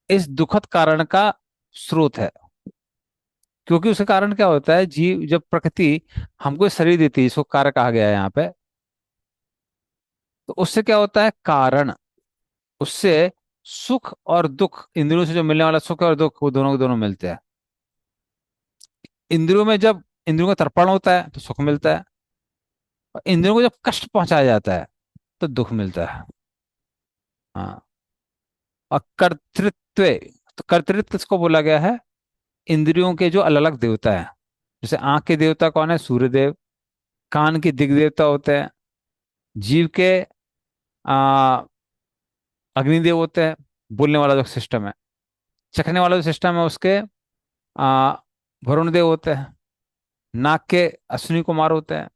इस दुखद कारण का स्रोत है। क्योंकि उसके कारण क्या होता है, जीव जब प्रकृति हमको शरीर देती है, इसको कार्य कहा गया है यहाँ पे, तो उससे क्या होता है कारण, उससे सुख और दुख, इंद्रियों से जो मिलने वाला सुख और दुख, वो दोनों के दोनों मिलते हैं। इंद्रियों में जब इंद्रियों का तर्पण होता है तो सुख मिलता है, और इंद्रियों को जब कष्ट पहुंचाया जाता है तो दुख मिलता है। हाँ। और कर्तृत्व, तो कर्तृत्व किसको बोला गया है, इंद्रियों के जो अलग अलग देवता है। जैसे आंख के देवता कौन है, सूर्य देव। कान के दिग देवता होते हैं। जीव के आ अग्निदेव होते हैं, बोलने वाला जो सिस्टम है। चखने वाला जो सिस्टम है उसके आ वरुण देव होते हैं। नाक के अश्विनी कुमार होते हैं।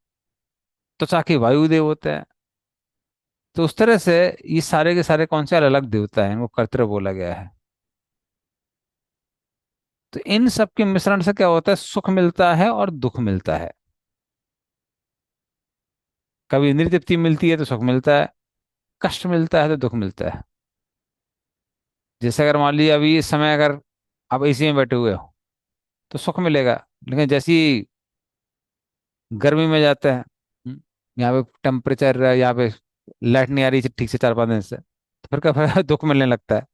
त्वचा के वायुदेव होते हैं। तो उस तरह से ये सारे के सारे कौन से अलग अलग देवता हैं, वो कर्तृ बोला गया है। तो इन सब के मिश्रण से क्या होता है, सुख मिलता है और दुख मिलता है। कभी इंद्रिय तृप्ति मिलती है तो सुख मिलता है, कष्ट मिलता है तो दुख मिलता है। जैसे अगर मान लीजिए अभी इस समय अगर आप एसी में बैठे हुए हो तो सुख मिलेगा, लेकिन जैसी गर्मी में जाते हैं, यहाँ पे टेम्परेचर, यहाँ पे लाइट नहीं आ रही ठीक से 4-5 दिन से, तो फिर क्या दुख मिलने लगता है।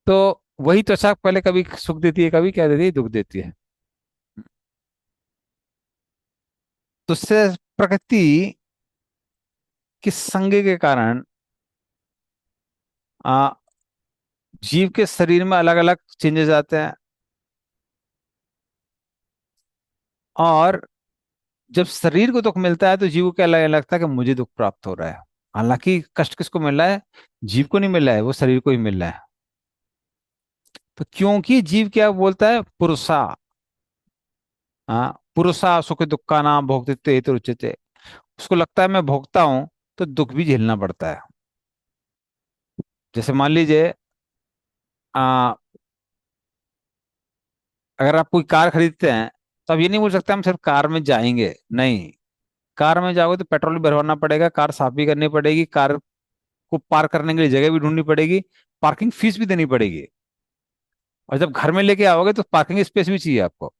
तो वही त्वचा पहले कभी सुख देती है, कभी क्या देती है, दुख देती है। तो उससे प्रकृति कि संग के कारण आ, जीव के शरीर में अलग अलग चेंजेस आते हैं, और जब शरीर को दुख मिलता है तो जीव को क्या लगने लगता है कि मुझे दुख प्राप्त हो रहा है। हालांकि कष्ट किसको मिल रहा है? जीव को नहीं मिल रहा है, वो शरीर को ही मिल रहा है। तो क्योंकि जीव क्या बोलता है? पुरुषा, हाँ, पुरुषा सुख दुखा नाम भोगते हेतु उच्यते। उसको लगता है मैं भोगता हूं तो दुख भी झेलना पड़ता है। जैसे मान लीजिए, आ, अगर आप कोई कार खरीदते हैं तो आप ये नहीं बोल सकते हम सिर्फ कार में जाएंगे, नहीं। कार में जाओगे तो पेट्रोल भी भरवाना पड़ेगा, कार साफ भी करनी पड़ेगी, कार को पार्क करने के लिए जगह भी ढूंढनी पड़ेगी, पार्किंग फीस भी देनी पड़ेगी। और जब घर में लेके आओगे तो पार्किंग स्पेस भी चाहिए आपको,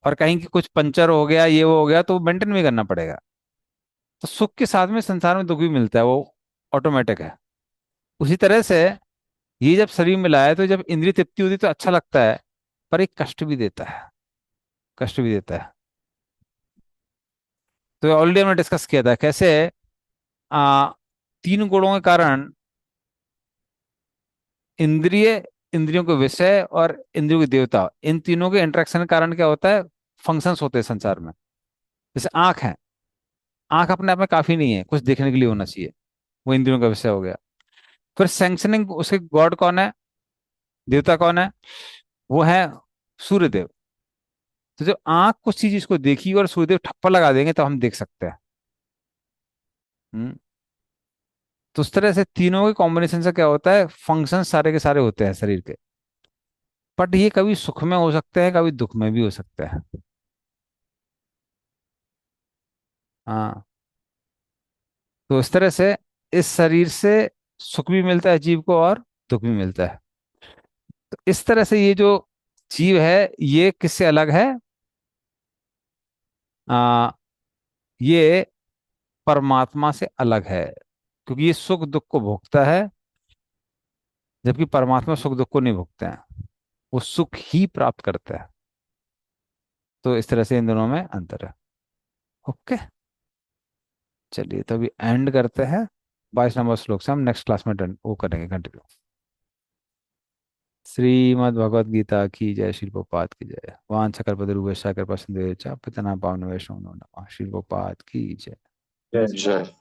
और कहीं की कुछ पंचर हो गया, ये वो हो गया, तो मेंटेन भी करना पड़ेगा। तो सुख के साथ में संसार में दुख भी मिलता है, वो ऑटोमेटिक है। उसी तरह से ये जब शरीर में लाया तो जब इंद्रिय तृप्ति होती है तो अच्छा लगता है, पर एक कष्ट भी देता है, कष्ट भी देता है। तो ऑलरेडी हमने डिस्कस किया था कैसे आ, तीन गुणों के कारण इंद्रिय, इंद्रियों के विषय और इंद्रियों के देवता, इन तीनों के इंटरेक्शन के कारण क्या होता है? फंक्शंस होते हैं संसार में। जैसे आंख है, आंख अपने आप में काफी नहीं है, कुछ देखने के लिए होना चाहिए, वो इंद्रियों का विषय हो गया। फिर सैंक्शनिंग, उसके गॉड कौन है, देवता कौन है? वो है सूर्यदेव। तो जब आंख कुछ चीज इसको देखी और सूर्यदेव ठप्पा लगा देंगे तो हम देख सकते हैं। हम्म। तो उस तरह से तीनों के कॉम्बिनेशन से क्या होता है? फंक्शन सारे के सारे होते हैं शरीर के। बट ये कभी सुख में हो सकते हैं, कभी दुख में भी हो सकते हैं। हाँ। तो इस तरह से इस शरीर से सुख भी मिलता है जीव को, और दुख भी मिलता है। तो इस तरह से ये जो जीव है ये किससे अलग है? आ, ये परमात्मा से अलग है, क्योंकि ये सुख दुख को भोगता है, जबकि परमात्मा सुख दुख को नहीं भोगते हैं, वो सुख ही प्राप्त करता है। तो इस तरह से इन दोनों में अंतर है। ओके, चलिए तो अभी एंड करते हैं। 22 नंबर श्लोक से हम नेक्स्ट क्लास में वो करेंगे कंटिन्यू। श्रीमद् भगवद गीता की जय। श्री प्रभुपाद की जय। वांछा कल्पतरुभ्यश्च कृपा सिंधुभ्यश्च पतितानां पावनेभ्यो नमो नमः। श्री प्रभुपाद की जय। जय